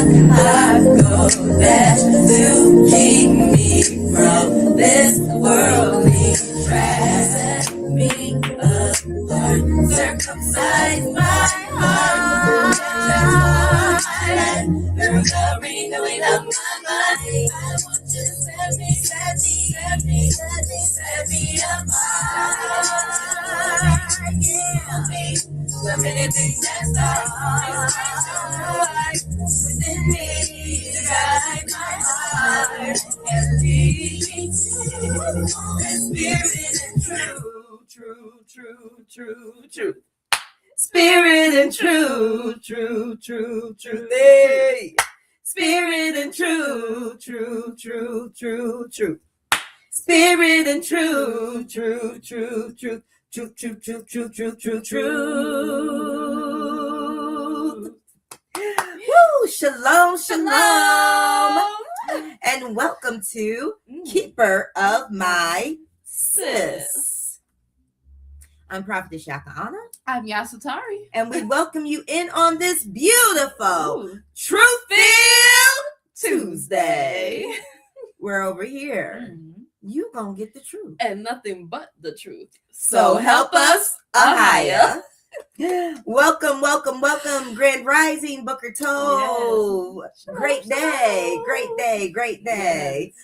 I go that to keep me from this worldly trash. Set me apart, circumcise my heart, and through the renewing of my mind, I want you to set me apart. Yeah, the many things that's hard within me, to guide my heart and lead me to spirit and true. Spirit and true. Hey. Spirit and true. Spirit and true. Woo! Shalom. And welcome to Keeper of My Sis. I'm Prophetess Yahca'Anna. I'm Yasutari. And we welcome you in on this beautiful Truth-Filled Tuesday. We're over here. You gonna get the truth. And nothing but the truth. So help us, YAHUAH. Welcome, Grand Rising, Booker Toe. Yes. Great day. Yes, great day.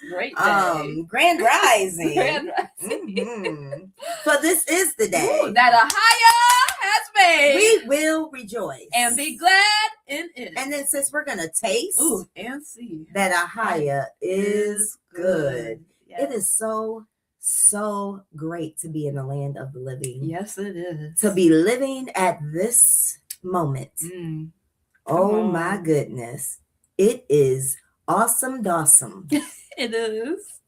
Grand Rising. Grand Rising. Mm-hmm. So this is the day that YAHUAH has made. we will rejoice and be glad in it. And then since we're gonna taste and see that YAHUAH is good. Yes. It is so great to be in the land of the living. Yes, it is. To be living at this moment. Oh my goodness. It is awesome dawsome. It is.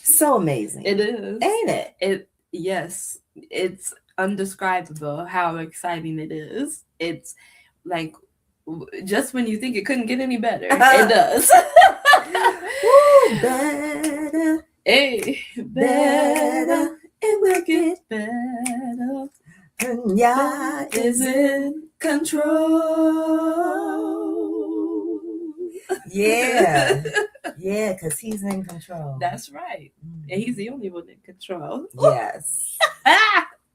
So amazing. It is. Ain't it? Yes. It's undescribable how exciting it is. It's like just when you think it couldn't get any better, it does. Woo, better. Hey, better, it will get better. Yah is in control. Yeah, because he's in control. That's right. And he's the only one in control. Yes.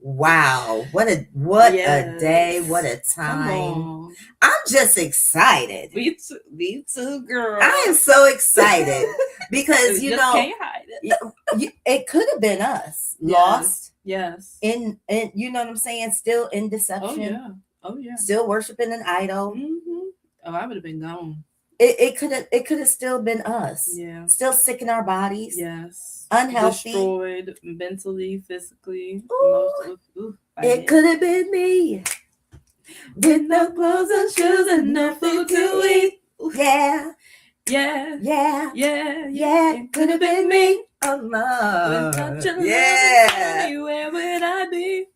Wow. What a day, what a time. I'm just excited. Me too, girl. I am so excited because you know can't hide it. It could have been us lost. Yes. In you know what I'm saying? Still in deception. Oh yeah. Still worshiping an idol. Mm-hmm. Oh, I would have been gone. It could have still been us. Yeah. Still sick in our bodies. Yes. Unhealthy. Destroyed mentally, physically. It could have been me. With no clothes and shoes and no food to eat. Yeah. It could have been me. Oh no. Without your love, where would I be?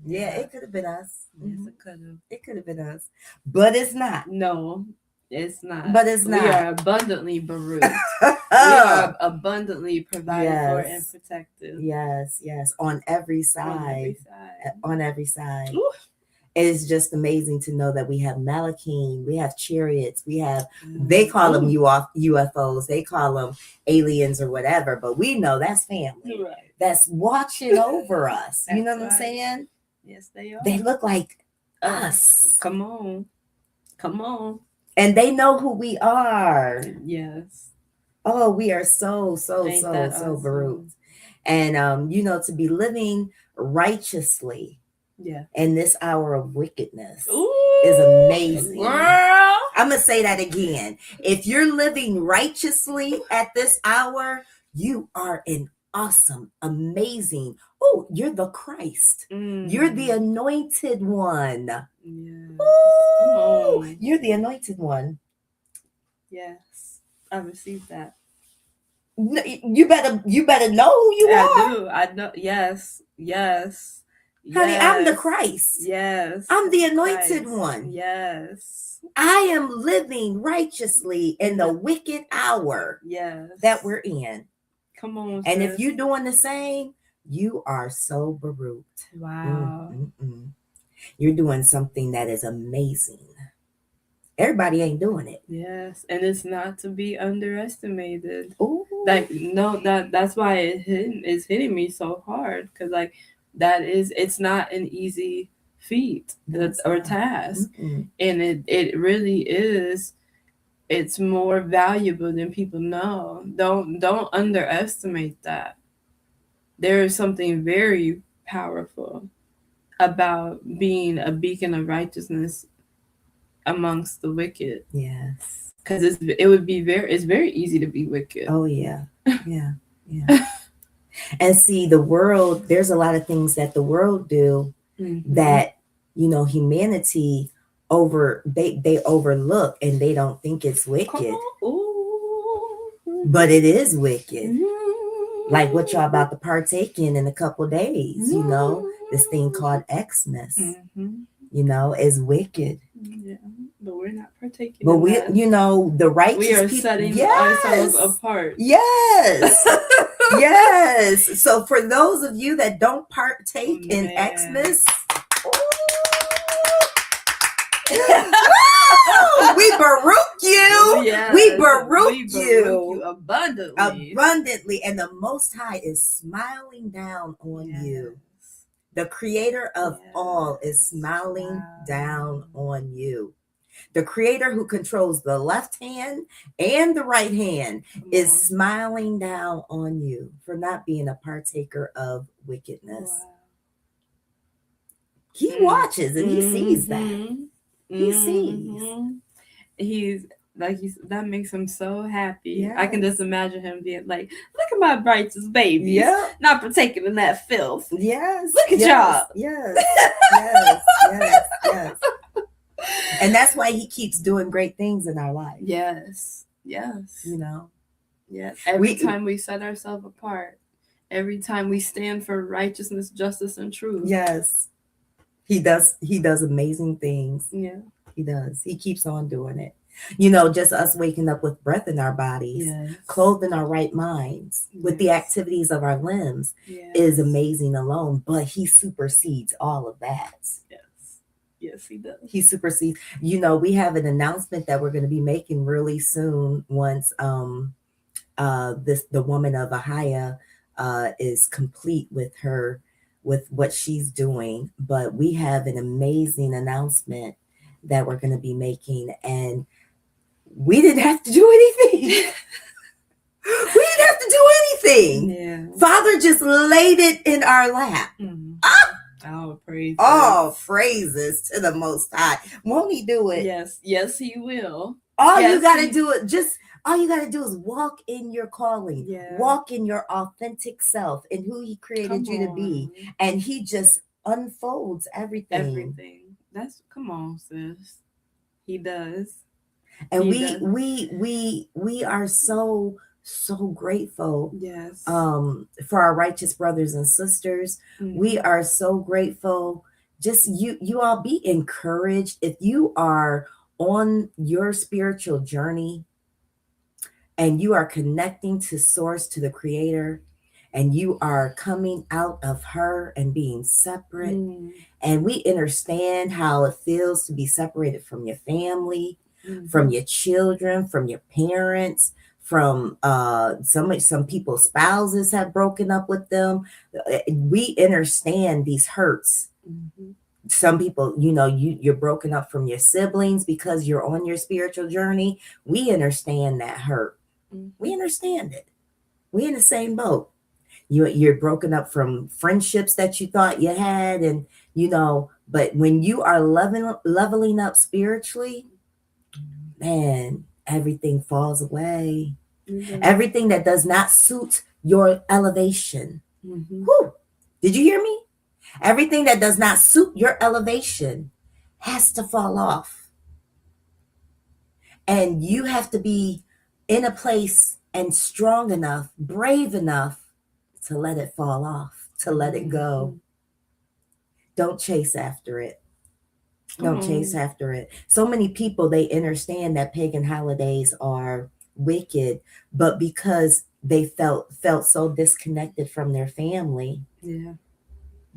Yeah, it could have been us. Yes, it could have. It could have been us. But it's not. No, it's not. But it's not. We are abundantly baruched. We are abundantly provided for and protected. Yes. On every side. On every side. Ooh. It is just amazing to know that we have Malachim, we have chariots, we have, they call them UFOs, they call them aliens or whatever, but we know that's family. Right. That's watching over us. You know what I'm saying? Yes, they are. They look like us. Come on. And they know who we are. Yes. Oh, we are so Baruch. And, you know, to be living righteously in this hour of wickedness is amazing. Girl. I'm going to say that again. If you're living righteously at this hour, you are an awesome, amazing. Oh, you're the Christ. You're the anointed one. Yeah. Oh, you're the anointed one. Yes, I received that. You better know who you are. I know. Yes. Honey, I'm the Christ. Yes. I'm the anointed one. Yes. I am living righteously in the wicked hour that we're in. Come on. And if you're doing the same, you are so Baruch. Wow. You're doing something that is amazing. Everybody ain't doing it. Yes, and it's not to be underestimated. Ooh. Like no, that's why it's hitting me so hard, because like it's not an easy feat or task, and it really is. It's more valuable than people know. Don't underestimate that. There is something very powerful about being a beacon of righteousness amongst the wicked. Yes. Because it's very easy to be wicked. Oh yeah. Yeah. And see, the world, there's a lot of things that the world do that, humanity they overlook, and they don't think it's wicked. But it is wicked. Like what y'all about to partake in a couple days, this thing called Xmas, is wicked. Yeah, but we're not partaking. But we, the righteous we are people, setting ourselves apart. Yes. Yes. So for those of you that don't partake in Xmas, we baruch you. Yes. We baruch you abundantly. And the Most High is smiling down on you. The Creator of all is smiling down on you. The Creator who controls the left hand and the right hand is smiling down on you for not being a partaker of wickedness. Wow. He watches and he sees that. He sees. He's like, that makes him so happy. Yes. I can just imagine him being like, look at my righteous babies. Not partaking in that filth. Yes. Look at y'all. Yes. Yes. And that's why he keeps doing great things in our life. Yes. Yes. Every time we set ourselves apart, every time we stand for righteousness, justice, and truth. Yes. He does amazing things. Yeah. He does. He keeps on doing it. Just us waking up with breath in our bodies, clothed in our right minds, with the activities of our limbs is amazing alone. But he supersedes all of that. Yes, he does. He supersedes. We have an announcement that we're going to be making really soon once the woman of YAHUAH is complete with what she's doing. But we have an amazing announcement that we're going to be making, and we didn't have to do anything. We didn't have to do anything. Yeah. Father just laid it in our lap. Mm-hmm. Oh, praises. All praises to the Most High. Won't he do it? Yes, he will. All you got to do is walk in your calling. Walk in your authentic self and who he created you to be. And he just unfolds everything. Come on, sis. He does. And we are so grateful. Yes. For our righteous brothers and sisters. Mm-hmm. We are so grateful. Just you all be encouraged. If you are on your spiritual journey and you are connecting to source, to the Creator, and you are coming out of her and being separate, and we understand how it feels to be separated from your family, from your children, from your parents, from some people's spouses have broken up with them. We understand these hurts. Mm-hmm. Some people, you're broken up from your siblings because you're on your spiritual journey. We understand that hurt. Mm-hmm. We understand it. We're in the same boat. You're broken up from friendships that you thought you had, and but when you are leveling up spiritually, man, everything falls away. Mm-hmm. Everything that does not suit your elevation. Mm-hmm. Whew. Did you hear me? Everything that does not suit your elevation has to fall off. And you have to be in a place and strong enough, brave enough to let it fall off, to let it go. Don't chase after it. Don't chase after it. So many people, they understand that pagan holidays are wicked, but because they felt so disconnected from their family,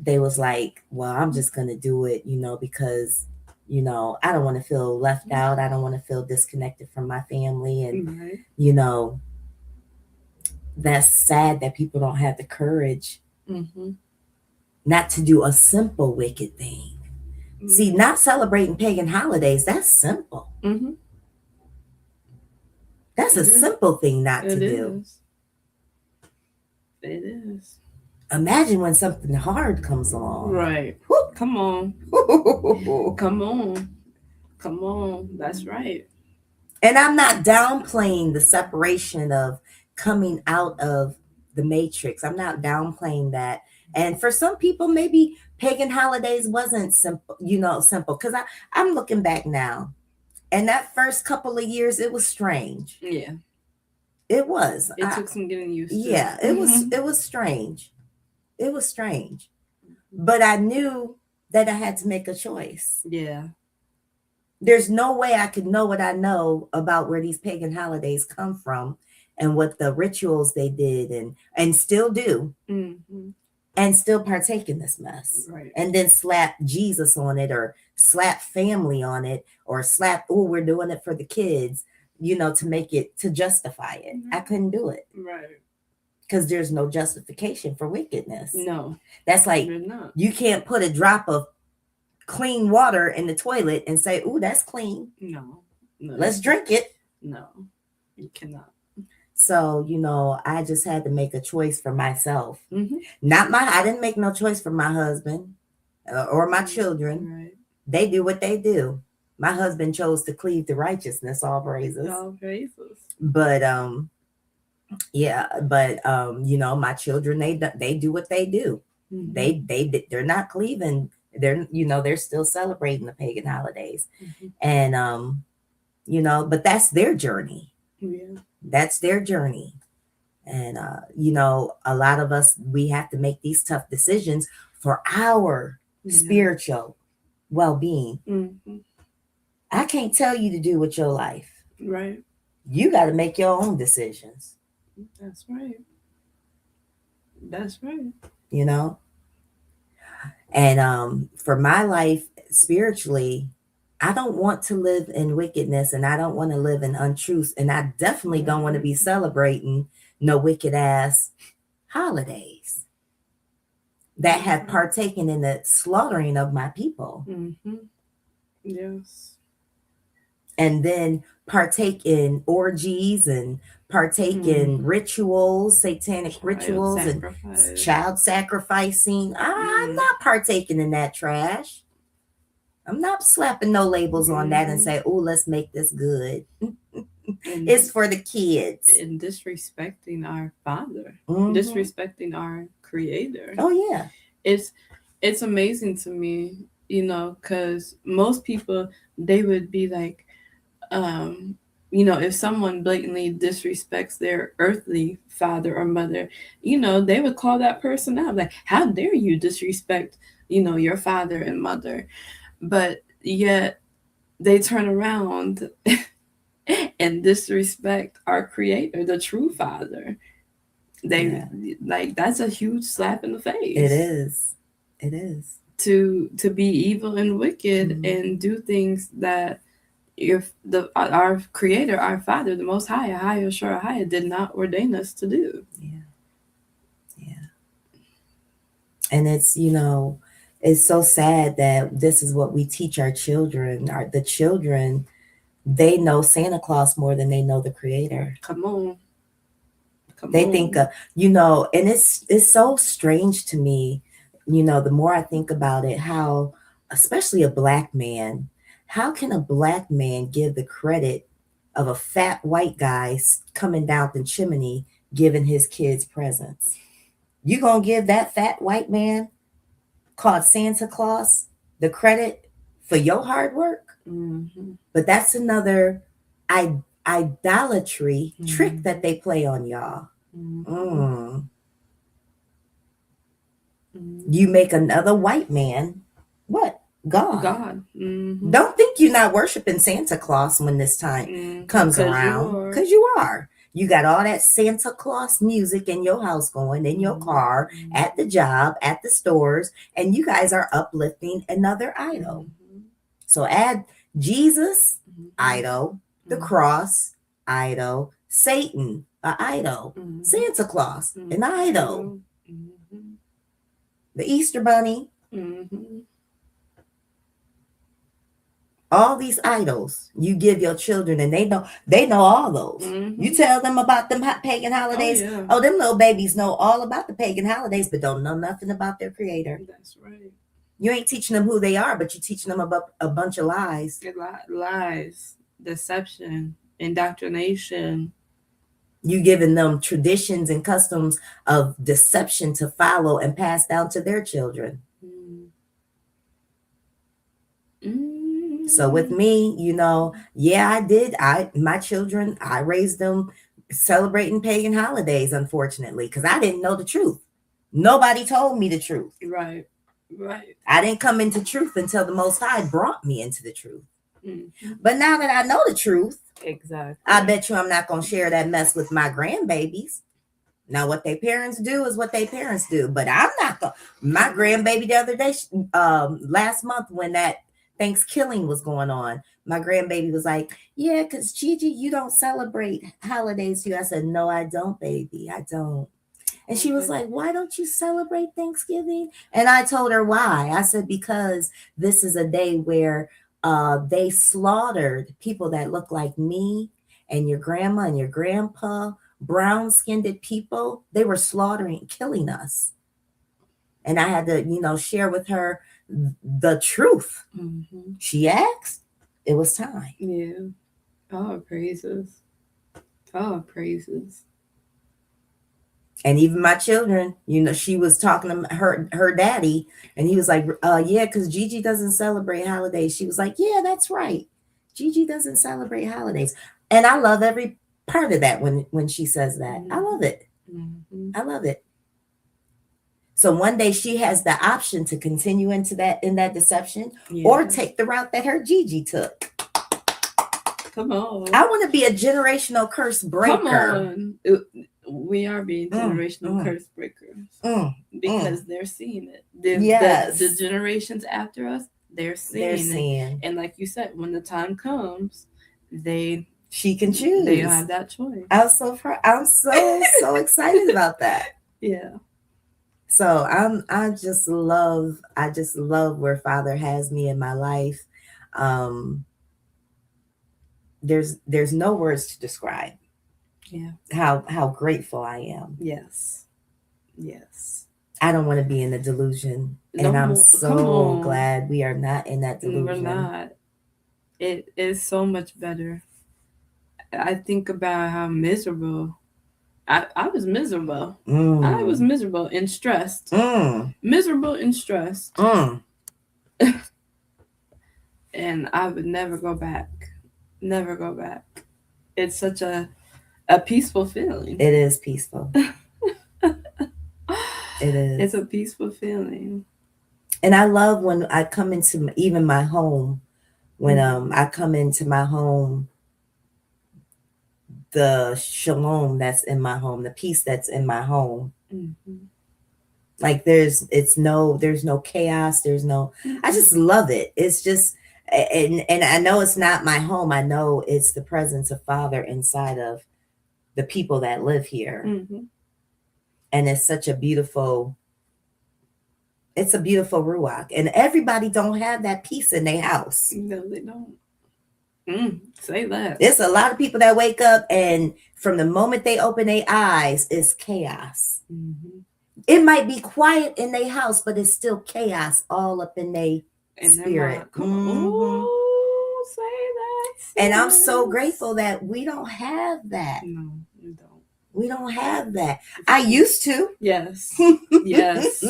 they was like, well, I'm just going to do it, because, I don't want to feel left out. I don't want to feel disconnected from my family. And, that's sad that people don't have the courage not to do a simple wicked thing. See, not celebrating pagan holidays, that's simple. That's a simple thing not to do. It is. Imagine when something hard comes along. Right. Come on. Come on. Come on. That's right. And I'm not downplaying the separation of coming out of the matrix. I'm not downplaying that. And for some people, maybe pagan holidays wasn't simple, simple. Because I'm looking back now. And that first couple of years, it was strange. Yeah. It was. It took some getting used to. Yeah, it was strange. It was strange. But I knew that I had to make a choice. Yeah. There's no way I could know what I know about where these pagan holidays come from and what the rituals they did and still do. And still partake in this mess. Right. And then slap Jesus on it or slap family on it or slap, we're doing it for the kids, to make it, to justify it. I couldn't do it. Right. Because there's no justification for wickedness. No. That's like, you can't put a drop of clean water in the toilet and say, ooh, that's clean. No. Let's drink it. No, you cannot. So, I just had to make a choice for myself. I didn't make no choice for my husband or my children. Right. They do what they do. My husband chose to cleave to righteousness, all praises. All praises. But, my children, they do what they do. They're not cleaving. They're still celebrating the pagan holidays. And, but that's their journey. Yeah. That's their journey. And, a lot of us, we have to make these tough decisions for our spiritual well-being. I can't tell you to do with your life. Right. You got to make your own decisions. That's right. That's right. And for my life spiritually, I don't want to live in wickedness and I don't want to live in untruth. And I definitely don't want to be celebrating no wicked ass holidays that have partaken in the slaughtering of my people. Yes. And then partake in orgies and partake in rituals, satanic rituals and child sacrificing. I'm not partaking in that trash. I'm not slapping no labels on that and say, oh, let's make this good. It's for the kids. And disrespecting our Father, disrespecting our Creator. Oh, yeah. It's amazing to me, because most people, they would be like, if someone blatantly disrespects their earthly father or mother, they would call that person out. Like, how dare you disrespect, your father and mother? But yet they turn around and disrespect our Creator, the true Father. That's a huge slap in the face. It is. It is. To be evil and wicked and do things that our Creator, our Father, the Most High, YAHUAH, did not ordain us to do. Yeah. And it's, it's so sad that this is what we teach our children. The children, they know Santa Claus more than they know the Creator. Come on. They think, and it's so strange to me, the more I think about it, how, especially a Black man, how can a Black man give the credit of a fat white guy coming down the chimney giving his kids presents? You gonna give that fat white man called Santa Claus the credit for your hard work? But that's another idolatry trick that they play on y'all. You make another white man what? God. Don't think you're not worshiping Santa Claus when this time comes around, because you are. You got all that Santa Claus music in your house going, in your car, at the job, at the stores, and you guys are uplifting another idol. So add Jesus, idol, the cross, idol, Satan, an idol, Santa Claus, an idol, the Easter Bunny, all these idols you give your children, and they know all those. You tell them about them pagan holidays. Oh, them little babies know all about the pagan holidays, but don't know nothing about their creator. That's right. You ain't teaching them who they are, but you're teaching them about a bunch of lies. Lies, deception, indoctrination. You giving them traditions and customs of deception to follow and pass down to their children. So with me, my children, I raised them celebrating pagan holidays, unfortunately, because I didn't know the truth. Nobody told me the truth. Right. I didn't come into truth until the Most High brought me into the truth. But now that I know the truth, exactly, I bet you I'm not going to share that mess with my grandbabies. Now, what their parents do is what their parents do, but I'm not going to. My grandbaby the other day, last month when that Thanksgiving was going on, my grandbaby was like, yeah, because Gigi, you don't celebrate holidays here. I said, no, I don't, baby. I don't. And she was like, why don't you celebrate Thanksgiving? And I told her why. I said, because this is a day where they slaughtered people that look like me and your grandma and your grandpa, brown-skinned people. They were slaughtering, killing us. And I had to, share with her the truth. She asked, it was time. Yeah. All praises. And even my children, she was talking to her daddy, and he was like, yeah, because Gigi doesn't celebrate holidays. She was like, yeah, that's right. Gigi doesn't celebrate holidays. And I love every part of that when she says that. I love it. I love it. So one day she has the option to continue in that deception, or take the route that her Gigi took. Come on. I want to be a generational curse breaker. Come on. We are being generational curse breakers because they're seeing it. The generations after us, they're seeing it. And like you said, when the time comes, she can choose. They have that choice. I'm so excited about that. Yeah. So I just love where Father has me in my life. There's no words to describe. Yeah. How grateful I am. Yes. I don't want to be in the delusion. And I'm so glad we are not in that delusion. We're not. It is so much better. I think about how miserable I was miserable. I was miserable and stressed. Miserable and stressed. And I would never go back. Never go back. It's such a peaceful feeling. It is peaceful. It is. It's a peaceful feeling. And I love when I come into even my home, when I come into my home, the shalom that's in my home, the peace that's in my home. Like there's no chaos. There's no, I just love it. It's just, and I know it's not my home. I know it's the presence of Father inside of the people that live here. And it's such a beautiful, ruach. And everybody don't have that peace in their house. No, they don't. Say that. There's a lot of people that wake up and from the moment they open their eyes, it's chaos. It might be quiet in their house, but it's still chaos all up in their spirit. Say that. And I'm so grateful that we don't have that. No, you don't. We don't have that. I used to. Yes. Yes.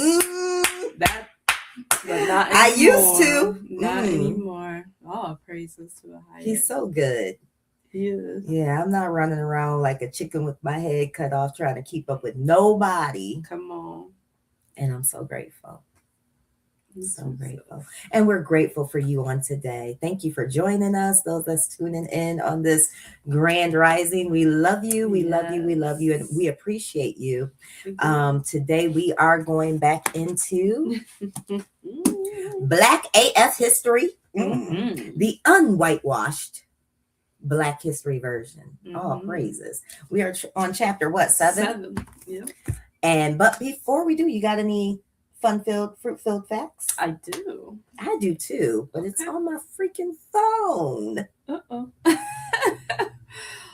That, but not anymore. I used to. Not anymore. Oh, praises to the highest. He's so good. He is. Yeah, I'm not running around like a chicken with my head cut off trying to keep up with nobody. Come on. And I'm so grateful. So grateful. And we're grateful for you on today. Thank you for joining us. Those that's tuning in on this grand rising. We love you. We love you. We love you. And we appreciate you. Today we are going back into Black AF history. The Un-Whitewashed Black history version. All praises. We are on chapter what? 7? Yeah. But before we do, you got any fun-filled, fruit-filled facts? I do. I do too, but it's on my freaking phone.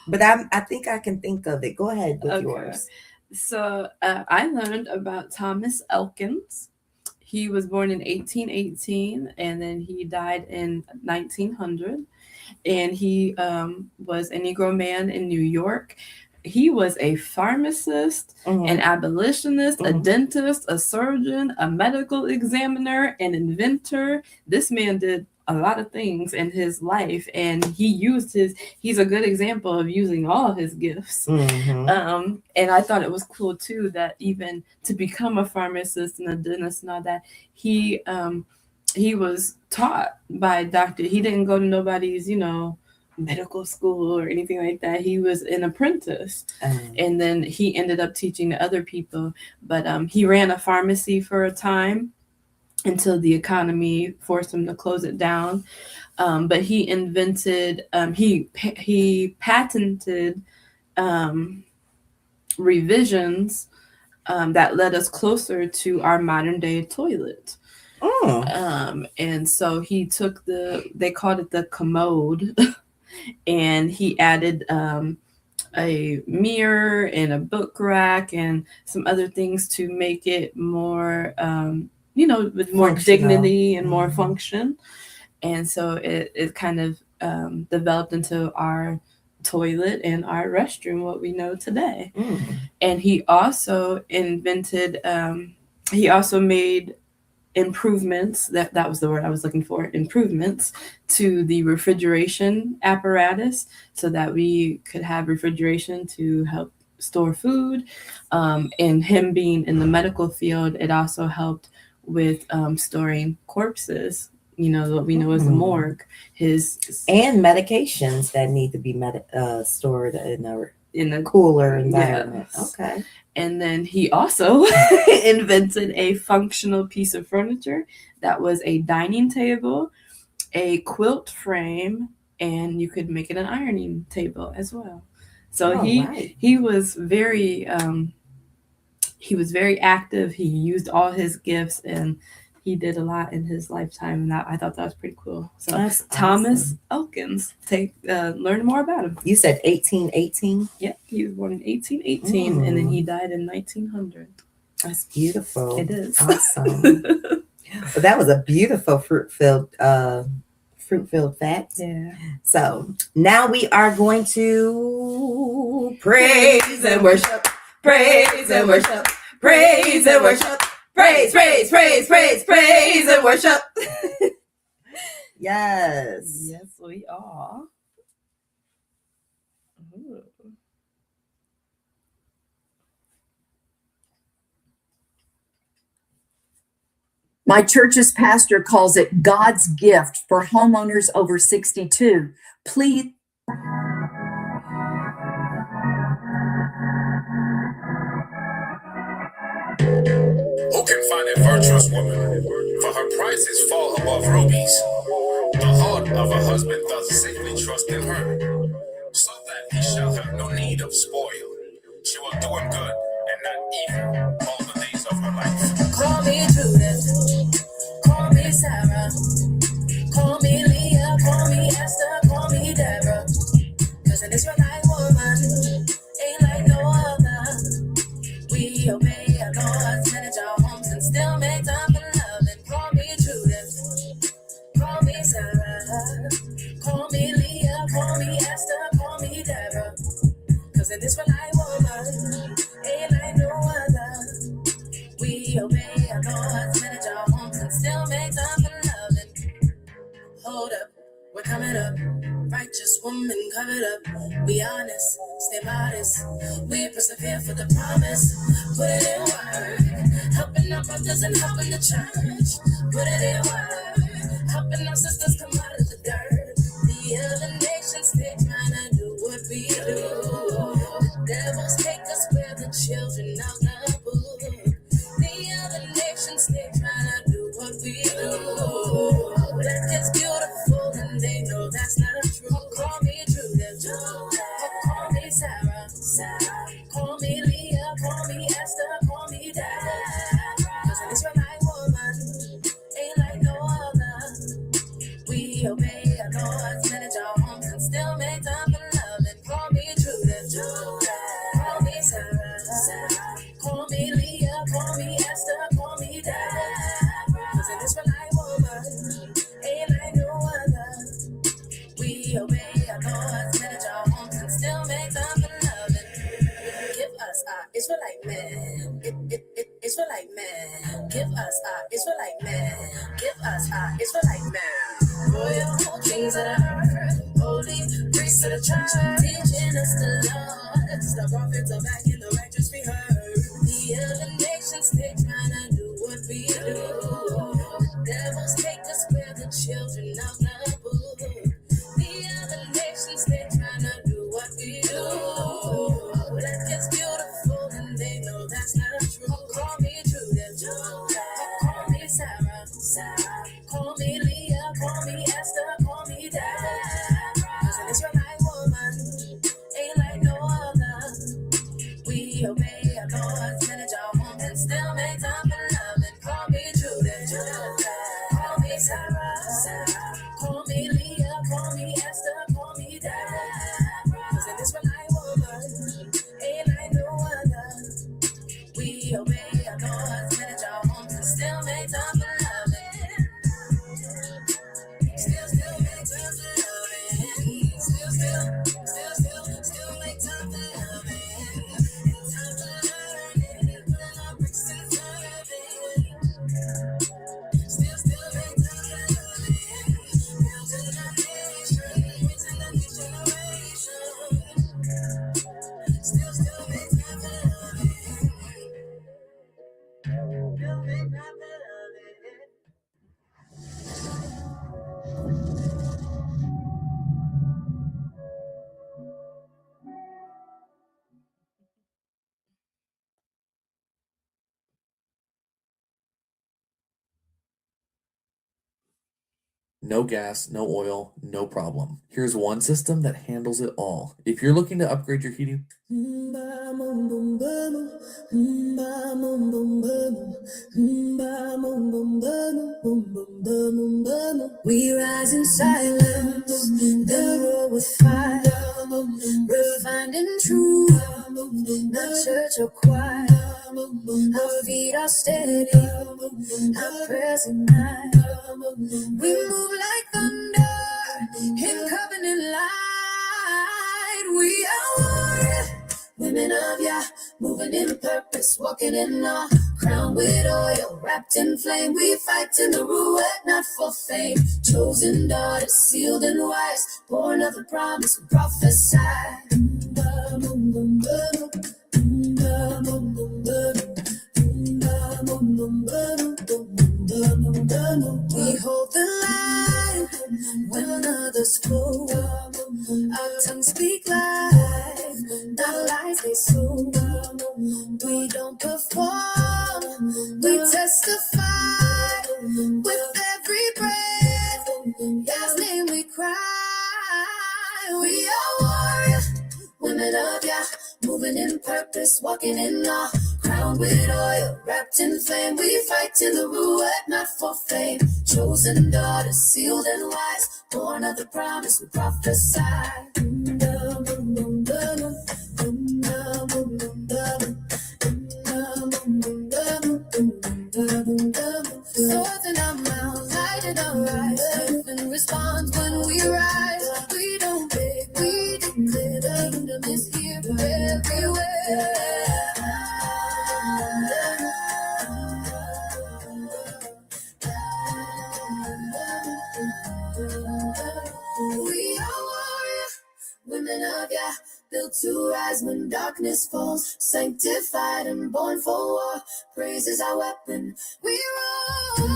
But I think I can think of it. Go ahead with yours. So I learned about Thomas Elkins. He was born in 1818, and then he died in 1900. And he was a Negro man in New York. He was a pharmacist, an abolitionist, a dentist, a surgeon, a medical examiner, an inventor. This man did a lot of things in his life, and he's a good example of using all his gifts. And I thought it was cool too that even to become a pharmacist and a dentist and all that, he was taught by a doctor. He didn't go to nobody's, medical school or anything like that. He was an apprentice, and then he ended up teaching to other people. But he ran a pharmacy for a time until the economy forced him to close it down. But he invented, he patented revisions that led us closer to our modern day toilet. And so he took they called it the commode, and he added a mirror and a book rack and some other things to make it more, with more dignity and more function. And so it kind of developed into our toilet and our restroom, what we know today. And he also invented, he also made improvements, that was the word I was looking for, improvements to the refrigeration apparatus so that we could have refrigeration to help store food. And him being in the medical field, it also helped with storing corpses, what we know as the morgue, and medications that need to be stored in a cooler environment. Yes. Okay. And then he also invented a functional piece of furniture that was a dining table, a quilt frame, and you could make it an ironing table as well. So he was very active. He used all his gifts, and he did a lot in his lifetime, and I thought that was pretty cool. So that's Thomas Elkins. Learn more about him. You said 1818? Yeah, he was born in 1818, and then he died in 1900. That's beautiful. It is awesome. Well, that was a beautiful fruit-filled fact. Yeah. So now we are going to praise and worship. Praise and worship. Praise and worship. Praise, praise, praise, praise, praise, and worship. Yes. Yes, we are. Ooh. My church's pastor calls it God's gift for homeowners over 62. Please. Who can find a virtuous woman? For her prices fall above rubies. The heart of a husband does safely trust in her, so that he shall have no need of spoil. She will do him good and not evil all the days of her life. Call me Judith, call me Sarah, call me Leah, call me Esther, call me Deborah. Cause an Israelite woman ain't like no other. We obey our Lord, manage our homes, and still make time for love. And call me Judith, call me Sarah, call me Leah, call me Esther, call me Deborah. Cause an Israelite woman ain't like no other. We obey our Lord, manage our homes, and still make time for love. And hold up, we're coming up. Right Righteous woman covered up. Be honest, stay modest. We persevere for the promise. Put it in work. Helping our brothers and helping the church. Put it in work. Helping our sisters come out of the dirt. The other nations, they trying to do what we do. The devils take us where the children of the poor. The other nations, they trying to do what we do. Black is beautiful and they know that's not true. Call me Judah, call me Sarah, call me Leah, call me Esther, call me Deborah. Cause an Israelite woman ain't like no other. We obey our Lord's manage our homes and still make time for love. And call me Judah, call me Sarah, call me Leah, call me Esther, call me Deborah. Cause an Israelite woman ain't like no other. We obey our Lord's manage our homes and still make time for love. And give us our Israelite man. Israelite man. Give us our Israelite man. Give us our Israelite man. Royal kings of the earth, holy priests of the church, teaching us the Lord. The prophets are back in the righteous we heard. The other nations, they trying to do what we do. The devils take us where the children of the poor. The other nations, they trying to do what we do. Black is beautiful and they know that's not true. Call me Judah, call me Sarah, call me Leah, call me Esther, call me Deborah. Cause an Israelite woman ain't like no other. We obey our Lord's manage our homes and still make time for love. And call me Judah, call me Sarah, call me Leah, call me Esther, call me Deborah. Cause an Israelite woman ain't like no other. We obey our Lord's manage our homes and still make time for love. Still make time for loving. Still make time for loving. Time for learning. Putting our bricks and serving. Still make time for loving. Building a nation. Raising a new generation. Still make time for loving. Still make time for loving. No gas, no oil, no problem. Here's one system that handles it all. If you're looking to upgrade your heating, we rise in silence, the roar with fire, refined in truth, not church or choir. Our feet are steady, our prayers ignite. We move like thunder in covenant light. We are warriors, women of Yah, moving in purpose, walking in awe, crowned with oil, wrapped in flame. We fight in the ruach, not for fame. Chosen daughters, sealed and wise, born of the promise, we prophesy. We hold the line when others flow. Our tongues speak life, not lies they sow. We don't perform, we testify. With every breath, God's name we cry. We are warriors, women of Yah, moving in purpose, walking in awe, crowned with oil, wrapped in flame. We fight in the ruach, not for fame. Chosen daughters, sealed and wise, born of the promise, we prophesy. Swords in our mouths, light in our eyes, heaven responds when we rise. We don't beg, we declare the kingdom is here everywhere. We are warriors. children of Yah, built to rise when darkness falls, sanctified and born for war. Praise is our weapon. We roll.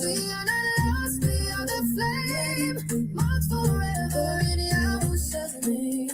We are not lost, we are the flame, marked forever in Yahushua's name.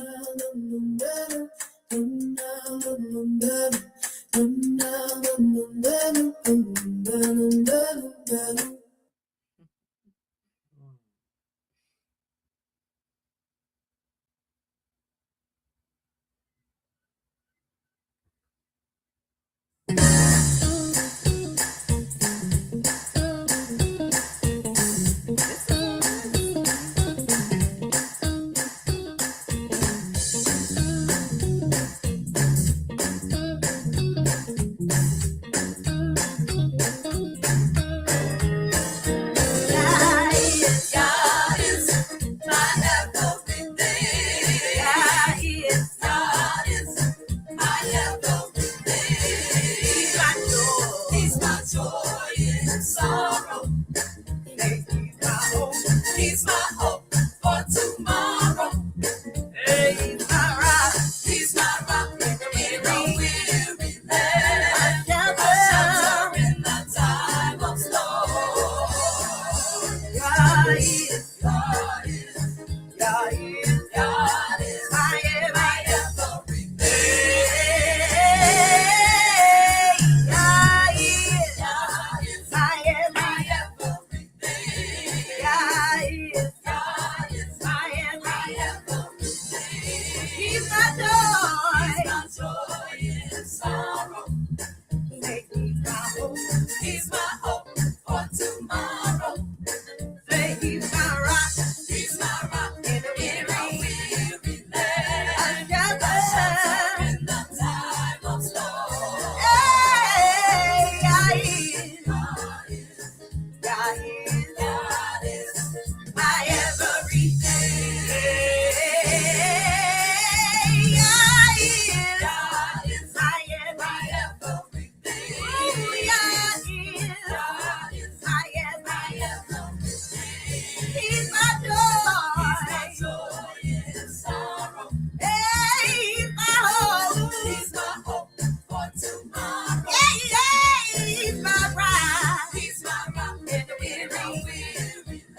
He's my hope for tomorrow. He's my rock. He's my rock in a weary land. A shelter in the time of storm. God is, God is, God is, God is my everything. God is, God is my everything. God is, God is my everything. He's my joy in sorrow. Make me proud. He's my hope for tomorrow. Say he's my rock. He's my rock in a weary land. A shelter in the time of storm. Hey, God is, God is, God is, God is my everything. God is my everything. Ooh, God is my everything. He's my joy in sorrow. Hey, he's my hope. He's my hope for tomorrow. Yeah, he's my rock. He's my rock in a weary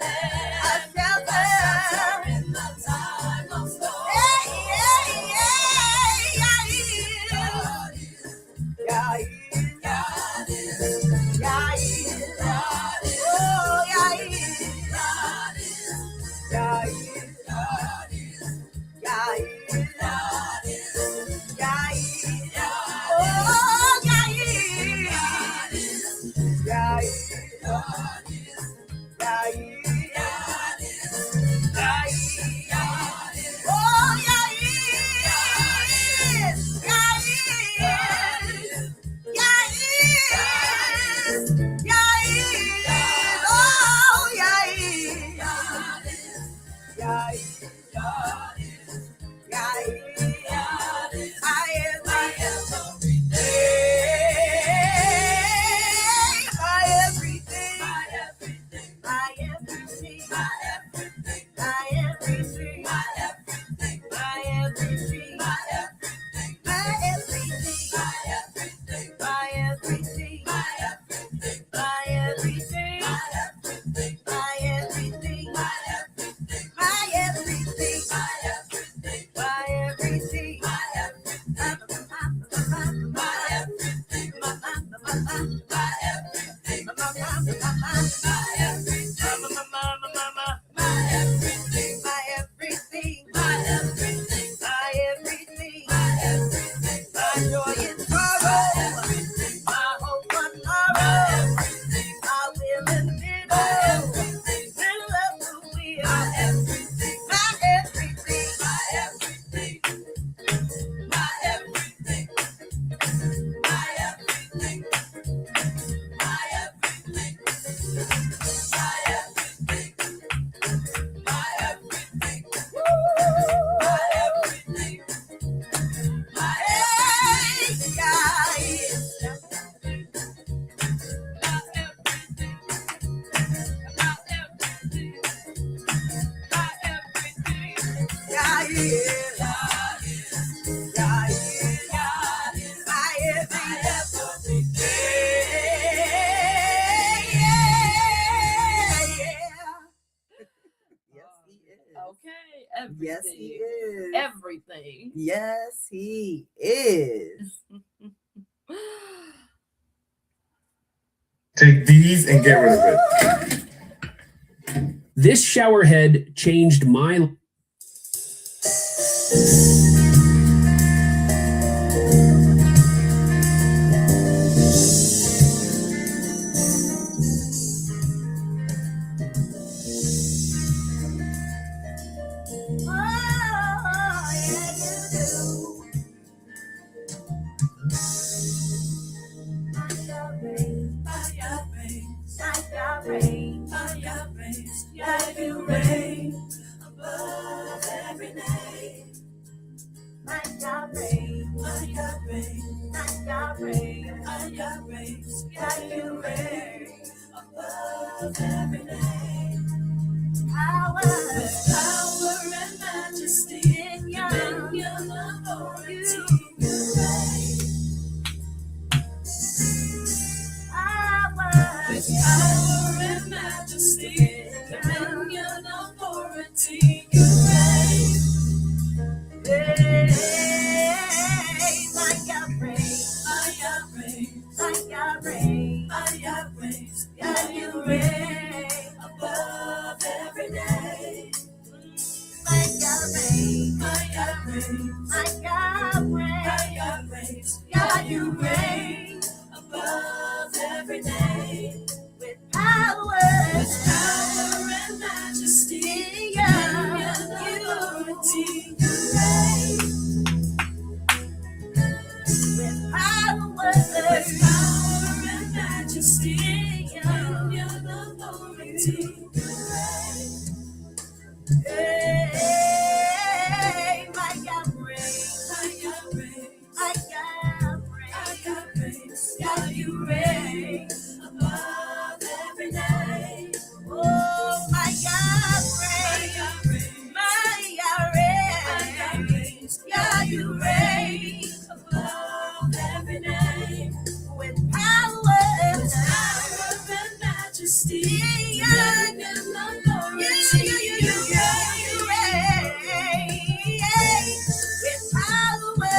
land. A shelter in the time of storm. Hey, God is, God is, God is, God is, God is, oh, God is, God is, God is, God is, God is, God is, God is, oh, God is, God is, God is, God is, God is, God is, oh, God is, God is, my everything. Okay, everything. Yes, he is. Everything. Yes, he is. Take these and get rid of it. This shower head changed my Yeah, you reign above every name. My God reigns, my God reigns, my God reigns, my God reigns. Yeah, you reign above every name. Power and majesty in your authority. You reign. Power and majesty, dominion, authority, you reign. My God reigns, my God reigns, my God reigns, my God reigns. Yeah, you reign above every name. My God reigns, my God reigns, my God reigns, my God reigns. Yeah, you reign above every name. With power and majesty, dominion, authority, you reign. With power and majesty, dominion, authority, you reign. Hey, my God reigns, my God reigns, my God reigns, my God reigns. Yeah, you reign above every name. Oh, my God reigns, my God reigns, yeah, you reign above every name. With power and majesty, and authority, you reign. With power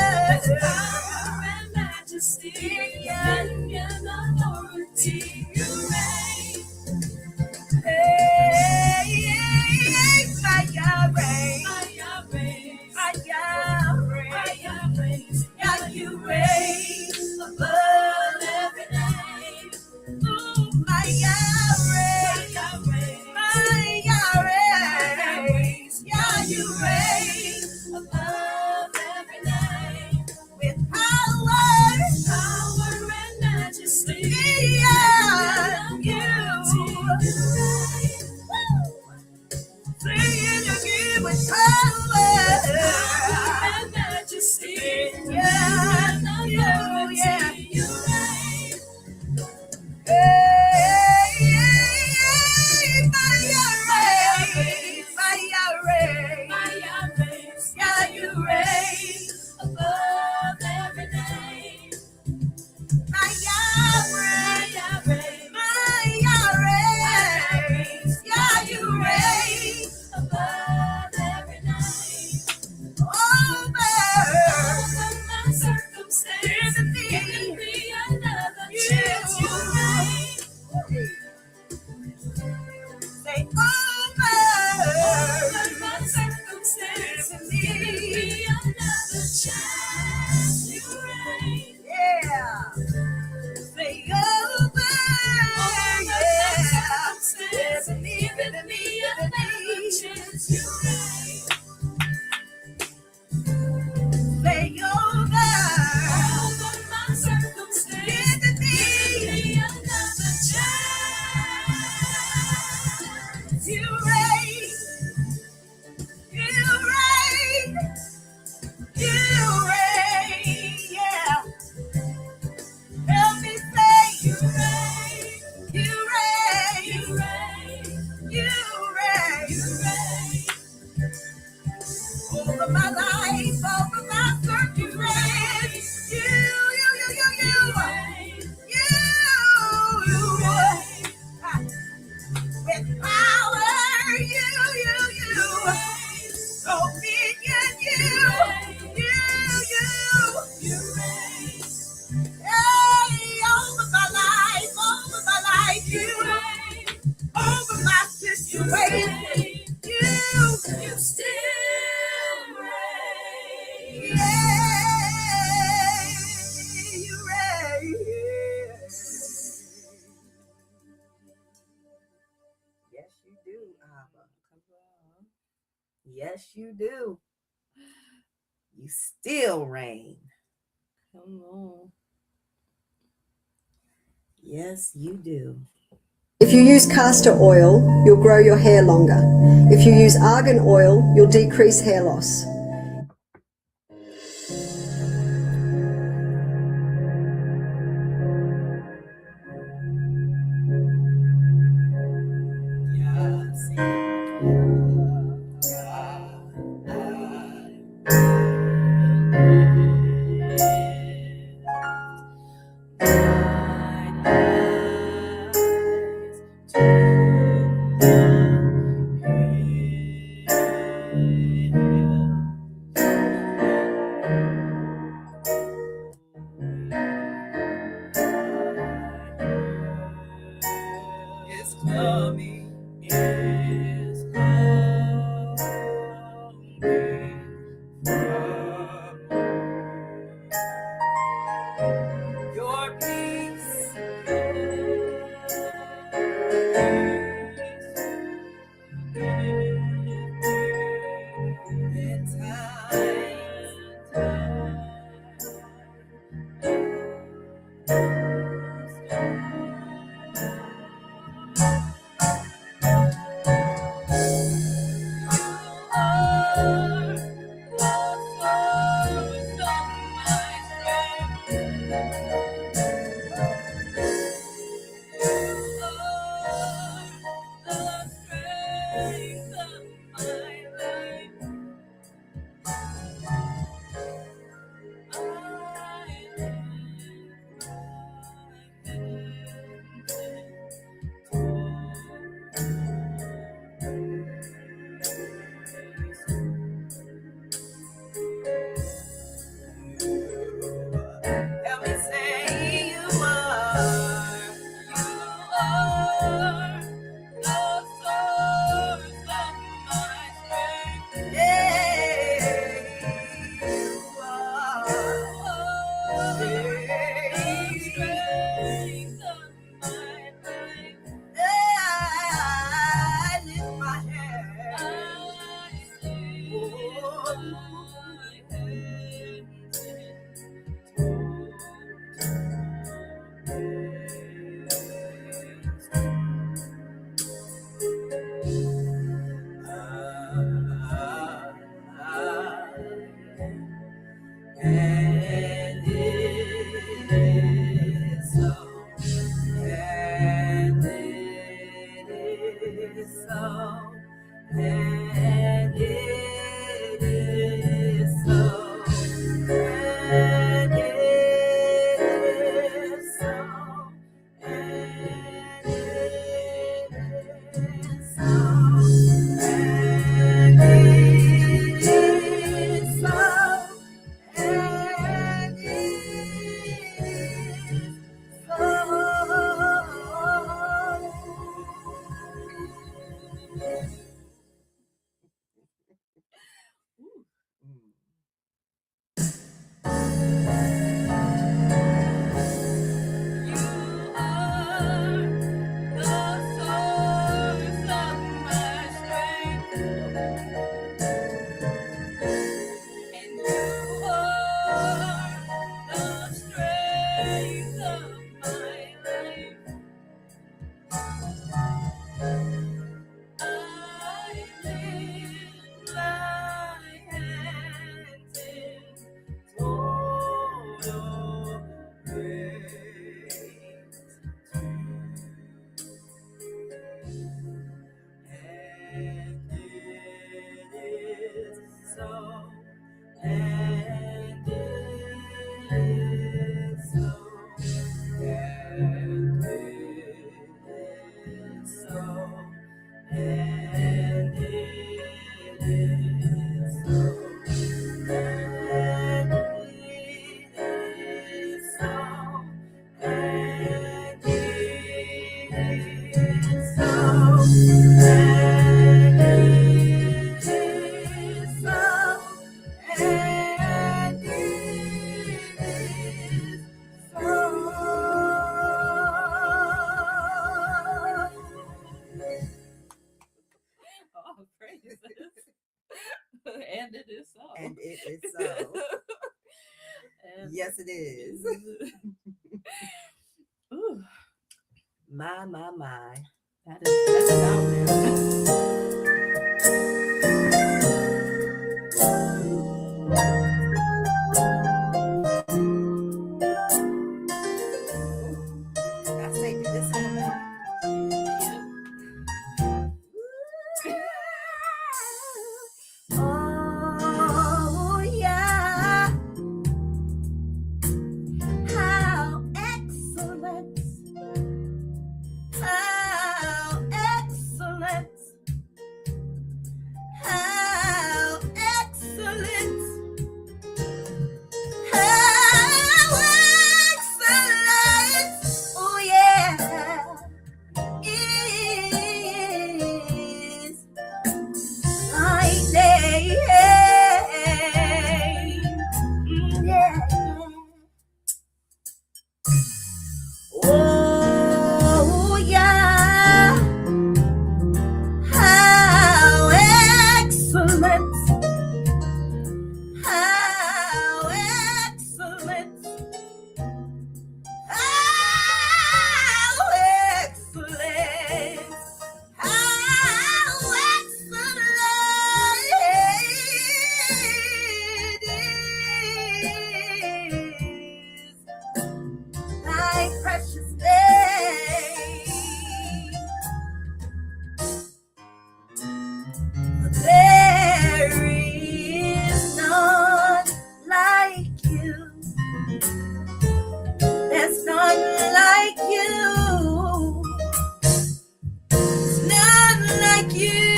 and majesty, and authority, you reign. Hey, my God reigns, my God reigns, my God reigns, my God reigns. Yeah, you reign above every name. Ooh, my God reigns, my God reigns. Yeah, you reign above every name. With power and majesty, yeah, you reign. Sing it again with power and majesty, yeah, you reign. Hey, my reigns, yeah, you reign above every name. My reigns, yeah, you reign above every name. Over my circumstance, give me another chance. You reign. Say over my circumstance, give me another chance. You reign. Yeah. Say over my circumstance, give me another chance. You reign. Say over my circumstance, give me another chance. You you do, Abba. Yes, you do. You still reign. Come on. Yes, you do. If you use castor oil, you'll grow your hair longer. If you use argan oil, you'll decrease hair loss. It's coming. It's coming. Your peace. In Help me say you are the source of my strength. Yeah, you are the strength of my life. I lift my hand. And it is so. And it is so. And it is so. And it is so. And it is so. And it is so. And it is And it is so. And it is so. And Yes, it is. Ooh, My. that's out I say do this one more. Oh, yeah. How excellent. How excellent. How excellent. How excellent. Oh, yeah. Is my name. Yeah. Oh, yeah. How excellent. How excellent. How excellent. How excellent is thy precious name. There is none like you. There's none like you. There's none like you.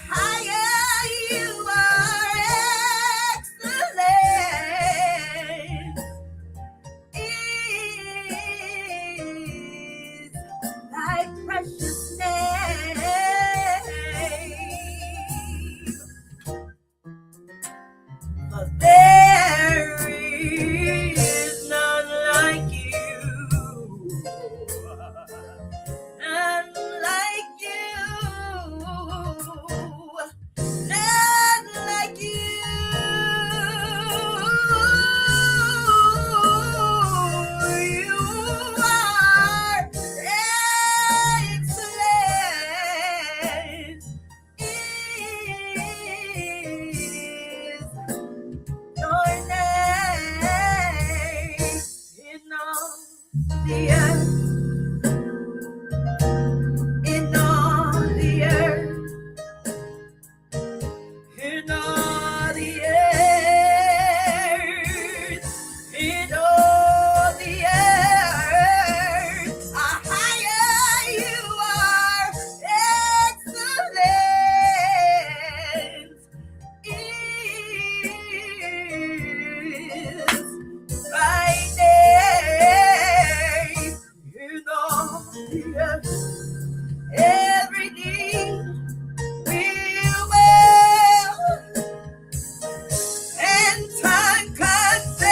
Higher you are excellent. Is thy precious name. For there is none like you. None like you. None like you. You are excellent. Is your name in all the earth. In all the earth. In all the earth, in all the earth, higher you are excellent. Is thy name in all the earth. Every knee will bow and tongue confess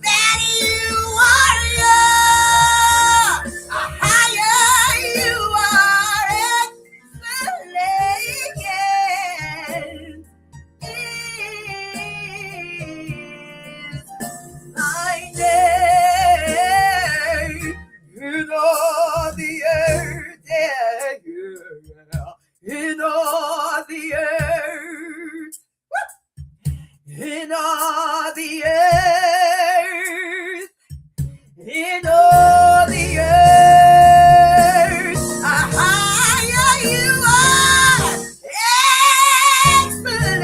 that you are Lord. Higher you are excellent. Is thy name in all the earth, yeah, yeah. In all the earth, in all the earth, in all the earth, higher you are excellent,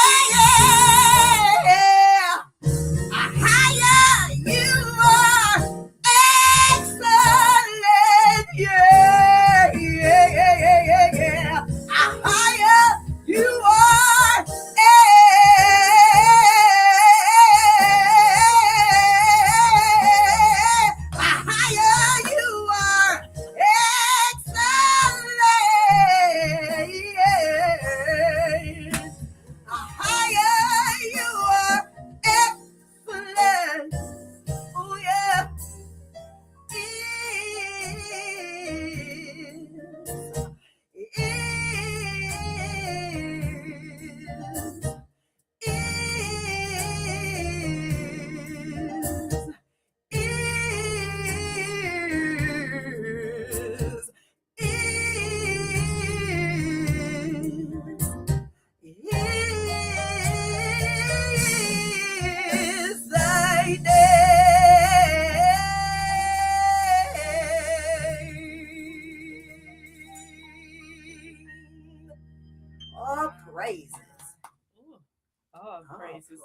yeah, yeah. Higher you are excellent, yeah, yeah, yeah, yeah, yeah, yeah. Higher you are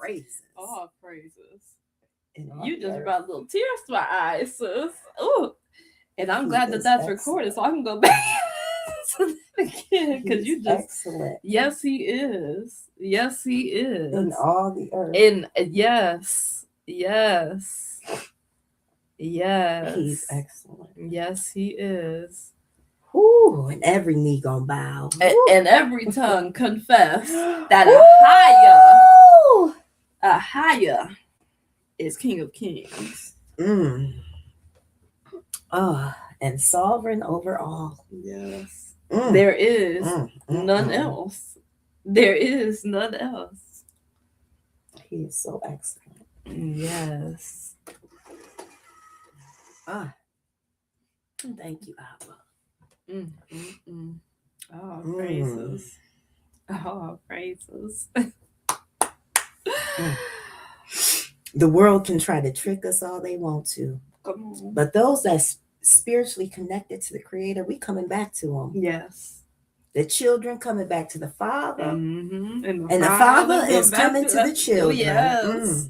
praises. All praises. in all You the just earth. brought little tears to my eyes, sis. Ooh. And I'm He glad that is that's excellent. recorded, so I can go back to that again. Because He's you just, excellent yes, he is. Yes, he is. in all the earth. And yes. Yes. Yes. He's excellent. Yes, he is. Whew, and every knee gonna bow. And every tongue confess that Woo! Yahuwah is King of Kings. And sovereign over all. Yes. Mm. There is none Mm. else. There is none else. He is so excellent. Yes. Thank you, Abba. Oh, praises. Oh, praises. The world can try to trick us all they want to. Come on. But those that's spiritually connected to the Creator, we coming back to Him. Yes. The children coming back to the Father. Mm-hmm. And the Father is back coming to the children. Yes.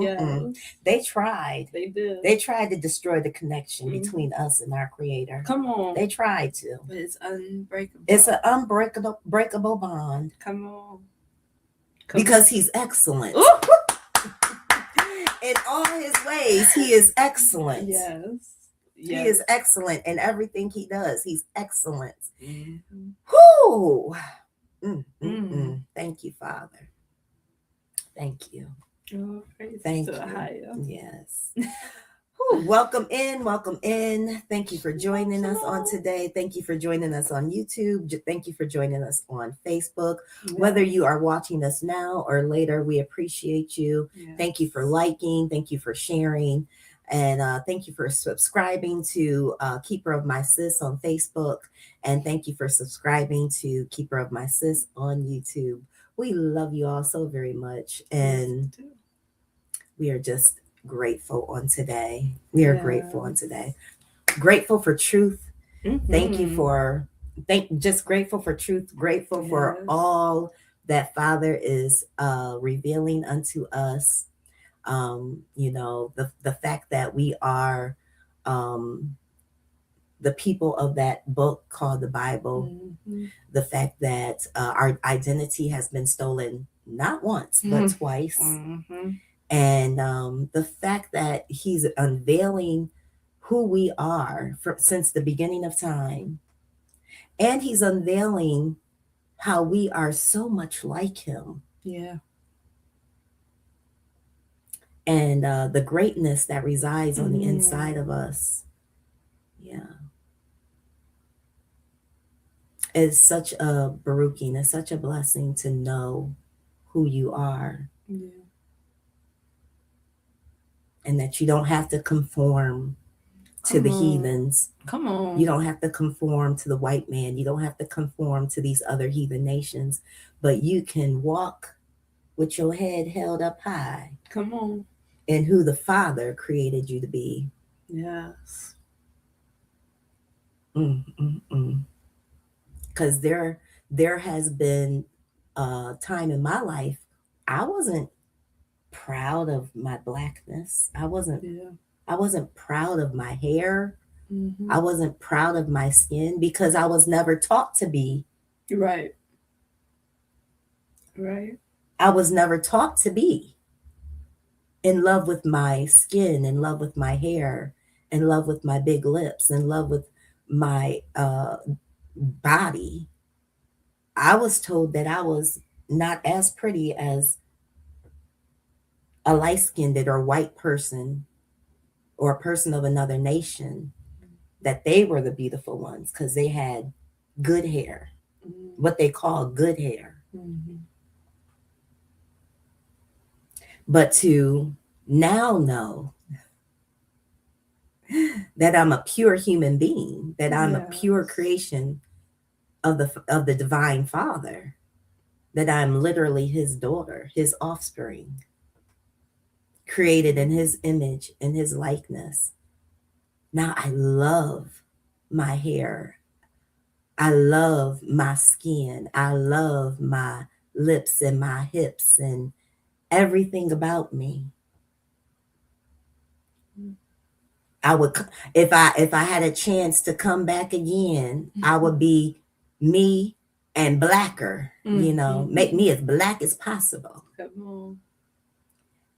Yes. They tried. They did. They tried to destroy the connection between us and our Creator. Come on. They tried to. But it's unbreakable. It's an unbreakable bond. Come on. Because He's excellent. In all His ways, He is excellent. Yes. He is excellent in everything He does. He's excellent. Mm-hmm. Whoo! Thank you, Father. Thank you. Oh, praise Thank to you. YAHUAH. Yes. Whew, welcome in. Welcome in. Thank you for joining us on today. Thank you for joining us on YouTube. Thank you for joining us on Facebook. Yes. Whether you are watching us now or later, we appreciate you. Yes. Thank you for liking. Thank you for sharing. And thank you for subscribing to Keeper of My Sis on Facebook. And thank you for subscribing to Keeper of My Sis on YouTube. We love you all so very much. And we are just grateful on today. We are grateful on today. Grateful for truth. Thank you for, just grateful for truth. Grateful for all that Father is revealing unto us. You know, the fact that we are the people of that book called the Bible, the fact that our identity has been stolen not once, but twice. And the fact that He's unveiling who we are since the beginning of time. And He's unveiling how we are so much like Him. Yeah. And the greatness that resides on the inside of us. Yeah. It's such a baruching, it's such a blessing to know who you are. Yeah. And that you don't have to conform to the heathens. Come on. You don't have to conform to the white man. You don't have to conform to these other heathen nations. But you can walk with your head held up high. Come on. In who the Father created you to be. Yes. Because there has been a time in my life I wasn't proud of my blackness. I wasn't proud of my hair. I wasn't proud of my skin because I was never taught to be. Right. I was never taught to be in love with my skin, in love with my hair, in love with my big lips, in love with my body. I was told that I was not as pretty as a light-skinned or white person or a person of another nation, that they were the beautiful ones because they had good hair, what they call good hair. But to now know that I'm a pure human being, that I'm a pure creation of the divine Father, that I'm literally His daughter, His offspring, created in His image, in His likeness. Now I love my hair. I love my skin. I love my lips and my hips and everything about me. I would, if I had a chance to come back again, I would be me and blacker, you know, make me as black as possible. Come on.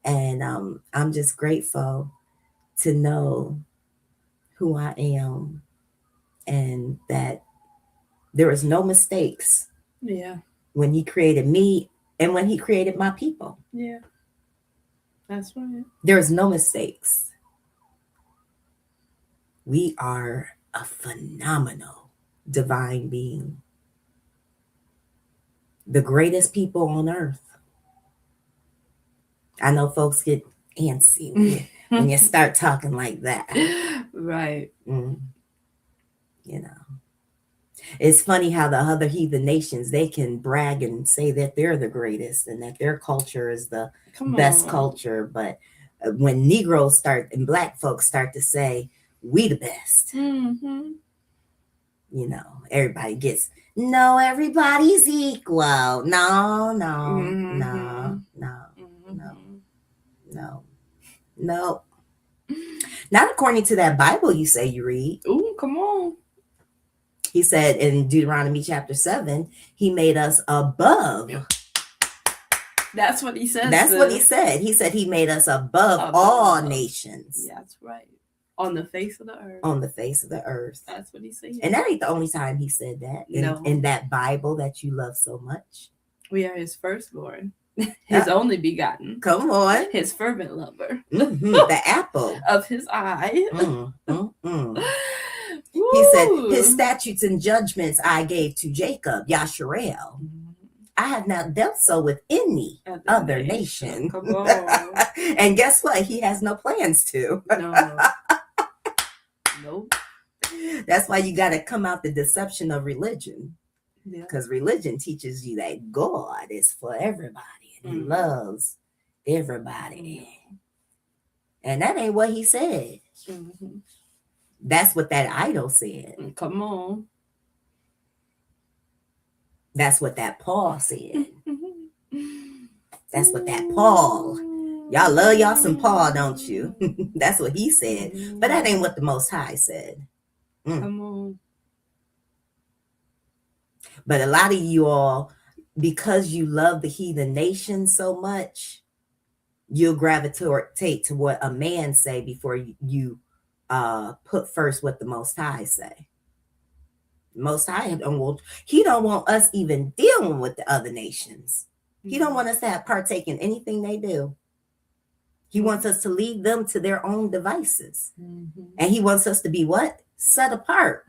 And I'm just grateful to know who I am and that there is no mistakes. Yeah. When he created me and when he created my people. Yeah. That's right. There is no mistakes. We are a phenomenal divine being. The greatest people on earth. I know folks get antsy when you start talking like that. Right. You know. It's funny how the other heathen nations, they can brag and say that they're the greatest and that their culture is the best culture. But when Negroes start and Black folks start to say, we the best, you know, everybody gets, no, everybody's equal. No. Not according to that Bible you say you read. Ooh, come on. He said in Deuteronomy chapter 7, he made us above. That's what he said. That's what he said. He said he made us above all nations. Yeah, that's right. On the face of the earth. On the face of the earth. That's what he said. And that ain't the only time he said that. In that Bible that you love so much. We are his firstborn. His only begotten. Come on. His fervent lover. The apple of his eye. He said, his statutes and judgments I gave to Jacob, Yasharel. I have not dealt so with any other nation. Come on. And guess what? He has no plans to. No. Nope. That's why you got to come out the deception of religion. Because religion teaches you that God is for everybody and he loves everybody. And that ain't what he said. That's what that idol said. Come on. That's what that Paul said. That's what that Paul. Y'all love y'all some Paul, don't you? That's what he said. But that ain't what the Most High said. Come on. But a lot of you all, because you love the heathen nation so much, you'll gravitate to what a man say before you put first what the Most High say. Most High he don't want us even dealing with the other nations. He don't want us to partake in anything they do. He wants us to leave them to their own devices. And he wants us to be what? Set apart.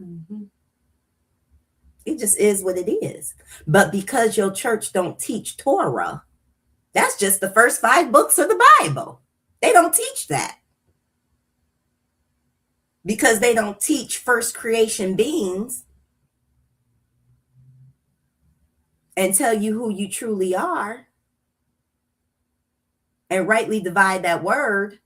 It just is what it is. But because your church don't teach Torah, that's just the first 5 books of the Bible. They don't teach that. Because they don't teach first creation beings and tell you who you truly are and rightly divide that word.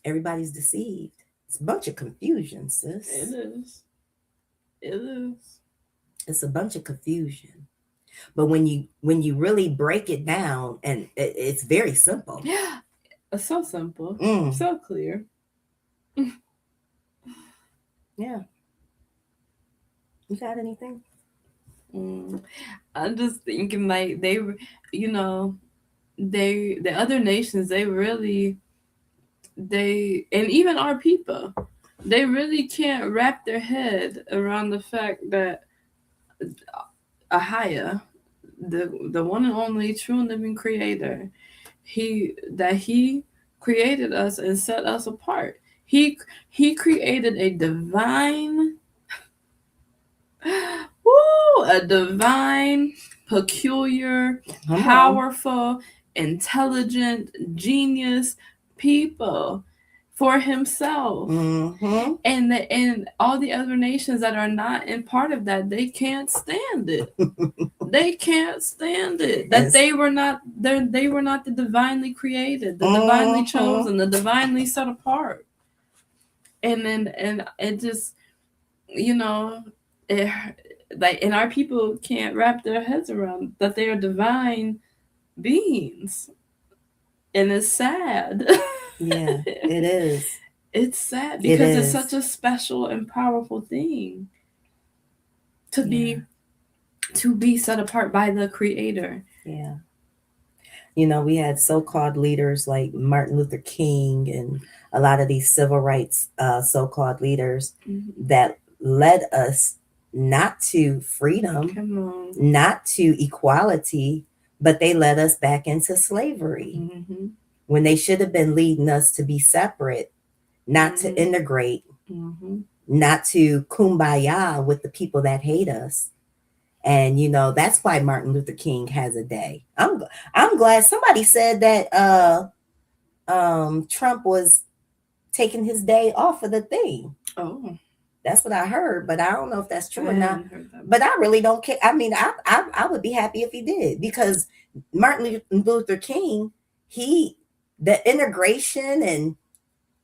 Everybody's deceived. It's a bunch of confusion, sis. It is. It is. It's a bunch of confusion. But when you really break it down, and it's very simple. Yeah. It's so simple. So clear. Yeah. You got anything? I'm just thinking like they, you know, the other nations, and even our people, they really can't wrap their head around the fact that YAHUAH, the one and only true and living creator, he created us and set us apart. He created a divine, peculiar, powerful, intelligent, genius people for himself. And all the other nations that are not in part of that, they can't stand it. They can't stand it. That they were not the divinely created, the divinely chosen, the divinely set apart. And it just, you know, like, and our people can't wrap their heads around that they are divine beings, and it's sad. Yeah, it is. It's sad because it's is. such a special and powerful thing to be set apart by the Creator. Yeah. You know, we had so-called leaders like Martin Luther King and a lot of these civil rights so-called leaders that led us not to freedom, not to equality, but they led us back into slavery when they should have been leading us to be separate, not to integrate, not to kumbaya with the people that hate us. And, you know, that's why Martin Luther King has a day. I'm glad somebody said that Trump was taking his day off of the thing. Oh, that's what I heard, but I don't know if that's true or not. But I really don't care. I mean, I would be happy if he did, because Martin Luther King, the integration and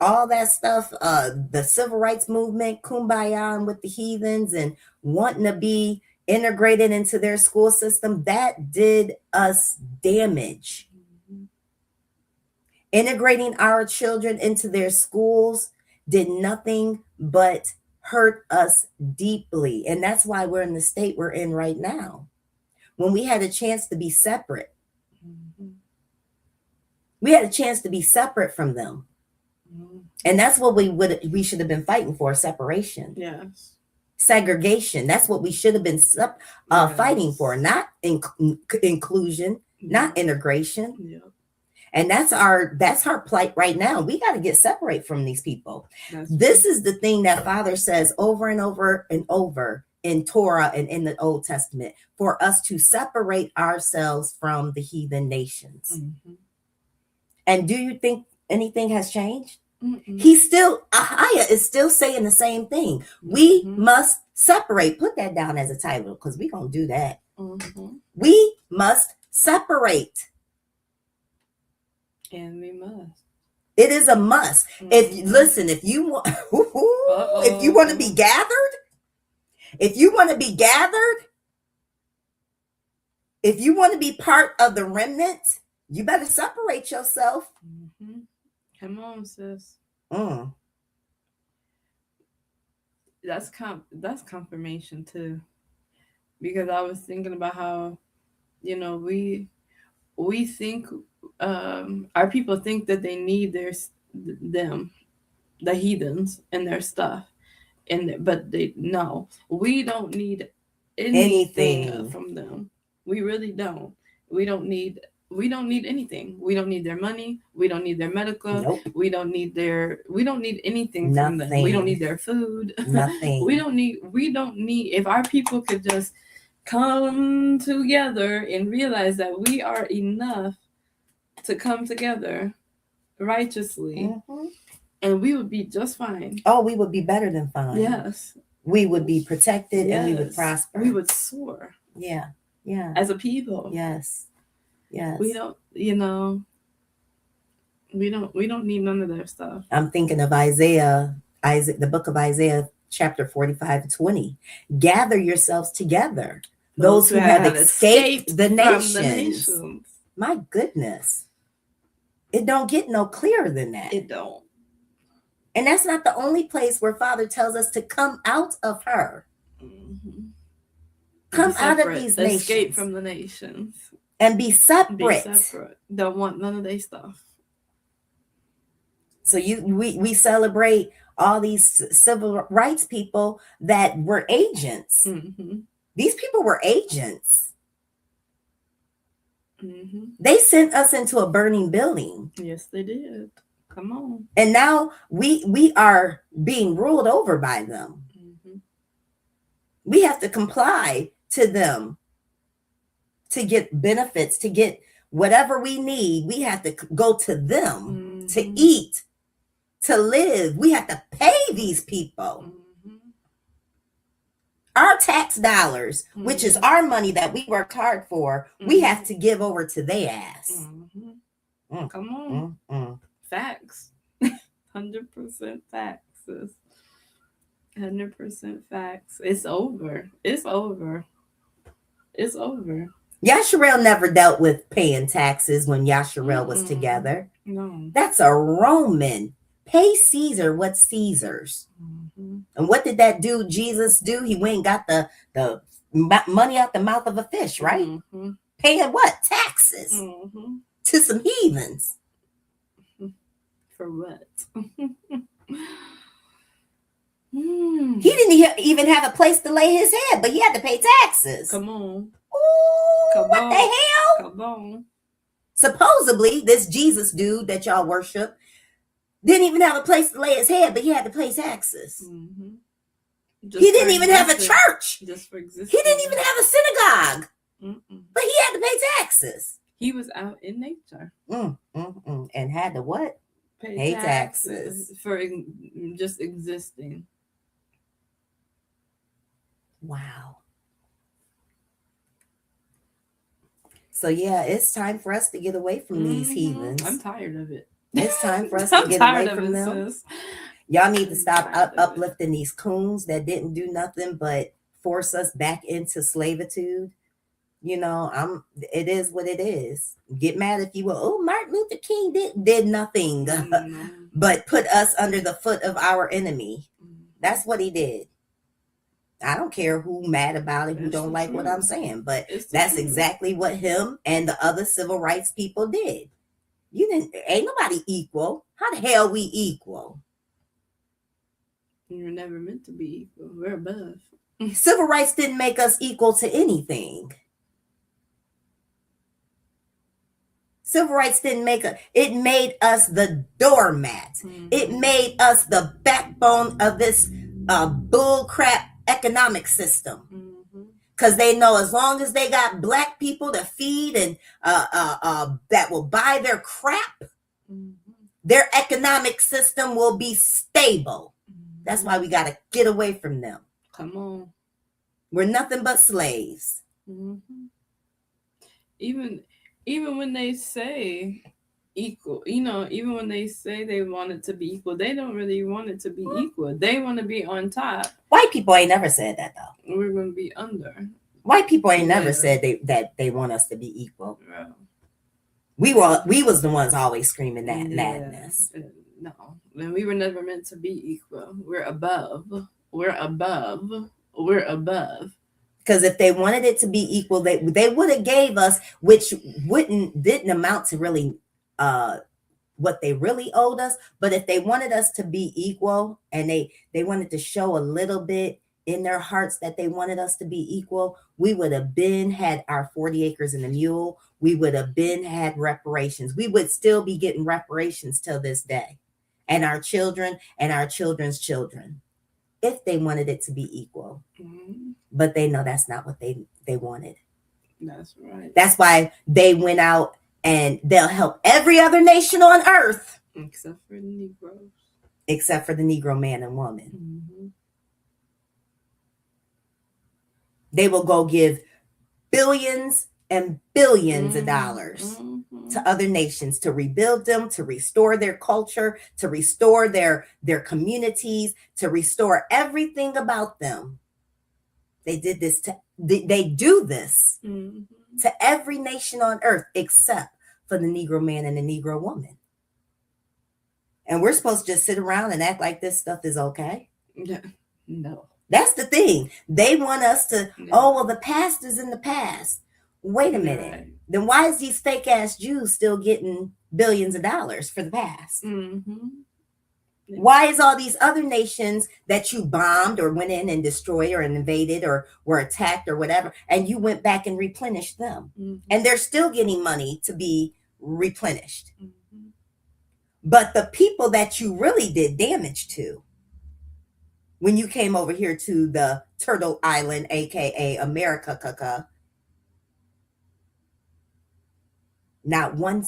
all that stuff, the civil rights movement, kumbaya with the heathens and wanting to be integrated into their school system, that did us damage. Integrating our children into their schools did nothing but hurt us deeply. And that's why we're in the state we're in right now. When we had a chance to be separate, we had a chance to be separate from them. And that's what we should have been fighting for, separation. Yes. Segregation. That's what we should have been fighting for, not inclusion, not integration. Yeah. And that's our plight right now. We got to get separate from these people. This is the thing that Father says over and over and over in Torah and in the Old Testament, for us to separate ourselves from the heathen nations. And do you think anything has changed? He's still, YAHUAH is still saying the same thing. We must separate. Put that down as a title, because we're going to do that. We must separate. And we must. It is a must. If you want, if you want to be gathered, if you want to be part of the remnant, you better separate yourself. Come on, sis. That's confirmation too, because I was thinking about how, you know, we think our people think that they need the heathens and their stuff, but we don't need anything from them. We really don't. We don't need anything. We don't need their money. We don't need their medical. Nope. We don't need anything from them. We don't need their food. Nothing. we don't need, if our people could just come together and realize that we are enough to come together righteously, and we would be just fine. Oh, we would be better than fine. Yes. We would be protected and we would prosper. We would soar. Yeah. Yeah. As a people. Yes. Yes. We don't, we don't need none of their stuff. I'm thinking of Isaiah, the book of Isaiah, chapter 45-20. Gather yourselves together, those who have escaped the nations. My goodness. It don't get no clearer than that. It don't. And that's not the only place where Father tells us to come out of her. Come out of these nations. Escape from the nations. And be separate. Don't want none of their stuff. So we celebrate all these civil rights people that were agents. These people were agents. They sent us into a burning building. Yes, they did. Come on. And now we are being ruled over by them. We have to comply to them to get benefits, to get whatever we need. We have to go to them to eat, to live. We have to pay these people. Our tax dollars, which is our money that we worked hard for, we have to give over to their ass. Come on. Facts. 100% facts. 100% facts. It's over. It's over. It's over. Yasharel never dealt with paying taxes when Yasharel was together. No. That's a Roman. Pay Caesar what's Caesar's. And what did that dude Jesus do? He went and got the money out the mouth of a fish, right? Paying what? Taxes to some heathens. For what? He didn't even have a place to lay his head, but he had to pay taxes. Come on. Ooh, Come what on. the hell? Come on. Supposedly, this Jesus dude that y'all worship didn't even have a place to lay his head, but he had to pay taxes. He didn't even have a church. Just for existing. He didn't even have a synagogue, but he had to pay taxes. He was out in nature. And had to what? Pay taxes. For just existing. Wow. So yeah, it's time for us to get away from these heathens. I'm tired of it. It's time for us to get away from them. Sis. Y'all need to stop uplifting these coons that didn't do nothing but force us back into slavitude. You know, it is what it is. Get mad if you will. Oh, Martin Luther King did nothing but put us under the foot of our enemy. That's what he did. I don't care who mad about it, who don't like what I'm saying, but that's exactly what him and the other civil rights people did. Ain't nobody equal. How the hell we equal? You're never meant to be equal. We're above. Civil rights didn't make us equal to anything. Civil rights didn't make us. It made us the doormat. It made us the backbone of this bull crap economic system. Because they know as long as they got black people to feed and that will buy their crap, their economic system will be stable. That's why we got to get away from them. Come on. We're nothing but slaves. Even when they say equal, even when they say they want it to be equal, they don't really want it to be equal. They want to be on top. White people ain't never said that though. We're going to be under. White people ain't never said that they want us to be equal. Yeah. We was the ones always screaming that madness. No, and we were never meant to be equal. We're above. We're above. We're above. Because if they wanted it to be equal, they would have gave us, which didn't amount to really what they really owed us. But if they wanted us to be equal and they wanted to show a little bit in their hearts that they wanted us to be equal, we would have had our 40 acres and a mule. We would have had reparations. We would still be getting reparations till this day. And our children and our children's children, if they wanted it to be equal. But they know that's not what they wanted. That's right. That's why they went out and they'll help every other nation on earth. Except for the Negroes. Except for the Negro man and woman. They will go give billions and billions of dollars to other nations to rebuild them, to restore their culture, to restore their communities, to restore everything about them. They did this they do this to every nation on earth except for the Negro man and the Negro woman. And we're supposed to just sit around and act like this stuff is okay? Yeah. No. That's the thing. They want us to, the past is in the past. Wait a minute. Right. Then why is these fake ass Jews still getting billions of dollars for the past? Why is all these other nations that you bombed or went in and destroyed or invaded or were attacked or whatever, and you went back and replenished them? And they're still getting money to be replenished. But the people that you really did damage to, when you came over here to the Turtle Island, aka America, not one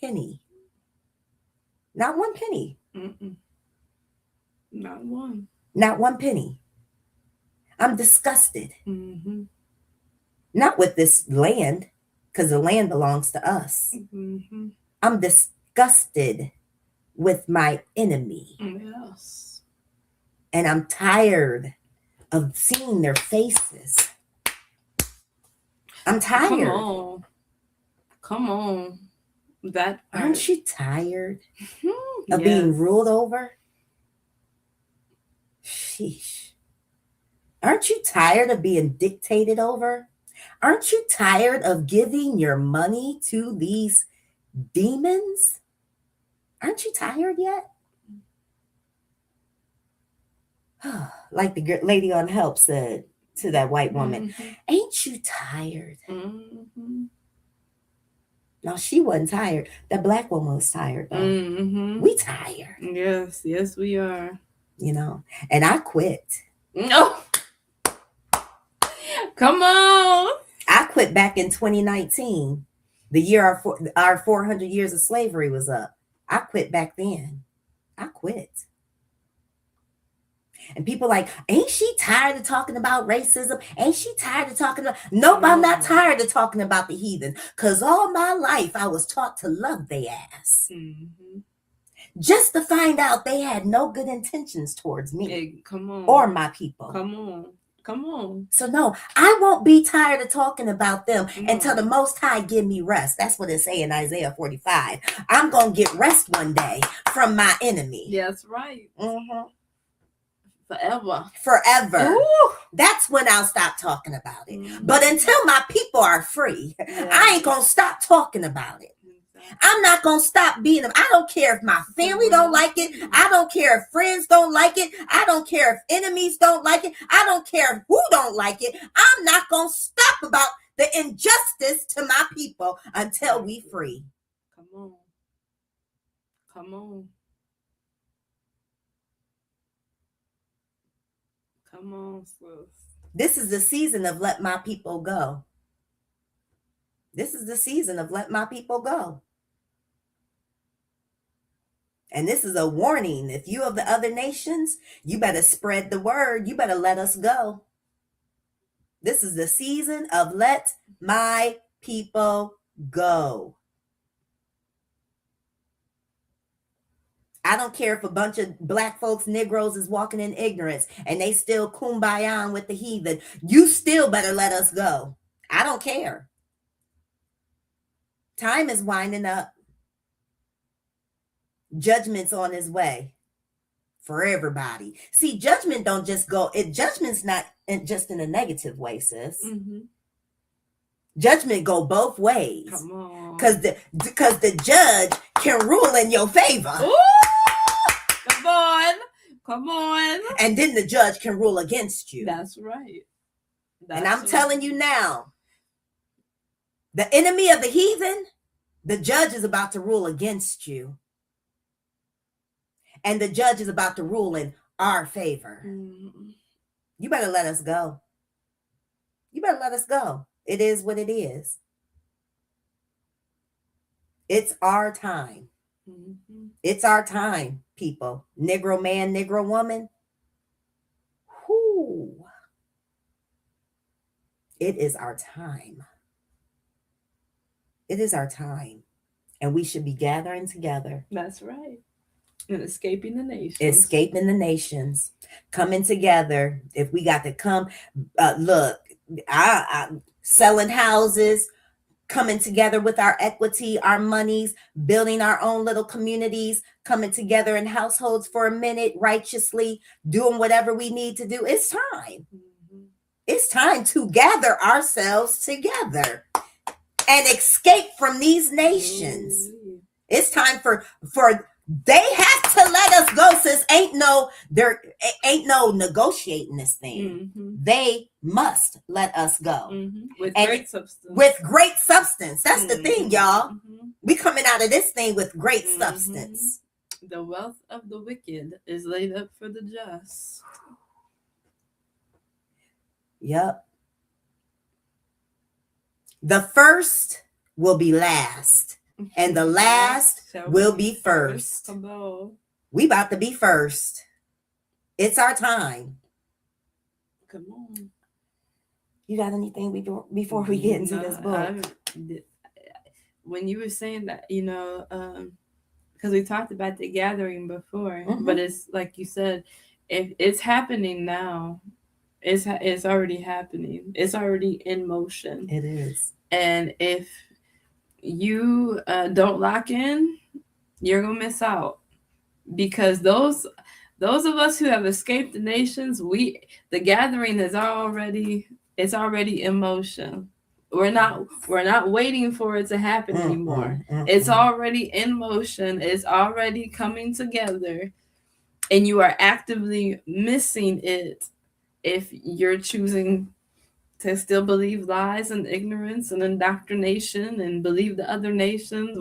penny. Not one penny. Not one. Not one penny. I'm disgusted. Not with this land, because the land belongs to us. I'm disgusted with my enemy. Yes. And I'm tired of seeing their faces. I'm tired. Come on. That Aren't you tired of Yes. being ruled over? Sheesh. Aren't you tired of being dictated over? Aren't you tired of giving your money to these demons? Aren't you tired yet? Like the lady on Help said to that white woman, ain't you tired? No, she wasn't tired. That black woman was tired though. We tired. Yes, we are. You know, and I quit. No. Come on. I quit back in 2019, the year our 400 years of slavery was up. I quit back then. I quit. And people like, ain't she tired of talking about racism? Ain't she tired of talking about... Nope, I'm not tired of talking about the heathen. Because all my life, I was taught to love their ass. Just to find out they had no good intentions towards me. Hey, come on. Or my people. Come on. So no, I won't be tired of talking about them until the Most High give me rest. That's what it say in Isaiah 45. I'm going to get rest one day from my enemy. Yeah, that's right. Forever. Ooh. That's when I'll stop talking about it. But until my people are free, I ain't going to stop talking about it. I'm not going to stop being them. I don't care if my family don't like it. I don't care if friends don't like it. I don't care if enemies don't like it. I don't care who don't like it. I'm not going to stop about the injustice to my people until we free. Come on, sis. This is the season of let my people go. This is the season of let my people go. And this is a warning. If you of the other nations, you better spread the word. You better let us go. This is the season of let my people go. I don't care if a bunch of black folks, Negroes is walking in ignorance and they still kumbaya with the heathen. You still better let us go. I don't care. Time is winding up. Judgment's on its way for everybody. See, judgment don't just go. Judgment's not just in a negative way, sis. Judgment go both ways. Come on. Because the judge can rule in your favor. Ooh, come on. And then the judge can rule against you. That's right. And I'm telling you now, the enemy of the heathen, the judge is about to rule against you. And the judge is about to rule in our favor. You better let us go. You better let us go. It is what it is. It's our time. It's our time, people. Negro man, Negro woman. Whoo. It is our time. It is our time. And we should be gathering together. That's right. And escaping the nations. Escaping the nations. Coming together. If we got to come, look, I selling houses, coming together with our equity, our monies, building our own little communities, coming together in households for a minute, righteously, doing whatever we need to do. It's time. It's time to gather ourselves together and escape from these nations. It's time for they have to let us go, sis. There ain't no negotiating this thing. They must let us go. With great substance. With great substance. That's the thing, y'all. We coming out of this thing with great substance. The wealth of the wicked is laid up for the just. Yep. The first will be last. And the last will be first. We about to be first. It's our time. Come on. You got anything before we get into this book? When you were saying that, because we talked about the gathering before, but it's like you said, if it's happening now, it's already happening. It's already in motion. It is. And if you don't lock in, you're gonna miss out, because those of us who have escaped the nations, the gathering is already in motion. We're not waiting for it to happen anymore. It's already in motion. It's already coming together, and you are actively missing it if you're choosing to still believe lies and ignorance and indoctrination and believe the other nations,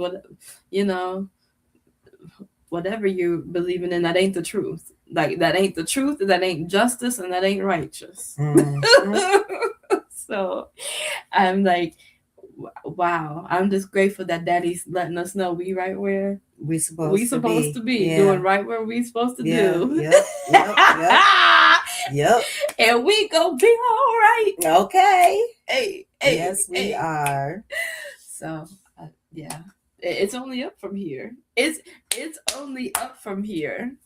whatever you're believing in, that ain't the truth. Like, that ain't the truth, that ain't justice, and that ain't righteous. So I'm like, wow, I'm just grateful that Daddy's letting us know we right where we supposed to be. Yeah. Doing right where we supposed to do. Yep. And we gonna be all right. Okay. Hey, yes, we are. So yeah, it's only up from here. It's only up from here.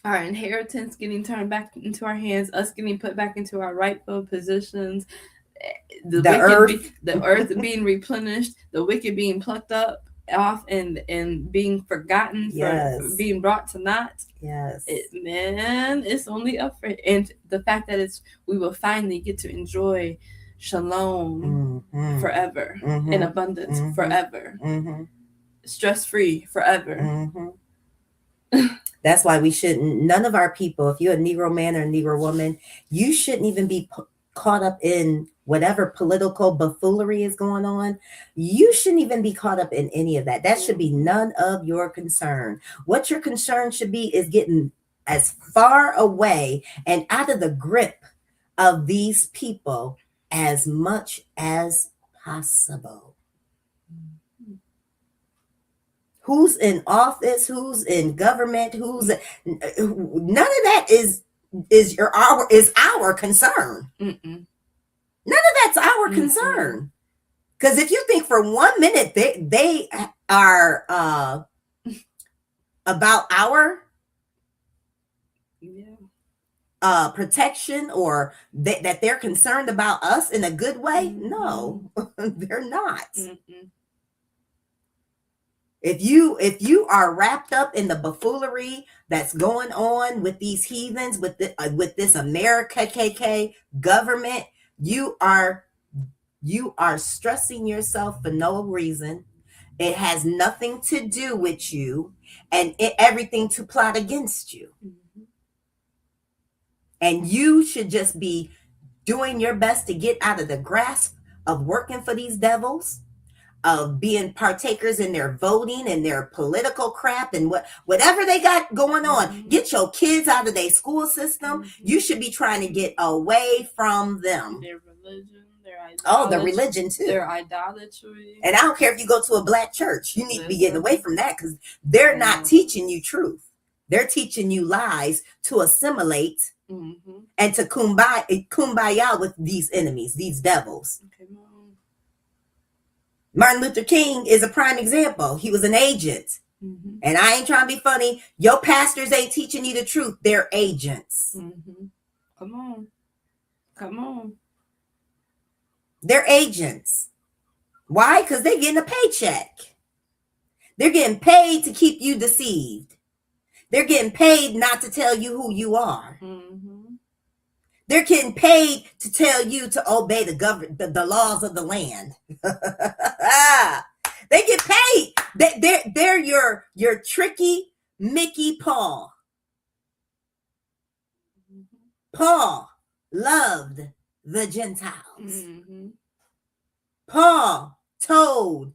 Our inheritance getting turned back into our hands, us getting put back into our rightful positions, the earth being replenished, the wicked being plucked up off and being forgotten, for being brought to naught. Yes. It's only up for, and the fact that we will finally get to enjoy shalom forever, in abundance forever, stress-free forever. That's why we shouldn't, none of our people, if you're a Negro man or a Negro woman, you shouldn't even be caught up in whatever political buffoonery is going on. You shouldn't even be caught up in any of that. That should be none of your concern. What your concern should be is getting as far away and out of the grip of these people as much as possible. Who's in office, who's in government, none of that is our concern. Mm-mm. None of that's our concern. Because if you think for 1 minute they are about our protection, or that they're concerned about us in a good way, no, they're not. Mm-mm. If you are wrapped up in the buffoonery that's going on with these heathens, with this America KK government, you are stressing yourself for no reason. It has nothing to do with you, and everything to plot against you. Mm-hmm. And you should just be doing your best to get out of the grasp of working for these devils, of being partakers in their voting and their political crap and whatever they got going on. Get your kids out of their school system. You should be trying to get away from them. Their religion, their idolatry. Oh, the religion too. Their idolatry. And I don't care if you go to a black church. You need to be getting away from that, because they're not teaching you truth. They're teaching you lies to assimilate and to kumbaya with these enemies, these devils. Okay, Martin Luther King is a prime example. He was an agent. And I ain't trying to be funny. Your pastors ain't teaching you the truth. They're agents. Come on. They're agents. Why? Because they're getting a paycheck. They're getting paid to keep you deceived. They're getting paid not to tell you who you are. They're getting paid to tell you to obey the laws of the land. They get paid. They're your tricky Mickey Paul. Paul loved the Gentiles. Paul told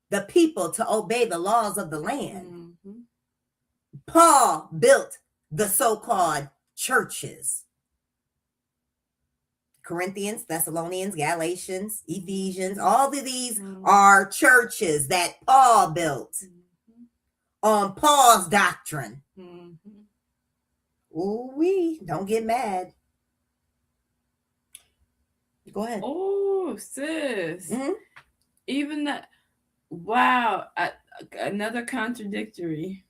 the people to obey the laws of the land. Paul built the so-called churches. Corinthians, Thessalonians, Galatians, Ephesians, all of these are churches that Paul built on Paul's doctrine. Ooh-wee, don't get mad. Go ahead. Oh, sis. Even that, wow, another contradictory.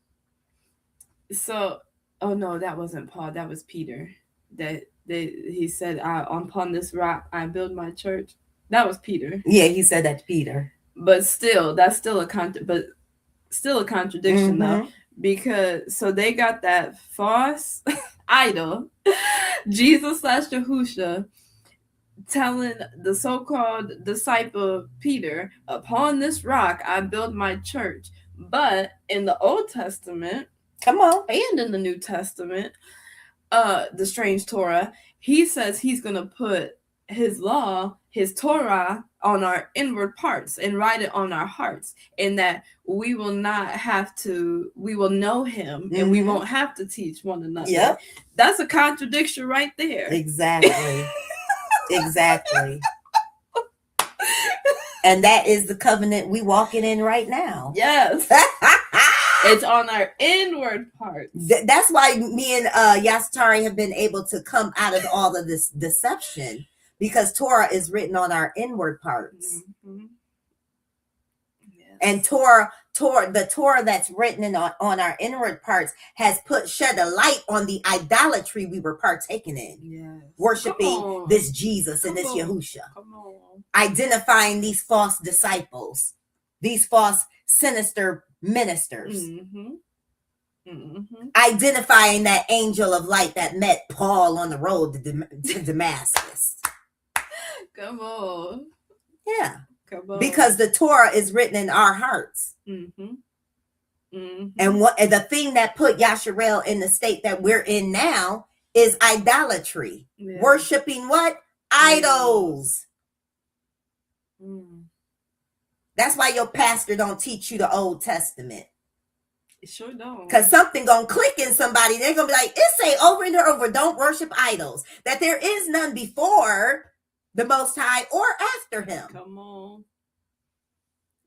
So, Oh no, that wasn't Paul. That was Peter. He said, "Upon this rock I build my church." That was Peter. Yeah, he said that to Peter. But still, that's still a contradiction though, because so they got that false idol, Jesus / Yahushua, telling the so-called disciple Peter, "Upon this rock I build my church." But in the Old Testament, come on, and in the New Testament, the strange Torah, he says he's gonna put his law, his Torah, on our inward parts and write it on our hearts, and that we will know him, and we won't have to teach one another. Yep. That's a contradiction right there. Exactly. Exactly. And that is the covenant we walking in right now. Yes. It's on our inward parts. That's why me and Yasatari have been able to come out of all of this deception, because Torah is written on our inward parts. Yes. And the Torah that's written on our inward parts has shed a light on the idolatry we were partaking in. Yes. Worshiping this Jesus and this Yahushua. Identifying these false disciples, these false sinister ministers. Identifying that angel of light that met Paul on the road to Damascus. Come on. Yeah. Come on. Because the Torah is written in our hearts. And the thing that put Yasharel in the state that we're in now is idolatry. Yeah. Worshiping what? Idols. That's why your pastor don't teach you the Old Testament. It sure don't. Because something gonna click in somebody. They're gonna be like, it say over and over, don't worship idols. That there is none before the Most High or after him. Come on.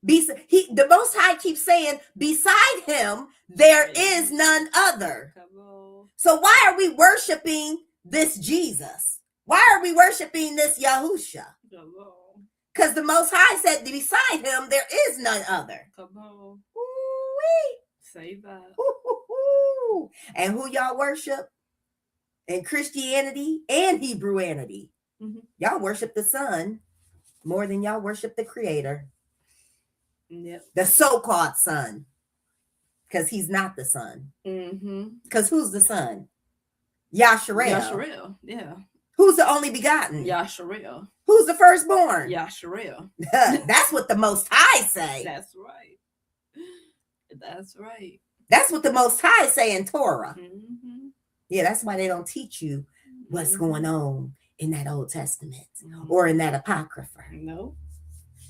The Most High keeps saying, beside him, there is none other. Come on. So why are we worshiping this Jesus? Why are we worshiping this Yahushua? Come on. Because the Most High said, beside him, there is none other. Come on. Ooh-wee. Say that. Ooh-hoo-hoo. And who y'all worship in Christianity and Hebrewanity? Y'all worship the Son more than y'all worship the Creator. Yep. The so-called Son. Because he's not the Son. Because who's the Son? Yasharel. Yasharel, yeah. Who's the only begotten? Yasharel. Who's the firstborn? Yasharel. That's what the Most High say. That's right. That's right. That's what the Most High say in Torah. Yeah, that's why they don't teach you what's going on in that Old Testament or in that Apocrypha. No,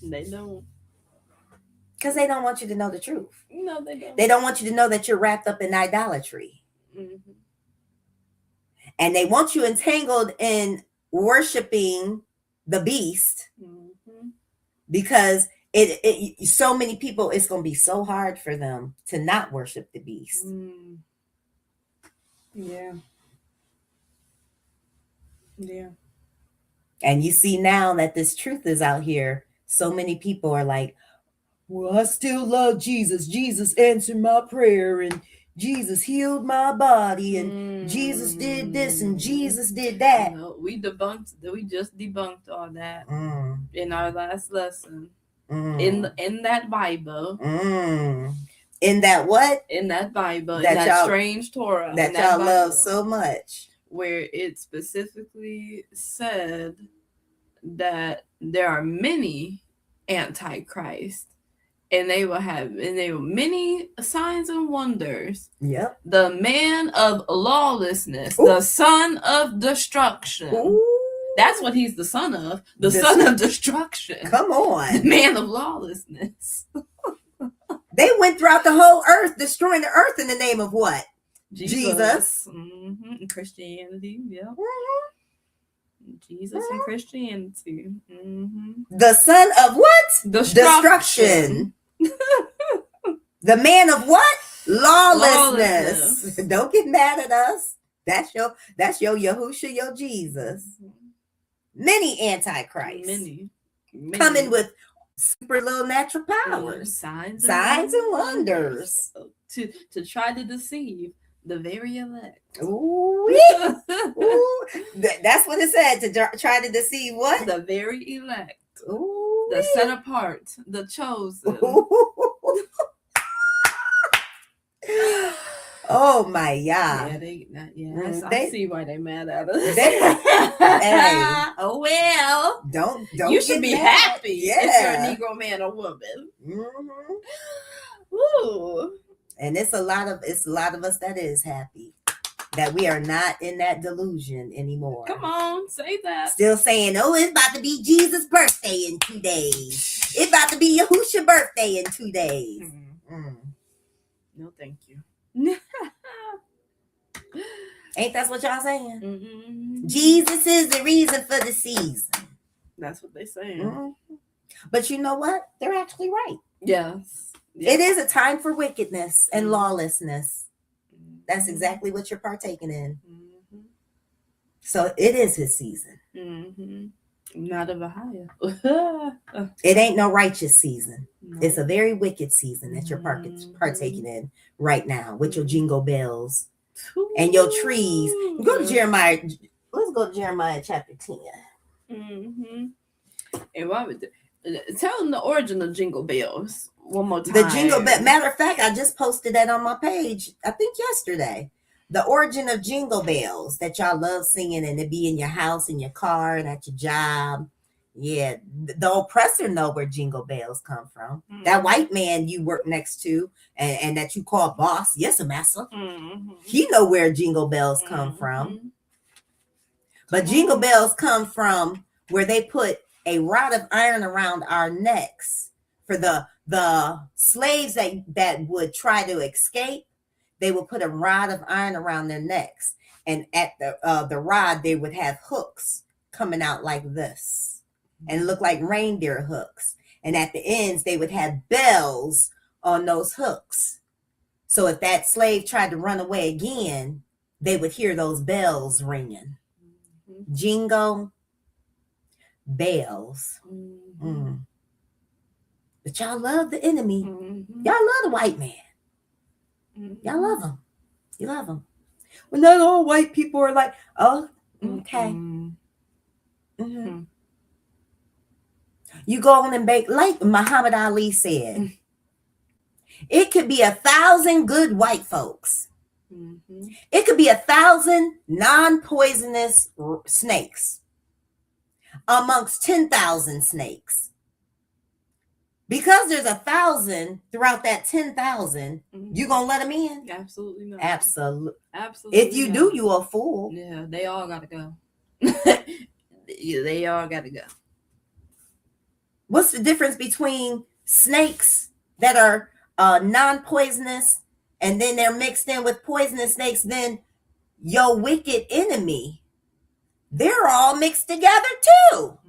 they don't. Because they don't want you to know the truth. No, they don't. They don't want you to know that you're wrapped up in idolatry. And they want you entangled in worshiping the beast because so many people, it's going to be so hard for them to not worship the beast. Yeah. And you see now that this truth is out here, so many people are like, well, I still love Jesus. Jesus answered my prayer, and Jesus healed my body, and Jesus did this, and Jesus did that. No, we just debunked all that in our last lesson. In that Bible. In that what? In that Bible, in that strange Torah. That y'all love so much. Where it specifically said that there are many antichrists. And they will many signs and wonders. Yep. The man of lawlessness, the son of destruction. Ooh. That's what he's the son of. The son of destruction. Come on. The man of lawlessness. They went throughout the whole earth, destroying the earth in the name of what? Jesus. Christianity. Yeah. Jesus and Christianity. The son of what? Destruction. The man of what? Lawlessness. Don't get mad at us. That's your Yahushua, your Jesus. Many antichrists. Many. Coming with super little natural powers. Signs and wonders. To try to deceive The very elect. Ooh, ooh. That's what it said, to try to deceive what? The very elect. Ooh, The set apart. The chosen. Oh my Yah. Yeah, I see why they mad at us. Hey. Oh well. Don't You should be mad. happy if you're a Negro man or woman. Mm-hmm. Ooh. And it's a lot of us that is happy that we are not in that delusion anymore. Come on, say that. Still saying, oh, it's about to be Jesus' birthday in 2 days. It's about to be Yahusha's birthday in 2 days. No, thank you. Ain't that what y'all saying? Mm-hmm. Jesus is the reason for the season. That's what they're saying. Mm-hmm. But you know what? They're actually right. Yes. It is a time for wickedness and lawlessness. That's exactly what you're partaking in. Mm-hmm. So it is his season. Mm-hmm. Not of a higher. It ain't no righteous season. No. It's a very wicked season that you're partaking in right now with your jingle bells and your trees. Go to Jeremiah. Let's go to Jeremiah chapter 10. Mm-hmm. And why would tell them the origin of jingle bells one more time. The jingle bell. Matter of fact, I just posted that on my page, I think yesterday. The origin of jingle bells that y'all love singing, and it be in your house, in your car, and at your job. Yeah, the oppressor know where jingle bells come from. Mm-hmm. That white man you work next to and that you call boss, yes, massa. Mm-hmm. He know where jingle bells come from. But jingle bells come from where they put a rod of iron around our necks for the slaves that would try to escape. They would put a rod of iron around their necks, and at the rod they would have hooks coming out like this, and look like reindeer hooks. And at the ends they would have bells on those hooks. So if that slave tried to run away again, they would hear those bells ringing. Mm-hmm. Jingle bells. Mm-hmm. But y'all love the enemy. Mm-hmm. Y'all love the white man. Y'all love them. You love them. Well, not all white people are like, oh, okay. Mm-hmm. You go on and bake, like Muhammad Ali said, it could be 1,000 good white folks. Mm-hmm. It could be 1,000 non-poisonous snakes amongst 10,000 snakes. Because there's 1,000 throughout that 10,000, you gonna let them in? Absolutely not. Absolutely. Absolutely. If you do, you a fool. Yeah, they all gotta go. Yeah, they all gotta go. What's the difference between snakes that are non-poisonous and then they're mixed in with poisonous snakes? Then your wicked enemy, they're all mixed together too.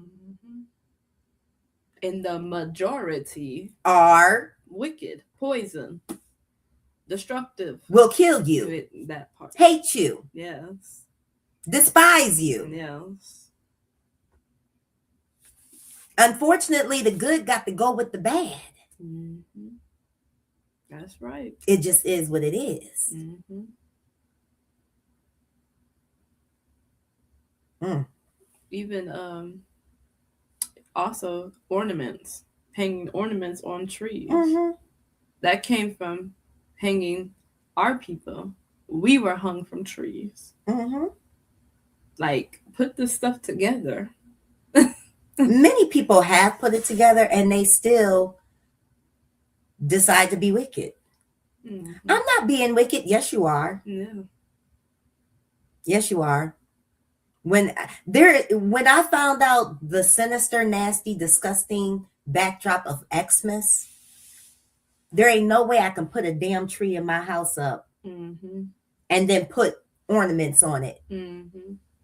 And the majority are wicked, poison, destructive, will kill you, that part, hate you, yes, despise you, yes. Unfortunately, the good got to go with the bad. Mm-hmm. That's right. It just is what it is. Mm-hmm. Even also ornaments, hanging ornaments on trees. Mm-hmm. That came from hanging our people. We were hung from trees. Mm-hmm. Like, put this stuff together. Many people have put it together and they still decide to be wicked. Mm-hmm. I'm not being wicked. Yes, you are. Yeah. Yes, you are. When I found out the sinister, nasty, disgusting backdrop of Xmas, there ain't no way I can put a damn tree in my house up and then put ornaments on it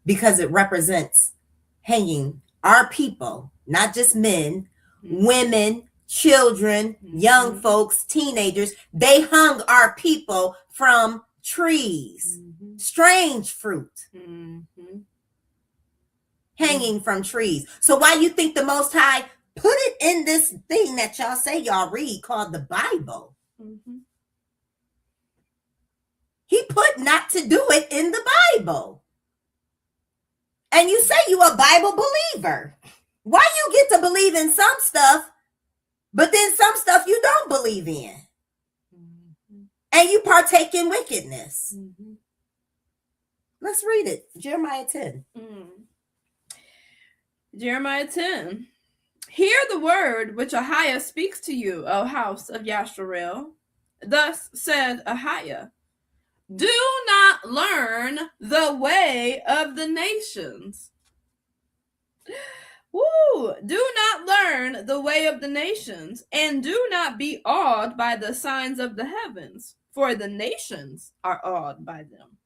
because it represents hanging our people, not just men, women, children, young folks, teenagers. They hung our people from trees, strange fruit. Hanging from trees. So why you think the Most High put it in this thing that y'all say y'all read called the Bible? He put not to do it in the Bible. And you say you a Bible believer. Why you get to believe in some stuff, but then some stuff you don't believe in? And you partake in wickedness. Let's read it. Jeremiah 10. Jeremiah 10. Hear the word which YAHUAH speaks to you, O house of Yasharel. Thus said YAHUAH, do not learn the way of the nations. Woo! Do not learn the way of the nations, and do not be awed by the signs of the heavens, for the nations are awed by them.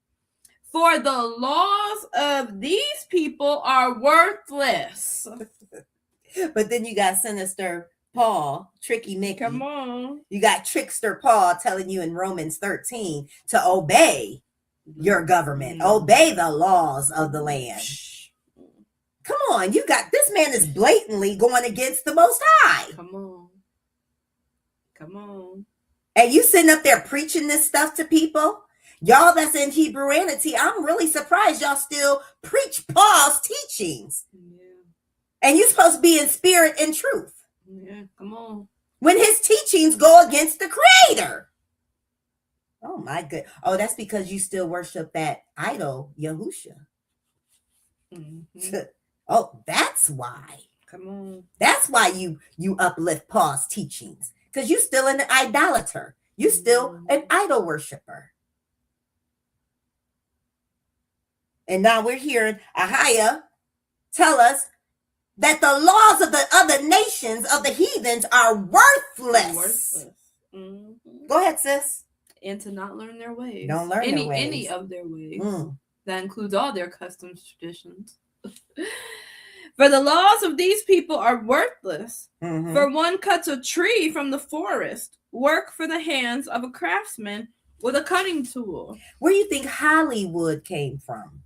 For the laws of these people are worthless. But then you got sinister Paul, tricky Nicky. Come on. You got trickster Paul telling you in Romans 13 to obey your government, obey the laws of the land. Come on, you got this man is blatantly going against the Most High. Come on. Come on. And you sitting up there preaching this stuff to people? Y'all that's in Hebrewanity, I'm really surprised y'all still preach Paul's teachings. Yeah. And you're supposed to be in spirit and truth. Yeah, come on. When his teachings go against the Creator. Oh my good. Oh, that's because you still worship that idol, Yahusha. Oh, that's why. Come on. That's why you uplift Paul's teachings. Because you still an idolater. You still an idol worshiper. And now we're hearing YAHUAH tell us that the laws of the other nations, of the heathens, are worthless. Go ahead, sis. And to not learn their ways. Don't learn their ways. Any of their ways. That includes all their customs, traditions. For the laws of these people are worthless. For one cuts a tree from the forest, work for the hands of a craftsman with a cutting tool. Where do you think Hollywood came from?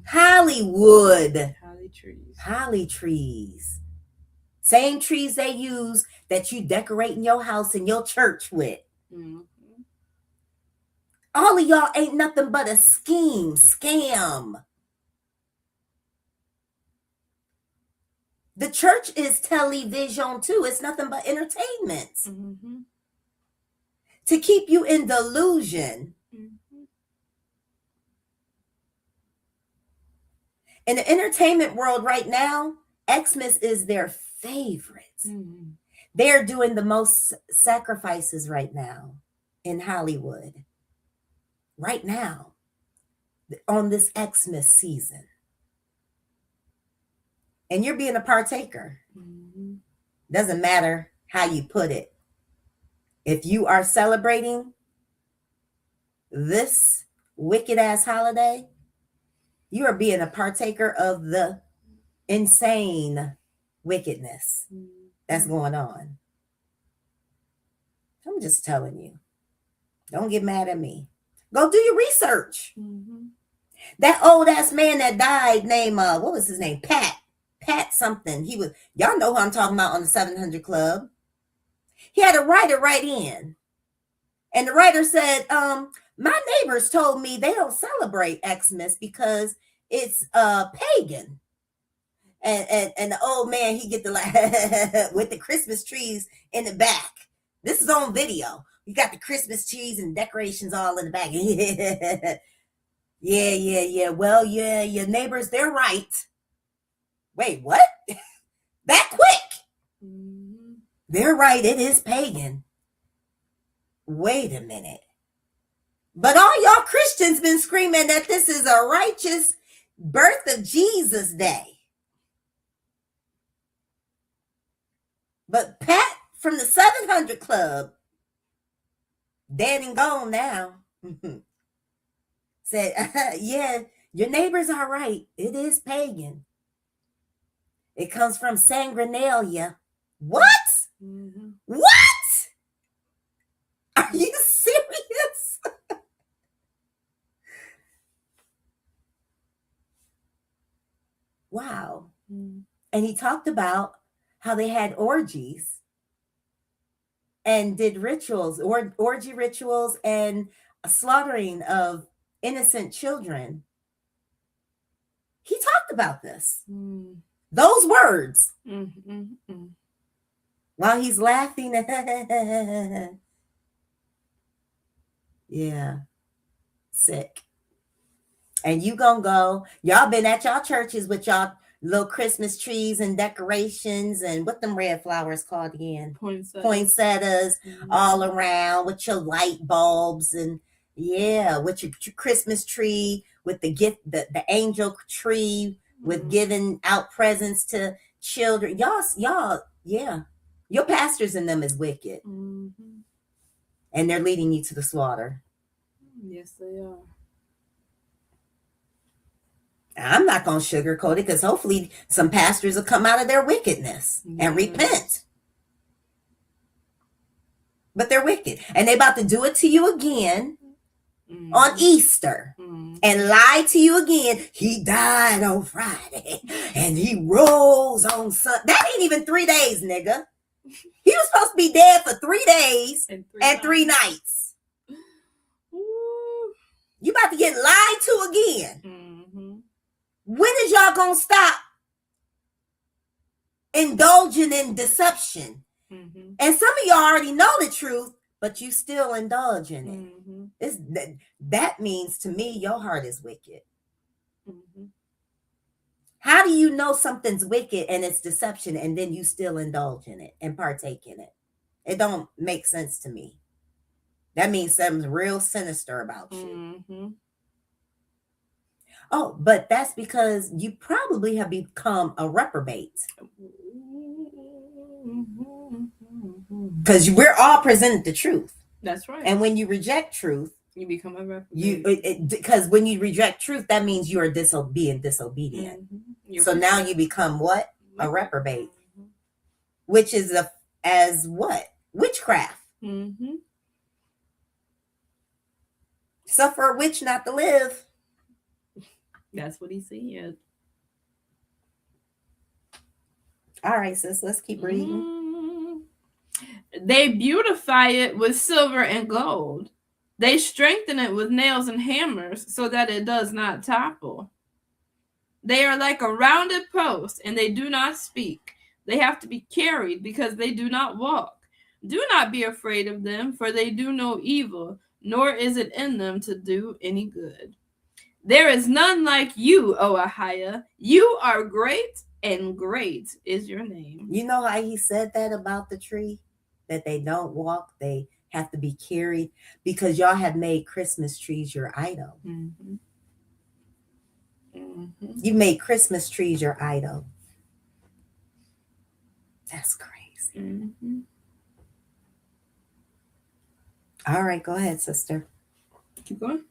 Hollywood. Holly trees. Same trees they use that you decorate in your house and your church with. All of y'all ain't nothing but a scam. The church is television too. It's nothing but entertainment. To keep you in delusion. In the entertainment world right now, Xmas is their favorite. They're doing the most sacrifices right now in Hollywood. Right now, on this Xmas season. And you're being a partaker. Doesn't matter how you put it. If you are celebrating this wicked ass holiday, you are being a partaker of the insane wickedness that's going on. I'm just telling you. Don't get mad at me. Go do your research. That old ass man that died named, what was his name? Pat something. He was, y'all know who I'm talking about on the 700 Club. He had a writer write in. And the writer said, my neighbors told me they don't celebrate Xmas because it's pagan. And the old man, he get the like with the Christmas trees in the back. This is on video. You got the Christmas trees and decorations all in the back. Yeah. Well, yeah, your neighbors, they're right. Wait, what? That quick? They're right. It is pagan. Wait a minute. But all y'all Christians been screaming that this is a righteous birth of Jesus Day. But Pat from the 700 Club, dead and gone now, said, yeah, your neighbors are right. It is pagan. It comes from sanguinalia. What? What? Are you serious? Wow. And he talked about how they had orgies and did rituals or orgy rituals and slaughtering of innocent children. He talked about this. Those words. While he's laughing. Yeah. Sick. And you gonna go. Y'all been at y'all churches with y'all little Christmas trees and decorations and what them red flowers called again? Poinsettias all around with your light bulbs and with your Christmas tree with the gift, the angel tree with giving out presents to children. Y'all, your pastors in them is wicked. And they're leading you to the slaughter. Yes, they are. I'm not going to sugarcoat it because hopefully some pastors will come out of their wickedness and repent. But they're wicked. And they're about to do it to you again on Easter and lie to you again. He died on Friday and he rose on Sunday. That ain't even 3 days, nigga. He was supposed to be dead for 3 days and 3 nights. You about to get lied to again. When is y'all gonna stop indulging in deception? And some of y'all already know the truth, but you still indulge in it. That means to me, your heart is wicked. How do you know something's wicked and it's deception and then you still indulge in it and partake in it? It don't make sense to me. That means something's real sinister about you. Oh, but that's because you probably have become a reprobate. Because we're all presented the truth. That's right. And when you reject truth, you become a reprobate. Because when you reject truth, that means you are being disobedient. So now you become what? A reprobate. Which is as what? Witchcraft. Suffer a witch not to live. That's what he said. All right, sis, let's keep reading. They beautify it with silver and gold. They strengthen it with nails and hammers so that it does not topple. They are like a rounded post, and they do not speak. They have to be carried because they do not walk. Do not be afraid of them, for they do no evil, nor is it in them to do any good. There is none like you, O YAHUAH. You are great, and great is your name. You know how he said that about the tree? That they don't walk, they have to be carried, because y'all have made Christmas trees your idol. You made Christmas trees your idol. That's crazy. All right, go ahead, sister. Keep going.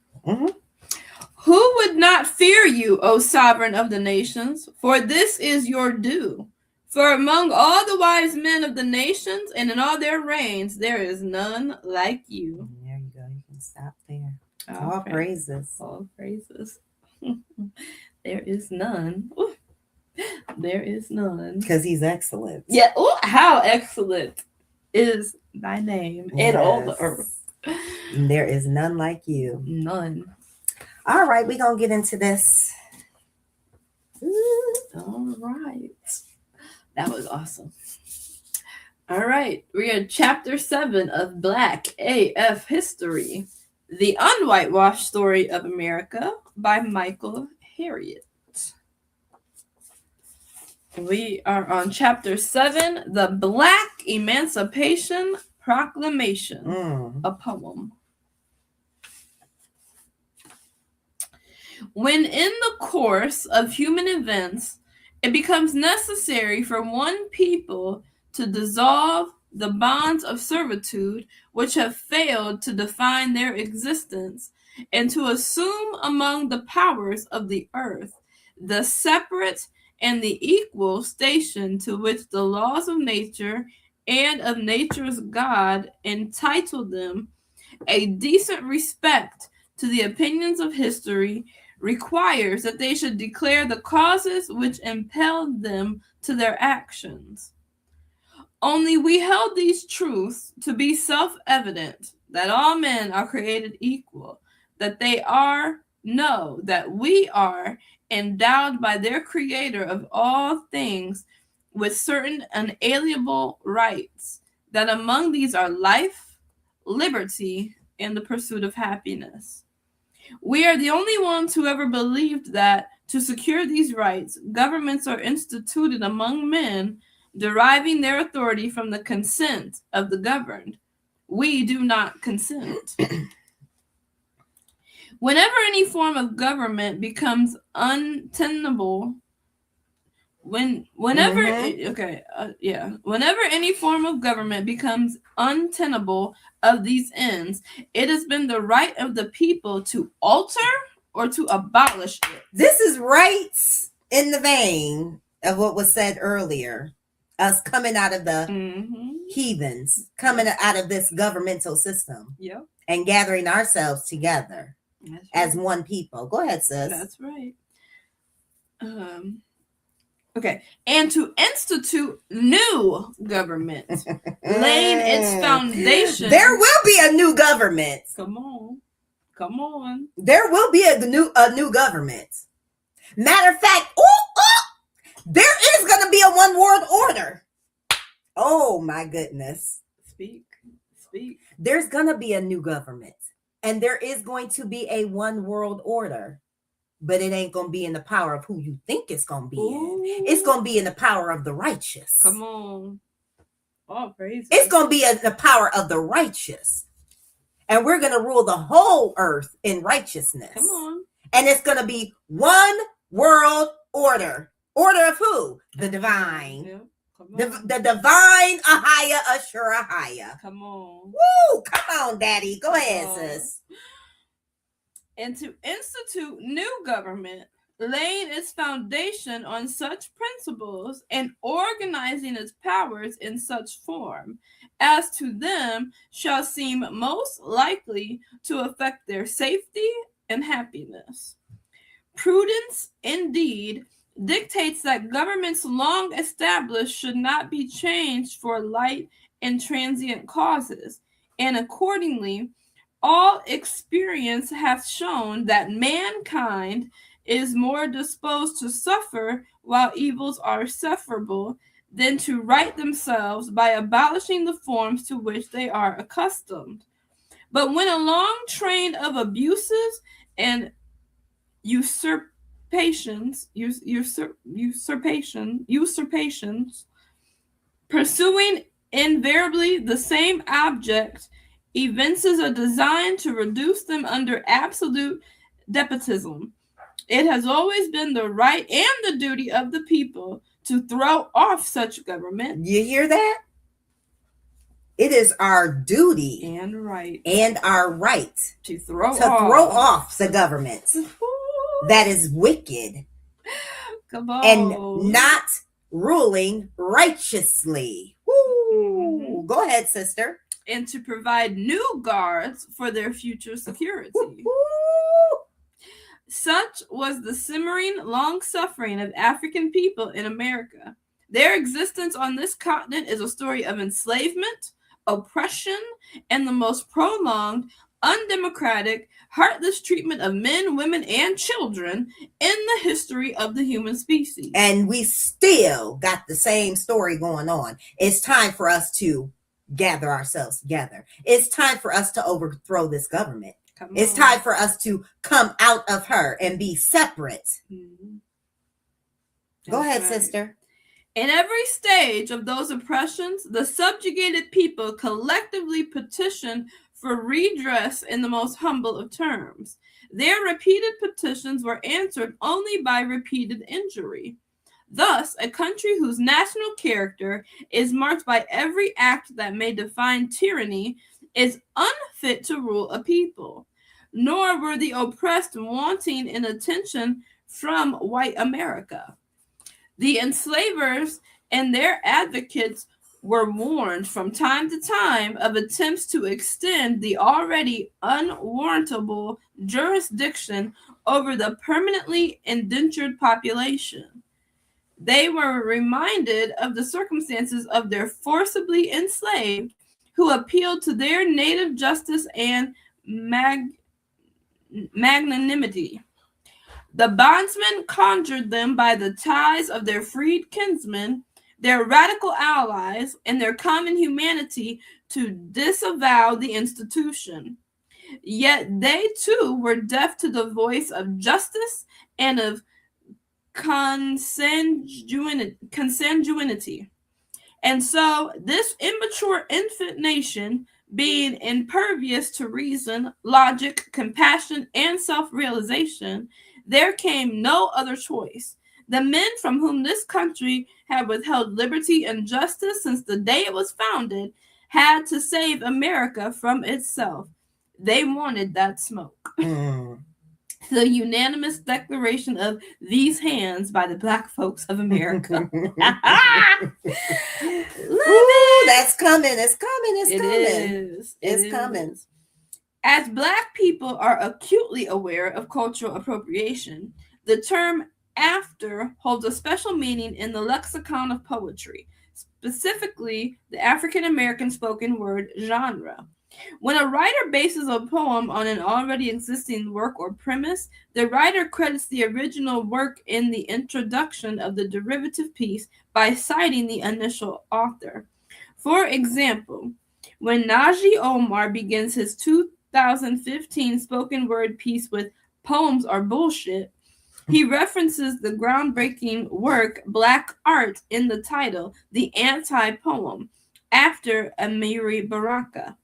Who would not fear you, O sovereign of the nations? For this is your due. For among all the wise men of the nations and in all their reigns, there is none like you. There you go. You can stop there. All praises. All praises. There is none. Ooh. There is none. Because he's excellent. Yeah. Ooh, how excellent is thy name in all the earth. There is none like you. None. All right, we're going to get into this. All right. That was awesome. All right. We're in chapter 7 of Black AF History, The Un-Whitewashed Story of America by Michael Harriot. We are on chapter 7, The Black Emancipation Proclamation, a poem. When in the course of human events, it becomes necessary for one people to dissolve the bonds of servitude which have failed to define their existence, and to assume among the powers of the earth the separate and the equal station to which the laws of nature and of nature's God entitle them, a decent respect to the opinions of history requires that they should declare the causes which impelled them to their actions. Only we held these truths to be self-evident, that all men are created equal, that that we are endowed by their creator of all things with certain unalienable rights, that among these are life, liberty, and the pursuit of happiness. We are the only ones who ever believed that to secure these rights, governments are instituted among men, deriving their authority from the consent of the governed. We do not consent. Whenever any form of government becomes untenable, whenever any form of government becomes untenable of these ends, it has been the right of the people to alter or to abolish it. This is right in the vein of what was said earlier. Us coming out of the heathens, coming out of this governmental system, and gathering ourselves together as one people. Go ahead, sis. That's right. Okay, and to institute new government, laying its foundation. There will be a new government. Come on. There will be a new government. Matter of fact, there is going to be a one world order. Oh my goodness. Speak. There's going to be a new government, and there is going to be a one world order. But it ain't going to be in the power of who you think it's going to be in. It's going to be in the power of the righteous. Come on. Oh, praise It's going to be in the power of the righteous. And we're going to rule the whole earth in righteousness. Come on. And it's going to be one world order. Order of who? The divine. Yeah. The divine Ahaya Ashurahaya. Come on. Woo! Come on, Daddy. Go ahead, sis. And to institute new government, laying its foundation on such principles and organizing its powers in such form as to them shall seem most likely to affect their safety and happiness. Prudence, indeed, dictates that governments long established should not be changed for light and transient causes, and accordingly, all experience hath shown that mankind is more disposed to suffer while evils are sufferable than to right themselves by abolishing the forms to which they are accustomed. But when a long train of abuses and usurpations, pursuing invariably the same object, evinces a design to reduce them under absolute despotism, it has always been the right and the duty of the people to throw off such government. You hear that? It is our duty and our right to throw off the government that is wicked. Come on. And not ruling righteously. Woo. Go ahead, sister. And to provide new guards for their future security. Such was the simmering long suffering of African people in America. Their existence on this continent is a story of enslavement, oppression, and the most prolonged, undemocratic, heartless treatment of men, women, and children in the history of the human species. And we still got the same story going on. It's time for us to gather ourselves together. It's time for us to overthrow this government. It's time for us to come out of her and be separate. Go ahead, sister. In every stage of those oppressions, the subjugated people collectively petitioned for redress in the most humble of terms. Their repeated petitions were answered only by repeated injury. Thus, a country whose national character is marked by every act that may define tyranny is unfit to rule a people, nor were the oppressed wanting in attention from white America. The enslavers and their advocates were warned from time to time of attempts to extend the already unwarrantable jurisdiction over the permanently indentured population. they were reminded of the circumstances of their forcibly enslaved, who appealed to their native justice and magnanimity. The bondsmen conjured them by the ties of their freed kinsmen, their radical allies, and their common humanity to disavow the institution. Yet they too were deaf to the voice of justice and of consanguinity. And so this immature infant nation, being impervious to reason, logic, compassion, and self-realization, there came no other choice. The men from whom this country had withheld liberty and justice since the day it was founded had to save America from itself. They wanted that smoke. The unanimous declaration of these hands by the Black folks of America. Ooh, that's coming. It's coming. It's coming. It's coming. As Black people are acutely aware of cultural appropriation, the term after holds a special meaning in the lexicon of poetry, specifically the African American spoken word genre. When a writer bases a poem on an already existing work or premise, the writer credits the original work in the introduction of the derivative piece by citing the initial author. For example, when Najee Omar begins his 2015 spoken word piece with "Poems Are Bullshit," he references the groundbreaking work Black Art in the title, The Anti-Poem, after Amiri Baraka.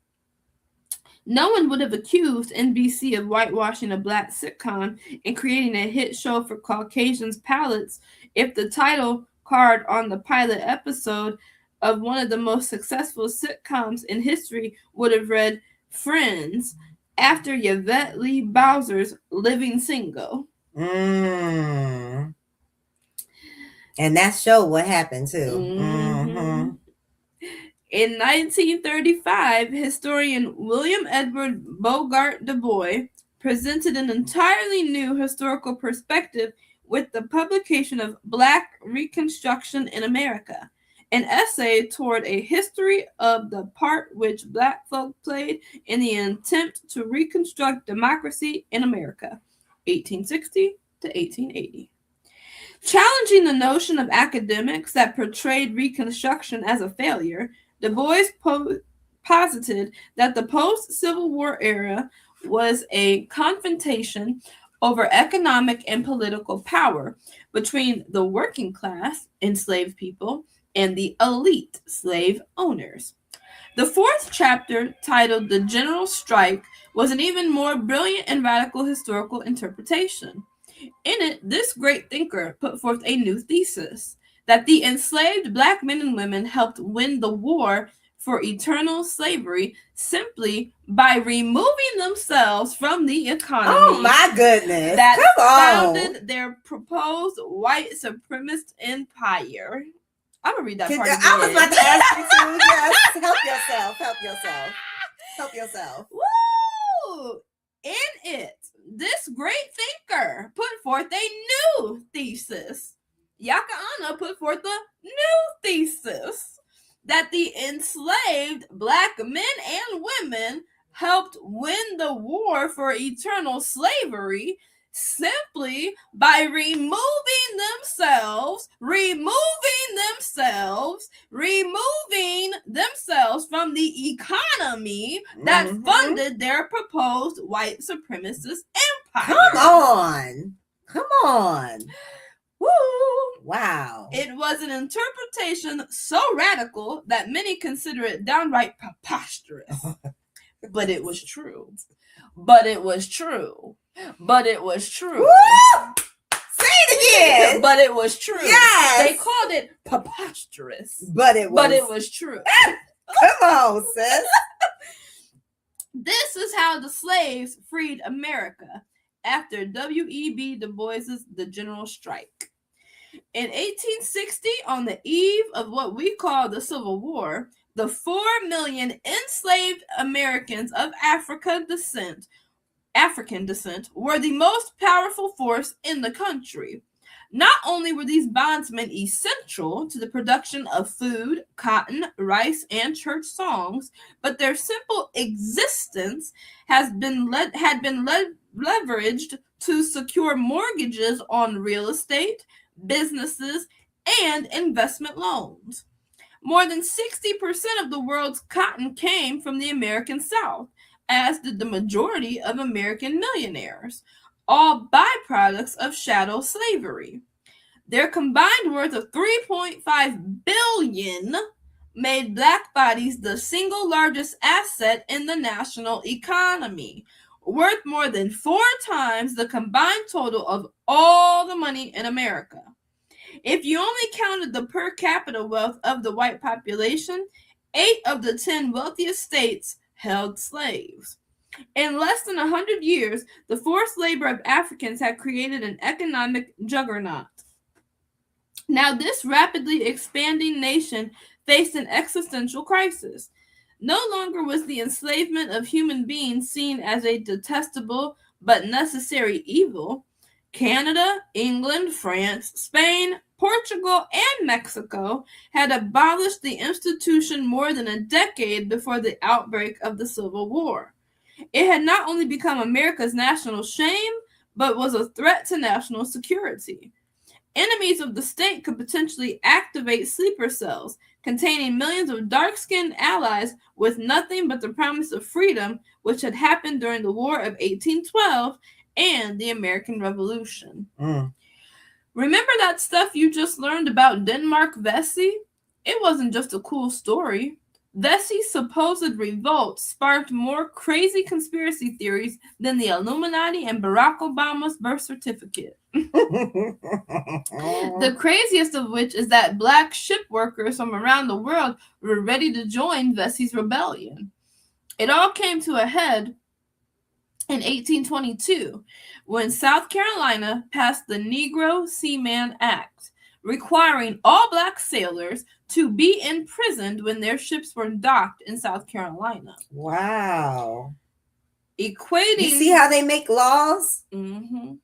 No one would have accused NBC of whitewashing a Black sitcom and creating a hit show for Caucasians' palates if the title card on the pilot episode of one of the most successful sitcoms in history would have read "Friends" after Yvette Lee Bowser's "Living Single." And that show what happened too. In 1935, historian William Edward Bogart Du Bois presented an entirely new historical perspective with the publication of Black Reconstruction in America, an essay toward a history of the part which Black folk played in the attempt to reconstruct democracy in America, 1860 to 1880. Challenging the notion of academics that portrayed Reconstruction as a failure, Du Bois posited that the post-Civil War era was a confrontation over economic and political power between the working class, enslaved people, and the elite, slave owners. The fourth chapter, titled The General Strike, was an even more brilliant and radical historical interpretation. In it, this great thinker put forth a new thesis, that the enslaved Black men and women helped win the war for eternal slavery simply by removing themselves from the economy. Oh my goodness. That Come on. founded their proposed white supremacist empire. I'm going to read that part again. I was about to ask you to. Yes. Help yourself. Help yourself. Help yourself. Woo! In it, this great thinker put forth a new thesis. Yahca'Anna put forth a new thesis that the enslaved Black men and women helped win the war for eternal slavery simply by removing themselves from the economy that funded their proposed white supremacist empire. Come on. Woo! Wow. It was an interpretation so radical that many consider it downright preposterous. But it was true. But it was true. Woo! Say it again. But it was true. Yes. They called it preposterous. But it was true. Come on, sis. This is how the slaves freed America after W.E.B. Du Bois's The General Strike. In 1860, on the eve of what we call the Civil War, the 4 million enslaved Americans of African descent were the most powerful force in the country. Not only were these bondsmen essential to the production of food, cotton, rice, and church songs, but their simple existence had been leveraged to secure mortgages on real estate, businesses, and investment loans. More than 60% of the world's cotton came from the American South, as did the majority of American millionaires, all byproducts of chattel slavery. Their combined worth of $3.5 billion made black bodies the single largest asset in the national economy, worth more than 4 times the combined total of all the money in America. If you only counted the per capita wealth of the white population, 8 of the 10 wealthiest states held slaves. In less than 100 years, the forced labor of Africans had created an economic juggernaut. Now, this rapidly expanding nation faced an existential crisis. No longer was the enslavement of human beings seen as a detestable but necessary evil. Canada, England, France, Spain, Portugal, and Mexico had abolished the institution more than a decade before the outbreak of the Civil War. It had not only become America's national shame, but was a threat to national security. Enemies of the state could potentially activate sleeper cells containing millions of dark-skinned allies with nothing but the promise of freedom, which had happened during the War of 1812 and the American Revolution. Remember that stuff you just learned about Denmark Vesey? It wasn't just a cool story. Vesey's supposed revolt sparked more crazy conspiracy theories than the Illuminati and Barack Obama's birth certificate. The craziest of which is that black ship workers from around the world were ready to join Vesey's rebellion. It all came to a head in 1822, when South Carolina passed the Negro Seaman Act, requiring all black sailors to be imprisoned when their ships were docked in South Carolina. Wow. Equating... You see how they make laws? Mm-hmm.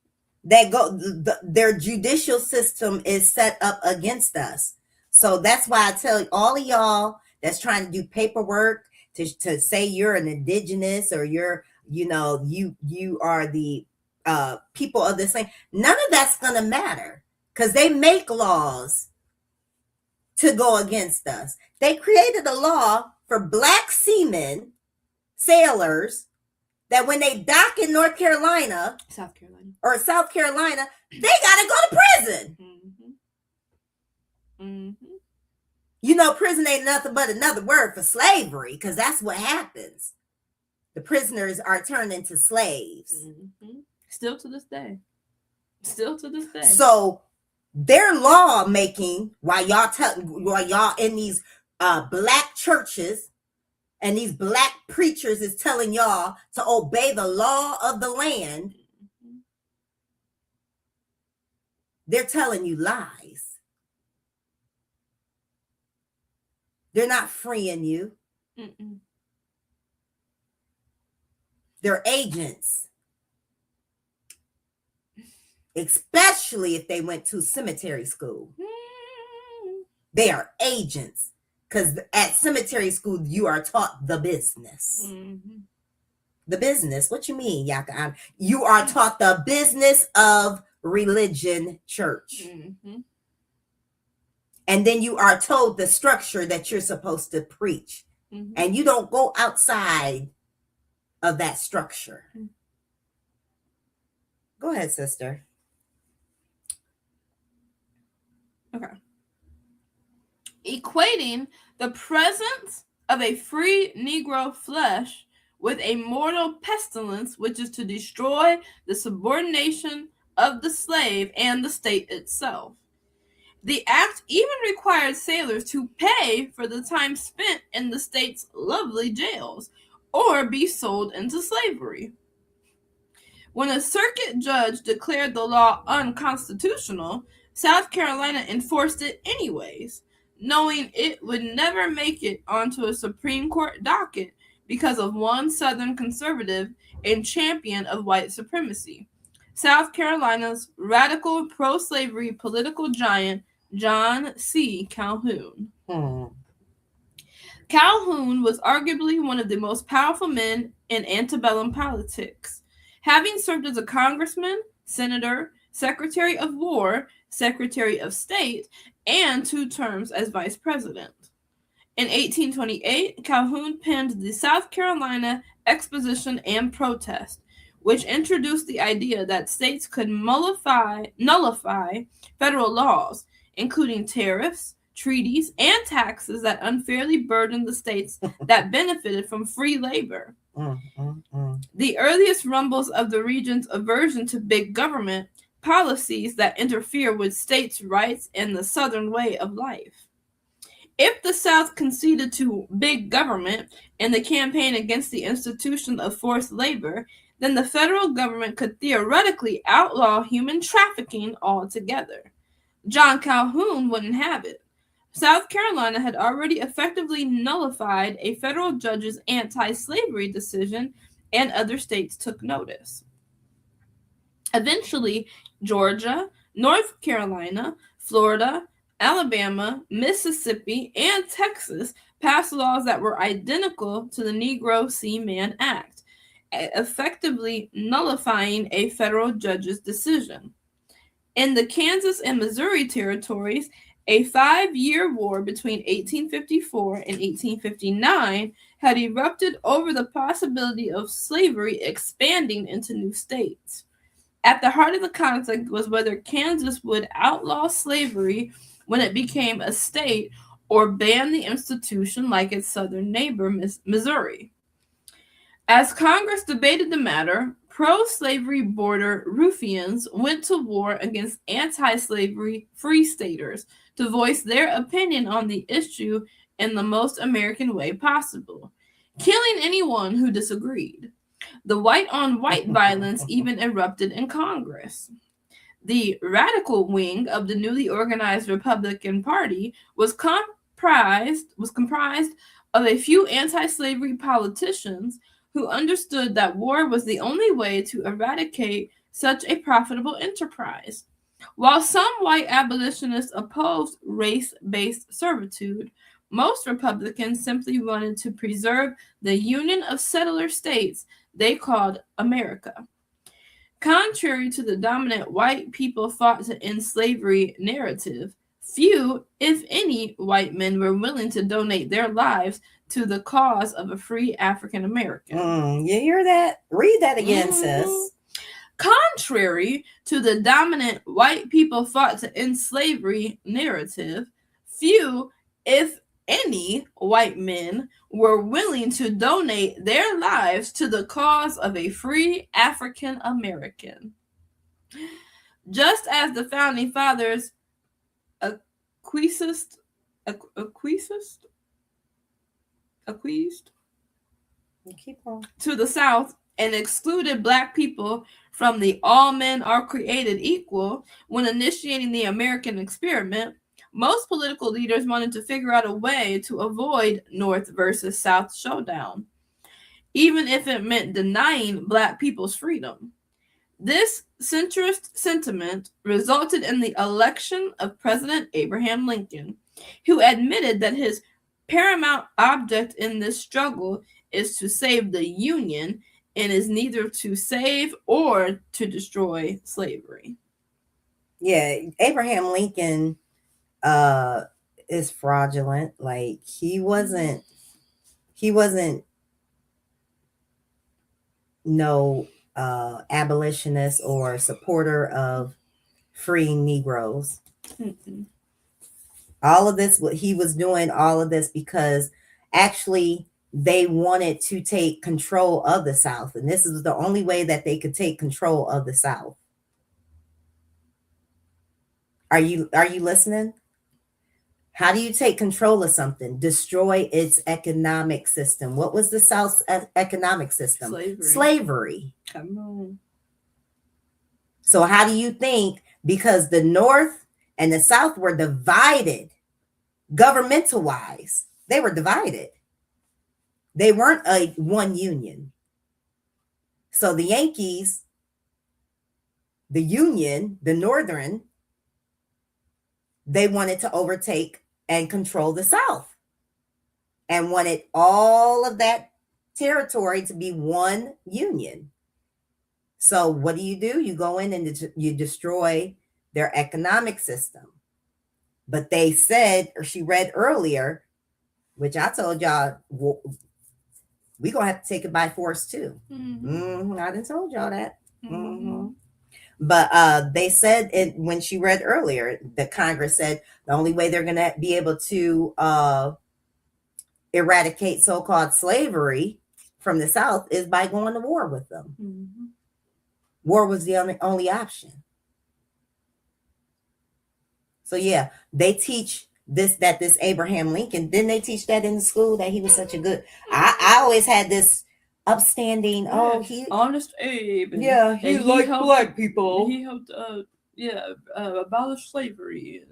That their judicial system is set up against us. So that's why I tell all of y'all that's trying to do paperwork to say you're an indigenous or you're, you are the people of this thing. None of that's gonna matter because they make laws to go against us. They created a law for black seamen, sailors, that when they dock in South Carolina, they gotta go to prison. Prison ain't nothing but another word for slavery, because that's what happens. The prisoners are turned into slaves. Still to this day. So their law making, while y'all in these black churches and these black preachers is telling y'all to obey the law of the land, they're telling you lies. They're not freeing you. They're agents. Especially if they went to cemetery school. They are agents. Because at cemetery school, you are taught the business. The business? What you mean, Yahca'Anna? You are taught the business of religion, church. And then you are told the structure that you're supposed to preach. And you don't go outside of that structure. Go ahead, sister. Okay. Equating the presence of a free Negro flesh with a mortal pestilence, which is to destroy the subordination of the slave and the state itself. The act even required sailors to pay for the time spent in the state's lovely jails or be sold into slavery. When a circuit judge declared the law unconstitutional, South Carolina enforced it anyways, knowing it would never make it onto a Supreme Court docket because of one Southern conservative and champion of white supremacy. South Carolina's radical pro-slavery political giant John C. Calhoun. Calhoun was arguably one of the most powerful men in antebellum politics, having served as a congressman, senator, secretary of war, secretary of state, and 2 terms as vice president. In 1828, Calhoun penned the South Carolina Exposition and Protest, which introduced the idea that states could nullify federal laws, including tariffs, treaties, and taxes that unfairly burdened the states that benefited from free labor. The earliest rumbles of the region's aversion to big government, policies that interfere with states' rights and the Southern way of life. If the South conceded to big government in the campaign against the institution of forced labor, then the federal government could theoretically outlaw human trafficking altogether. John Calhoun wouldn't have it. South Carolina had already effectively nullified a federal judge's anti-slavery decision, and other states took notice. Eventually, Georgia, North Carolina, Florida, Alabama, Mississippi, and Texas passed laws that were identical to the Negro Seaman Act, effectively nullifying a federal judge's decision. In the Kansas and Missouri territories, a 5-year war between 1854 and 1859 had erupted over the possibility of slavery expanding into new states. At the heart of the conflict was whether Kansas would outlaw slavery when it became a state or ban the institution like its southern neighbor, Missouri. As Congress debated the matter, pro-slavery border ruffians went to war against anti-slavery free staters to voice their opinion on the issue in the most American way possible, killing anyone who disagreed. The white-on-white violence even erupted in Congress. The radical wing of the newly organized Republican Party was comprised of a few anti-slavery politicians who understood that war was the only way to eradicate such a profitable enterprise. While some white abolitionists opposed race-based servitude, most Republicans simply wanted to preserve the union of settler states they called America. Contrary to the dominant white people fought to end slavery narrative, few, if any, white men were willing to donate their lives to the cause of a free African American. You hear that? Read that again, sis. Contrary to the dominant white people fought to end slavery narrative, few, if any, white men were willing to donate their lives to the cause of a free African American. Just as the founding fathers acquiesced to the South and excluded Black people from the all men are created equal when initiating the American experiment, most political leaders wanted to figure out a way to avoid North versus South showdown, even if it meant denying Black people's freedom. This centrist sentiment resulted in the election of President Abraham Lincoln, who admitted that his paramount object in this struggle is to save the Union and is neither to save or to destroy slavery. Yeah, Abraham Lincoln is fraudulent. Like he wasn't no abolitionist or supporter of freeing Negroes. All of this, what he was doing, all of this because actually they wanted to take control of the South, and this is the only way that they could take control of the South. Are you listening? How do you take control of something? Destroy its economic system. What was the South's economic system? Slavery. Come on. So how do you think, because the North and the South were divided governmental wise, they were divided. They weren't one union. So the Yankees the Union, the Northern, they wanted to overtake and control the South and wanted all of that territory to be one Union. So what do? You go in and you destroy their economic system. But they said, or she read earlier, which I told y'all, we're going to have to take it by force too. I done told y'all that. But they said it when she read earlier, the Congress said the only way they're going to be able to eradicate so-called slavery from the South is by going to war with them. War was the only option. So yeah, they teach this Abraham Lincoln. Didn't they teach that in the school that he was such a good? I always had this upstanding. He honest Abe. Yeah, he liked black people. He helped. Abolish slavery.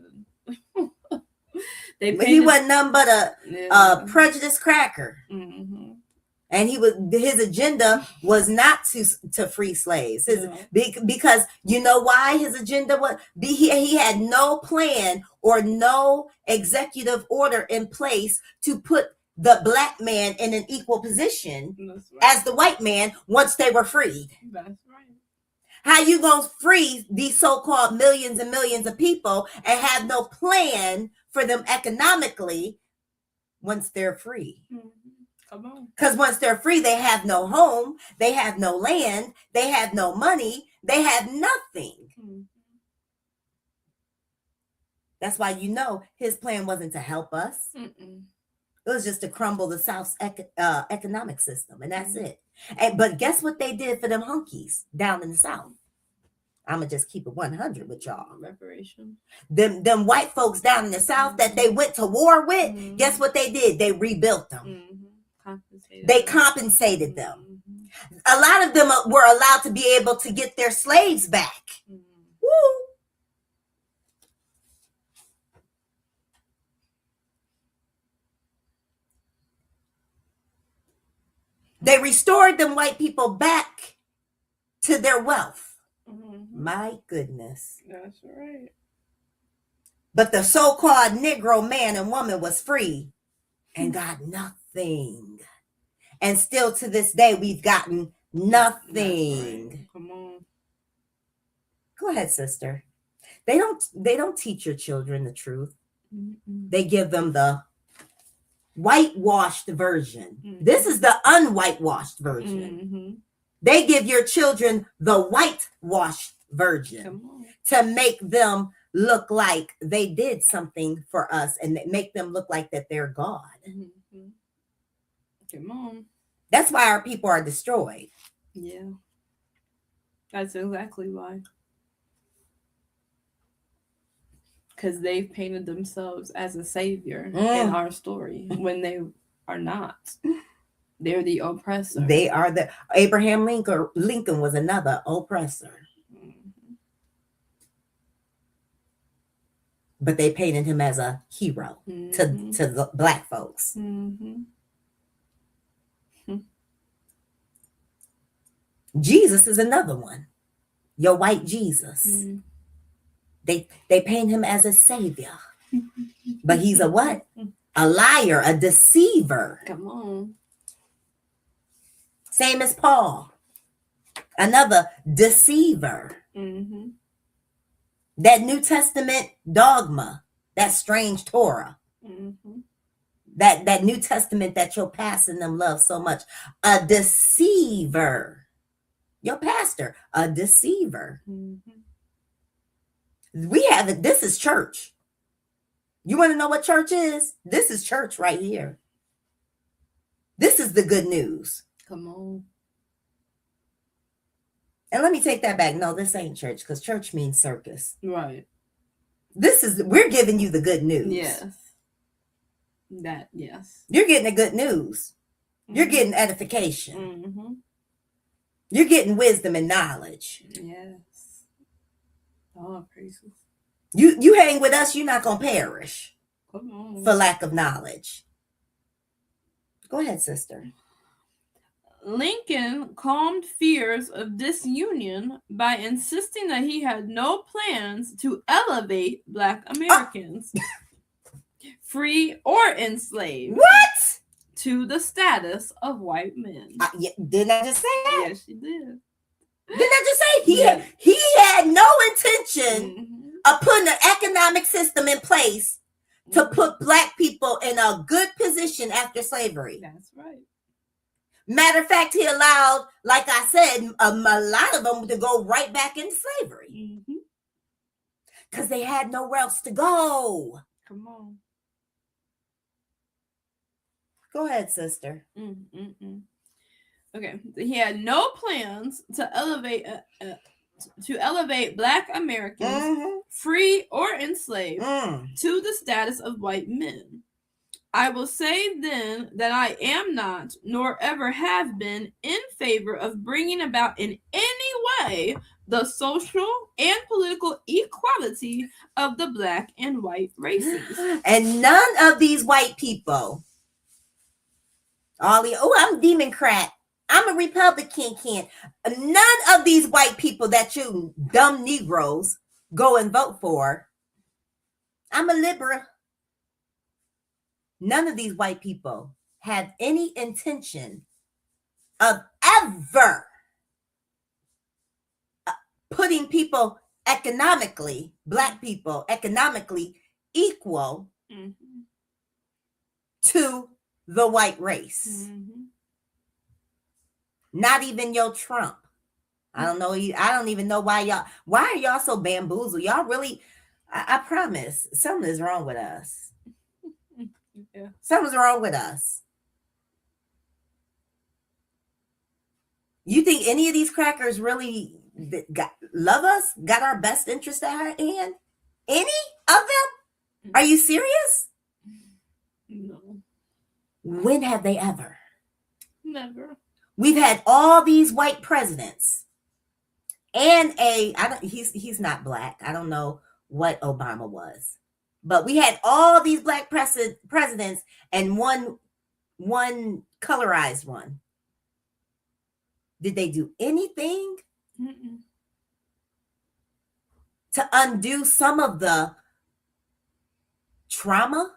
He wasn't nothing but a prejudice cracker. And his agenda was not to free slaves. Because you know why his agenda was? He had no plan or no executive order in place to put the black man in an equal position as the white man once they were freed. That's right. How you gonna free these so-called millions and millions of people and have no plan for them economically once they're free? Come on. Because once they're free, they have no home, they have no land, they have no money, they have nothing. That's why his plan wasn't to help us. It was just to crumble the South's economic system, and that's it. But guess what they did for them hunkies down in the South? I'm going to just keep it 100 with y'all. Reparation. Them white folks down in the South that they went to war with, guess what they did? They rebuilt them. They compensated them. A lot of them were allowed to be able to get their slaves back. Woo! They restored them white people back to their wealth. My goodness. That's right. But the so-called Negro man and woman was free and got nothing. And still to this day, we've gotten nothing. Right. Come on. Go ahead, sister. They don't teach your children the truth. They give them the whitewashed version. This is the un-whitewashed version. They give your children the whitewashed version to make them look like they did something for us and make them look like that they're God. Come on. That's why our people are destroyed. Yeah. That's exactly why. Because they've painted themselves as a savior in our story when they are not. They're the oppressor. They are the Abraham Lincoln was another oppressor. But they painted him as a hero to the black folks. Jesus is another one. Your white Jesus. They paint him as a savior. But he's a what? A liar, a deceiver. Come on. Same as Paul. Another deceiver. That New Testament dogma, that strange Torah. That New Testament that your pastor and them love so much. A deceiver. Your pastor, a deceiver. We have it. This is church. You want to know what church is? This is church right here. This is the good news. Come on. And let me take that back. No, this ain't church because church means circus. Right. We're giving you the good news. Yes. Yes. You're getting the good news. You're getting edification. You're getting wisdom and knowledge. Yes. Oh, praises. You hang with us, you're not going to perish. Come on. For lack of knowledge. Go ahead, sister. Lincoln calmed fears of disunion by insisting that he had no plans to elevate Black Americans, free or enslaved, What? to the status of white men. Yeah, didn't I just say that? Yes, she did. Didn't I just say Yeah. he had no intention Mhm. of putting an economic system in place to put Black people in a good position after slavery? That's right. Matter of fact, he allowed, like I said, a lot of them to go right back into slavery because they had nowhere else to go. Come on. Go ahead, sister. Okay, he had no plans to elevate Black Americans, free or enslaved, to the status of white men. I will say then that I am not, nor ever have been, in favor of bringing about in any way the social and political equality of the Black and white races. And none of these white people, I'm Democrat, I'm a Republican, none of these white people that you dumb Negroes go and vote for, I'm a liberal. None of these white people have any intention of ever putting people economically, Black people economically equal to the white race. Not even your Trump. I don't know. I don't even know why are y'all so bamboozled? Y'all really, I promise, something is wrong with us. Yeah. Something's wrong with us. You think any of these crackers really love us? Got our best interest at our hand? Any of them? Are you serious? No. When have they ever? Never. We've had all these white presidents and he's not Black. I don't know what Obama was. But we had all these Black presidents and one colorized one. Did they do anything to undo some of the trauma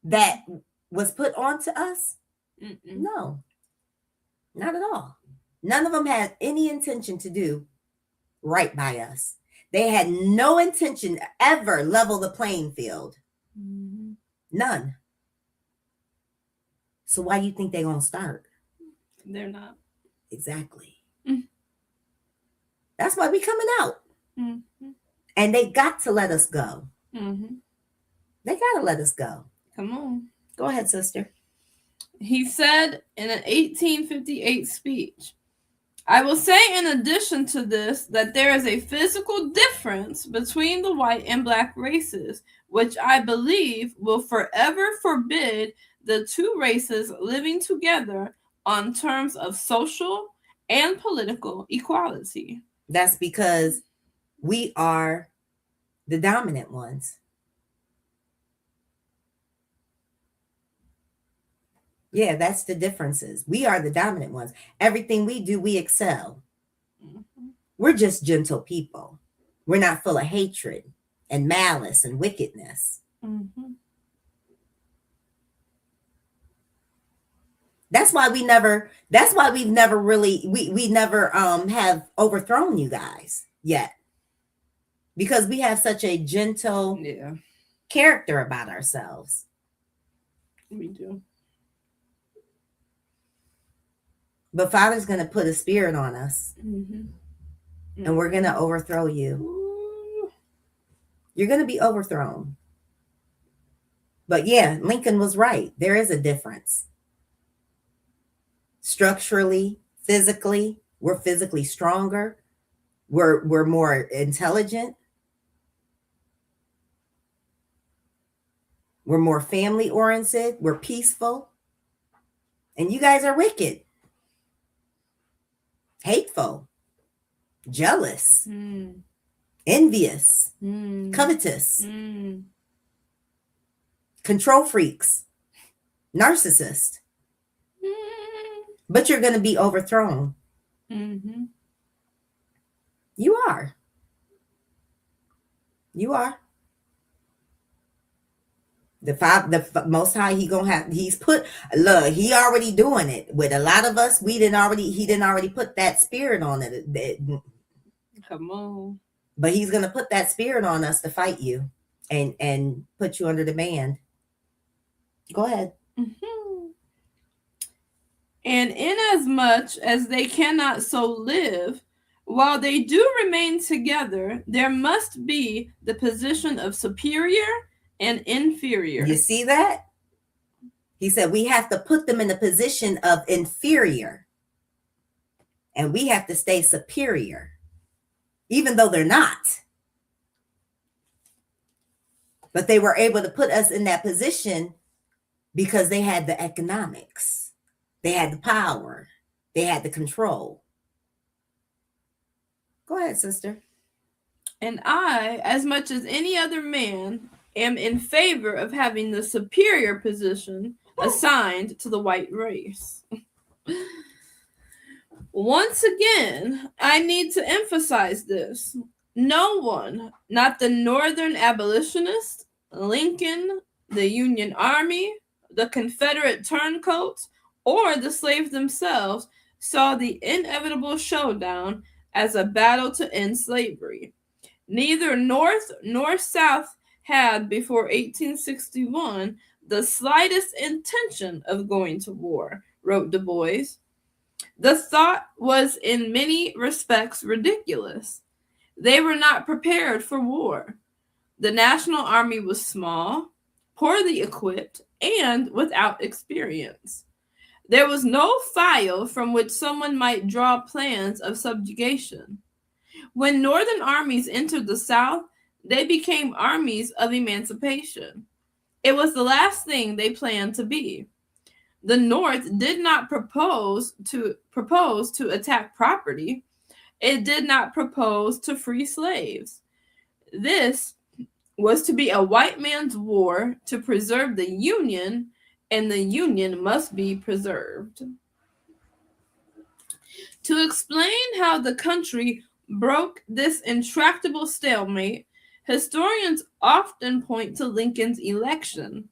that was put onto us? No, not at all. None of them had any intention to do right by us. They had no intention to ever level the playing field. None. So why do you think they're going to start? They're not. Exactly. That's why we coming out. And they got to let us go. They got to let us go. Come on. Go ahead, sister. He said in an 1858 speech, I will say in addition to this that there is a physical difference between the white and Black races, which I believe will forever forbid the two races living together on terms of social and political equality. That's because we are the dominant ones. Yeah, that's the differences. We are the dominant ones. Everything we do, we excel. We're just gentle people. We're not full of hatred and malice and wickedness. That's why we've never have overthrown you guys yet. Because we have such a gentle character about ourselves. We do. But Father's going to put a spirit on us. And we're going to overthrow you. You're going to be overthrown. But yeah, Lincoln was right. There is a difference. Structurally, physically, we're physically stronger. We're more intelligent. We're more family oriented. We're peaceful. And you guys are wicked. Hateful, jealous, envious, covetous, control freaks, narcissist. but you're going to be overthrown. Mm-hmm. You are. You are. The Most High, he's put, look, he already doing it with a lot of us. He didn't already put that spirit on it. Come on. But he's going to put that spirit on us to fight you and put you under demand. Go ahead. Mm-hmm. And inasmuch as they cannot so live, while they do remain together, there must be the position of superior and inferior. You see that? He said we have to put them in the position of inferior. And we have to stay superior, even though they're not. But they were able to put us in that position because they had the economics. They had the power. They had the control. Go ahead, sister. And I, as much as any other man, am in favor of having the superior position assigned to the white race. Once again, I need to emphasize this. No one, not the Northern abolitionists, Lincoln, the Union Army, the Confederate turncoats, or the slaves themselves, saw the inevitable showdown as a battle to end slavery. Neither North nor South had, before 1861, the slightest intention of going to war, wrote Du Bois. The thought was in many respects ridiculous. They were not prepared for war. The National Army was small, poorly equipped, and without experience. There was no file from which someone might draw plans of subjugation. When Northern armies entered the South, they became armies of emancipation. It was the last thing they planned to be. The North did not propose to attack property. It did not propose to free slaves. This was to be a white man's war to preserve the Union, and the Union must be preserved. To explain how the country broke this intractable stalemate, historians often point to Lincoln's election,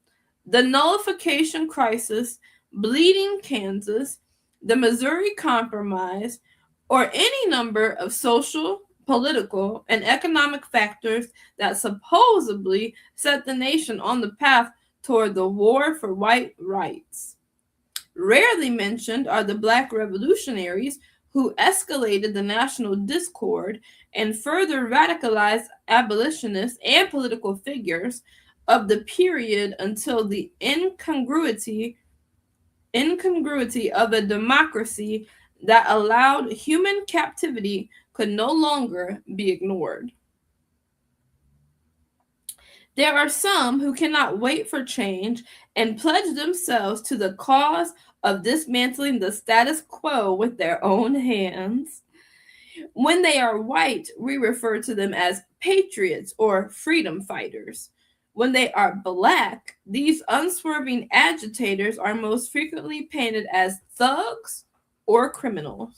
the nullification crisis, bleeding Kansas, the Missouri Compromise, or any number of social, political, and economic factors that supposedly set the nation on the path toward the war for white rights. Rarely mentioned are the Black revolutionaries who escalated the national discord and further radicalized abolitionists and political figures of the period until the incongruity of a democracy that allowed human captivity could no longer be ignored. There are some who cannot wait for change and pledge themselves to the cause of dismantling the status quo with their own hands. When they are white, we refer to them as patriots or freedom fighters. When they are Black, these unswerving agitators are most frequently painted as thugs or criminals.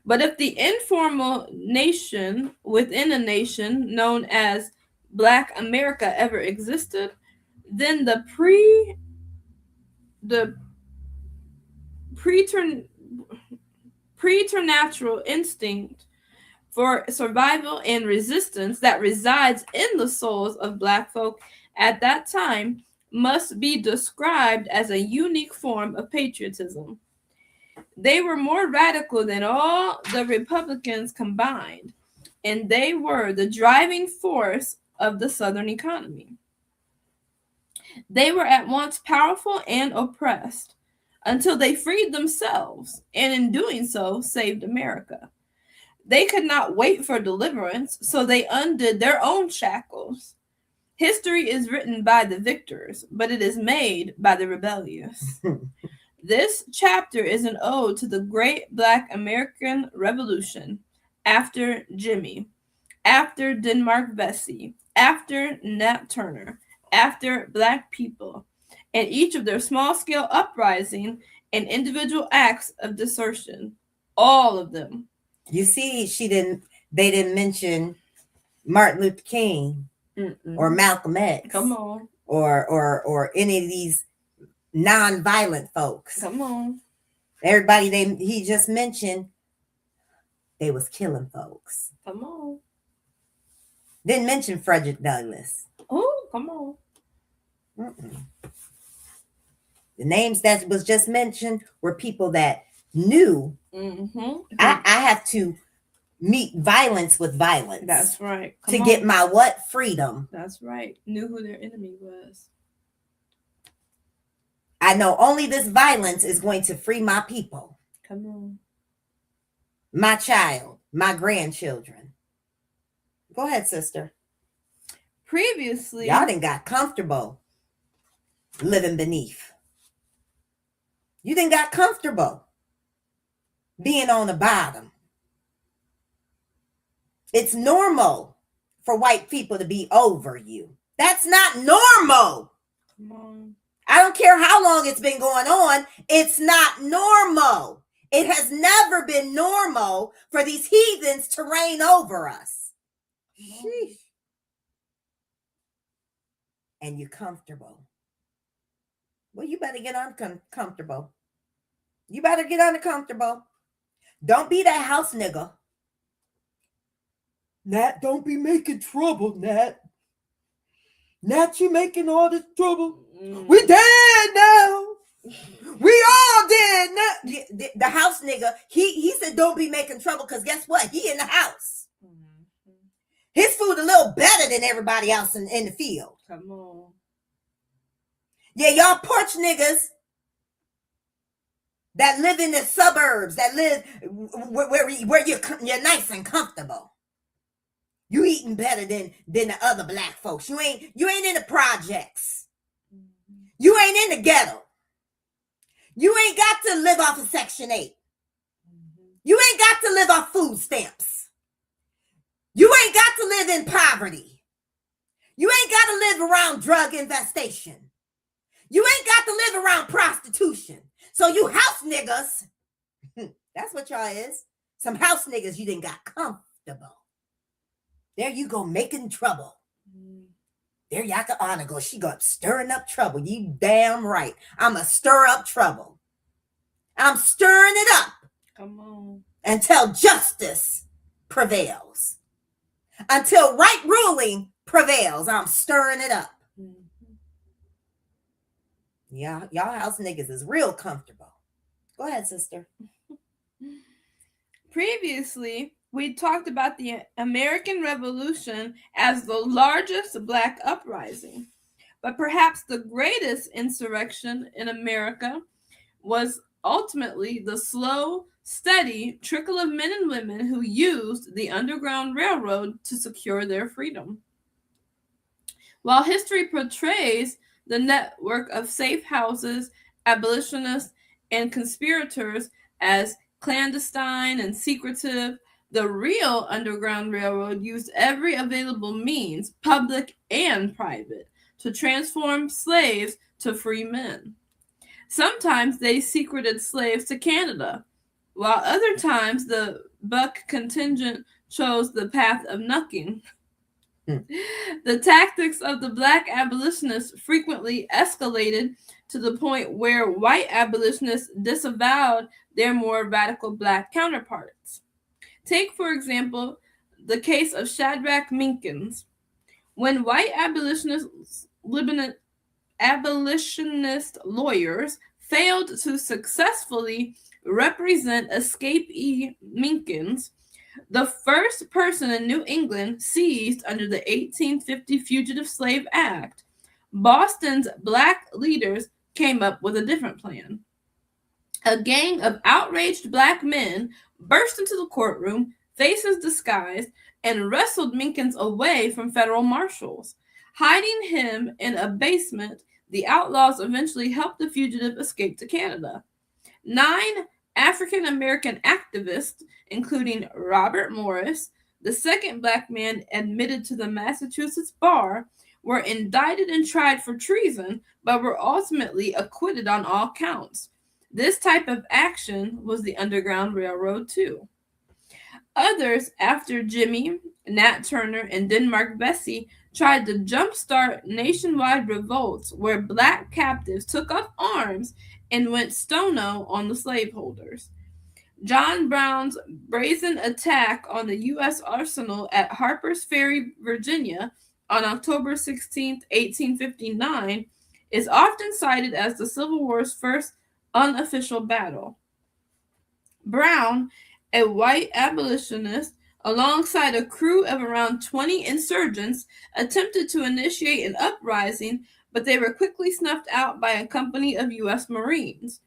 But if the informal nation within a nation known as Black America ever existed, then the preternatural instinct for survival and resistance that resides in the souls of Black folk at that time must be described as a unique form of patriotism. They were more radical than all the Republicans combined, and they were the driving force of the Southern economy. They were at once powerful and oppressed until they freed themselves, and in doing so, saved America. They could not wait for deliverance, so they undid their own shackles. History is written by the victors, but it is made by the rebellious. This chapter is an ode to the great Black American Revolution, after Jimmy, after Denmark Vesey, after Nat Turner, after Black people, and each of their small-scale uprising and individual acts of desertion. All of them. You see, they didn't mention Martin Luther King or Malcolm X. Come on. Or any of these non-violent folks. Come on. Everybody he just mentioned, they was killing folks. Come on. Didn't mention Frederick Douglass. Oh, come on. The names that was just mentioned were people that knew I have to meet violence with violence. That's right. To get my what? Freedom. That's right. Knew who their enemy was. I know only this violence is going to free my people. Come on. My child, my grandchildren. Go ahead, sister. Previously, y'all done got comfortable living beneath. You done got comfortable being on the bottom. It's normal for white people to be over you. That's not normal. Come on. I don't care how long it's been going on. It's not normal. It has never been normal for these heathens to reign over us. Sheesh. And you're comfortable. Well, you better get uncomfortable. You better get uncomfortable. Don't be that house nigga. Nat, don't be making trouble, Nat. Nat, you making all this trouble. We dead now. We all dead now. The house nigga, he said don't be making trouble because guess what? He in the house. His food a little better than everybody else in the field. Come on. Yeah, y'all porch niggas that live in the suburbs, that live where you're nice and comfortable. You eating better than the other black folks. You ain't in the projects. You ain't in the ghetto. You ain't got to live off of Section 8. You ain't got to live off food stamps. You ain't got to live in poverty. You ain't got to live around drug infestation. You ain't got to live around prostitution. So you house niggas, that's what y'all is. Some house niggas, you done got comfortable. There you go, making trouble. There Yahca'Anna goes. She got stirring up trouble. You damn right. I'm a stir up trouble. I'm stirring it up. Come on. Until justice prevails. Until right ruling prevails. I'm stirring it up. Yeah, y'all house niggas is real comfortable. Go ahead, sister. Previously, we talked about the American Revolution as the largest Black uprising, but perhaps the greatest insurrection in America was ultimately the slow, steady trickle of men and women who used the Underground Railroad to secure their freedom. While history portrays the network of safe houses, abolitionists, and conspirators as clandestine and secretive, the real Underground Railroad used every available means, public and private, to transform slaves to free men. Sometimes they secreted slaves to Canada, while other times the buck contingent chose the path of knucking. The tactics of the Black abolitionists frequently escalated to the point where white abolitionists disavowed their more radical Black counterparts. Take, for example, the case of Shadrach Minkins. When white abolitionist lawyers failed to successfully represent escapee Minkins, the first person in New England seized under the 1850 Fugitive Slave Act, Boston's Black leaders came up with a different plan. A gang of outraged Black men burst into the courtroom, faces disguised, and wrestled Minkins away from federal marshals. Hiding him in a basement, the outlaws eventually helped the fugitive escape to Canada. 9 African-American activists, including Robert Morris, the second Black man admitted to the Massachusetts bar, were indicted and tried for treason, but were ultimately acquitted on all counts. This type of action was the Underground Railroad too. Others, after Jimmy, Nat Turner, and Denmark Vesey, tried to jumpstart nationwide revolts where black captives took up arms and went stono on the slaveholders. John Brown's brazen attack on the U.S. arsenal at Harper's Ferry, Virginia, on October 16, 1859, is often cited as the Civil War's first unofficial battle. Brown, a white abolitionist, alongside a crew of around 20 insurgents, attempted to initiate an uprising, but they were quickly snuffed out by a company of U.S. Marines.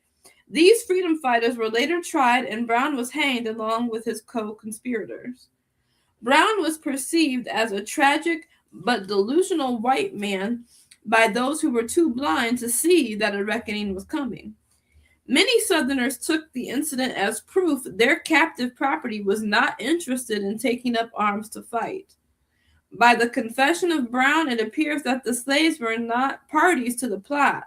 These freedom fighters were later tried, and Brown was hanged along with his co-conspirators. Brown was perceived as a tragic but delusional white man by those who were too blind to see that a reckoning was coming. Many Southerners took the incident as proof their captive property was not interested in taking up arms to fight. By the confession of Brown, it appears that the slaves were not parties to the plot,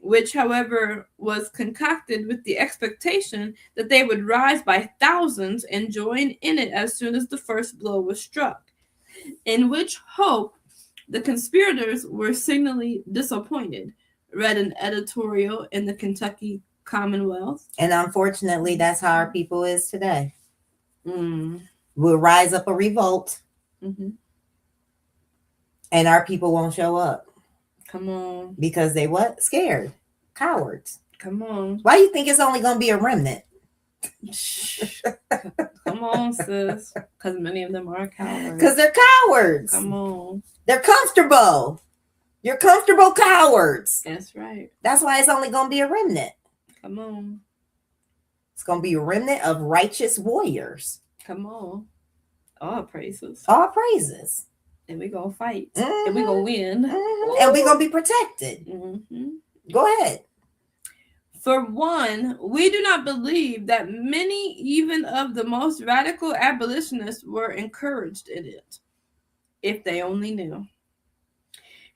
which, however, was concocted with the expectation that they would rise by thousands and join in it as soon as the first blow was struck, in which hope the conspirators were signally disappointed, read an editorial in the Kentucky Commonwealth. And unfortunately, that's how our people is today. Mm. We'll rise up a revolt, Mm-hmm. and our people won't show up. Come on. Because they what? Scared. Cowards. Come on. Why do you think it's only going to be a remnant? Come on, sis. Because many of them are cowards. Because they're cowards. Come on. They're comfortable. You're comfortable cowards. That's right. That's why it's only going to be a remnant. Come on. It's going to be a remnant of righteous warriors. Come on. All praises. All praises. And we're going to fight. Mm-hmm. And we're going to win. Mm-hmm. And we're going to be protected. Mm-hmm. Go ahead. For one, we do not believe that many, even of the most radical abolitionists, were encouraged in it, if they only knew.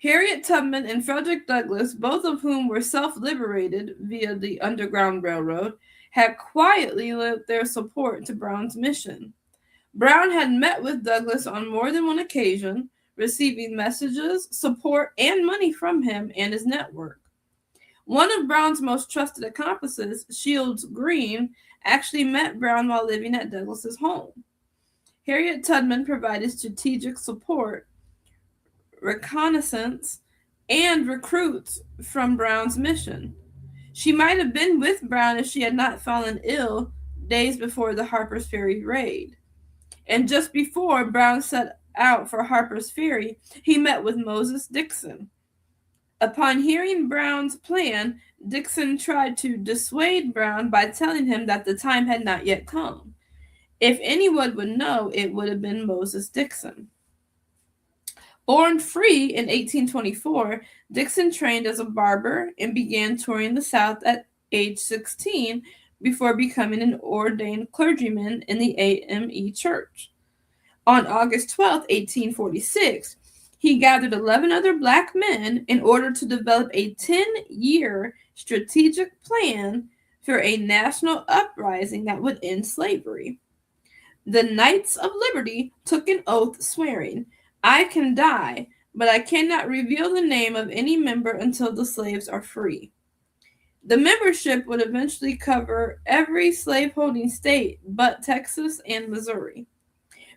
Harriet Tubman and Frederick Douglass, both of whom were self-liberated via the Underground Railroad, had quietly lent their support to Brown's mission. Brown had met with Douglass on more than one occasion, receiving messages, support, and money from him and his network. One of Brown's most trusted accomplices, Shields Green, actually met Brown while living at Douglass's home. Harriet Tubman provided strategic support, reconnaissance, and recruits from Brown's mission. She might have been with Brown if she had not fallen ill days before the Harper's Ferry raid. And just before Brown set out for Harper's Ferry, he met with Moses Dixon. Upon hearing Brown's plan, Dixon tried to dissuade Brown by telling him that the time had not yet come. If anyone would know, it would have been Moses Dixon. Born free in 1824, Dixon trained as a barber and began touring the South at age 16 before becoming an ordained clergyman in the AME Church. On August 12, 1846, he gathered 11 other black men in order to develop a 10-year strategic plan for a national uprising that would end slavery. The Knights of Liberty took an oath swearing, "I can die, but I cannot reveal the name of any member until the slaves are free." The membership would eventually cover every slaveholding state but Texas and Missouri.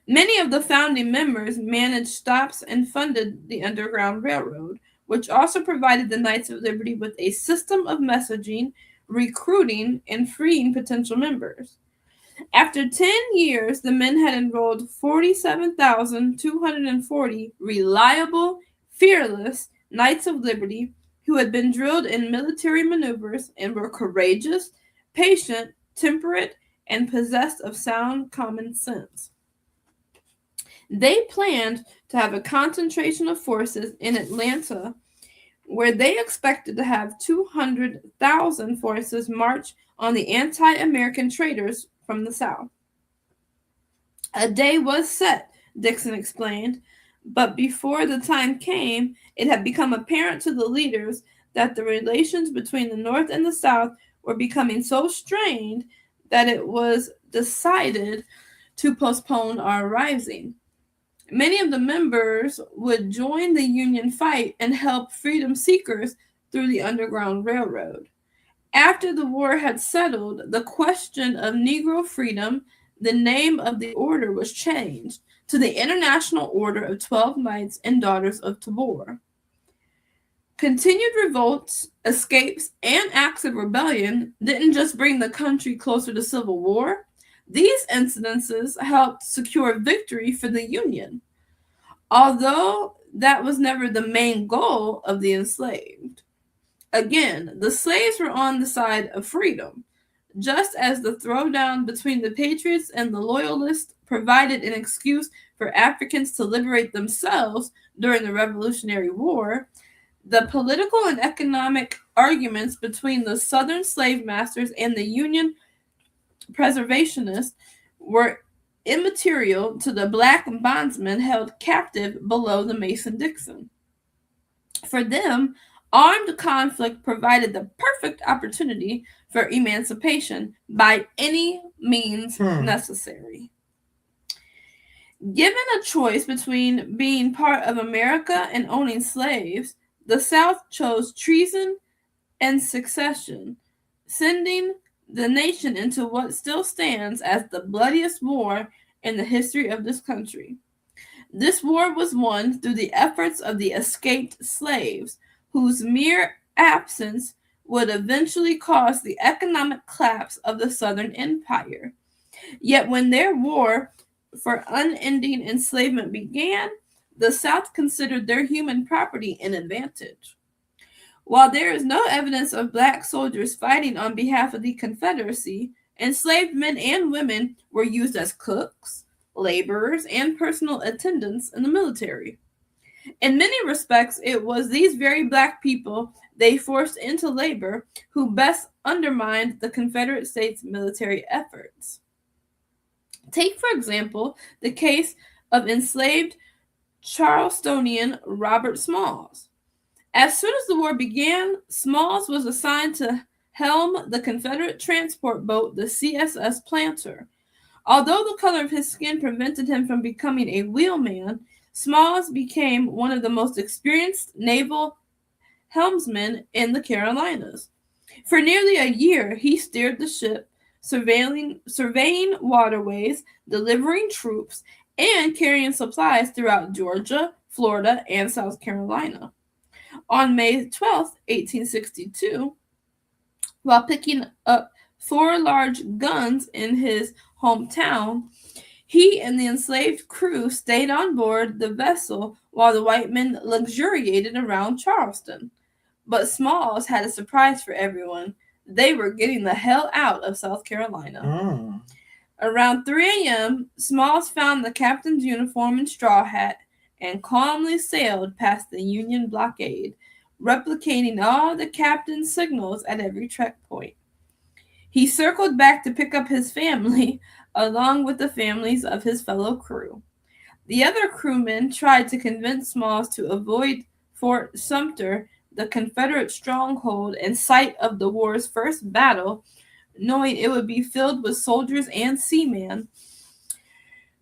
Many of the founding members managed stops and funded the Underground Railroad, which also provided the Knights of Liberty with a system of messaging, recruiting, and freeing potential members. After 10 years, the men had enrolled 47,240 reliable, fearless Knights of Liberty who had been drilled in military maneuvers and were courageous, patient, temperate, and possessed of sound common sense. They planned to have a concentration of forces in Atlanta, where they expected to have 200,000 forces march on the anti-American traitors from the South. A day was set, Dixon explained, but before the time came, it had become apparent to the leaders that the relations between the North and the South were becoming so strained that it was decided to postpone our rising. Many of the members would join the Union fight and help freedom seekers through the Underground Railroad. After the war had settled the question of Negro freedom, the name of the order was changed to the International Order of 12 Knights and Daughters of Tabor. Continued revolts, escapes, and acts of rebellion didn't just bring the country closer to civil war. These incidences helped secure victory for the Union, although that was never the main goal of the enslaved. Again, the slaves were on the side of freedom, just as the throwdown between the Patriots and the Loyalists provided an excuse for Africans to liberate themselves during the Revolutionary War. The political and economic arguments between the Southern slave masters and the Union preservationists were immaterial to the black bondsmen held captive below the Mason-Dixon. For them, armed conflict provided the perfect opportunity for emancipation by any means necessary. Given a choice between being part of America and owning slaves, the South chose treason and secession, sending the nation into what still stands as the bloodiest war in the history of this country. This war was won through the efforts of the escaped slaves, whose mere absence would eventually cause the economic collapse of the Southern Empire. Yet when their war for unending enslavement began, the South considered their human property an advantage. While there is no evidence of black soldiers fighting on behalf of the Confederacy, enslaved men and women were used as cooks, laborers, and personal attendants in the military. In many respects, it was these very black people they forced into labor who best undermined the Confederate States' military efforts. Take, for example, the case of enslaved Charlestonian Robert Smalls. As soon as the war began, Smalls was assigned to helm the Confederate transport boat, the CSS Planter. Although the color of his skin prevented him from becoming a wheelman, Smalls became one of the most experienced naval helmsmen in the Carolinas. For nearly a year, he steered the ship, surveying waterways, delivering troops, and carrying supplies throughout Georgia, Florida, and South Carolina. On May 12, 1862, while picking up 4 large guns in his hometown, he and the enslaved crew stayed on board the vessel while the white men luxuriated around Charleston. But Smalls had a surprise for everyone. They were getting the hell out of South Carolina. Around 3 a.m., Smalls found the captain's uniform and straw hat and calmly sailed past the Union blockade, replicating all the captain's signals at every checkpoint. He circled back to pick up his family, along with the families of his fellow crew. The other crewmen tried to convince Smalls to avoid Fort Sumter, the Confederate stronghold and site of the war's first battle, knowing it would be filled with soldiers and seamen.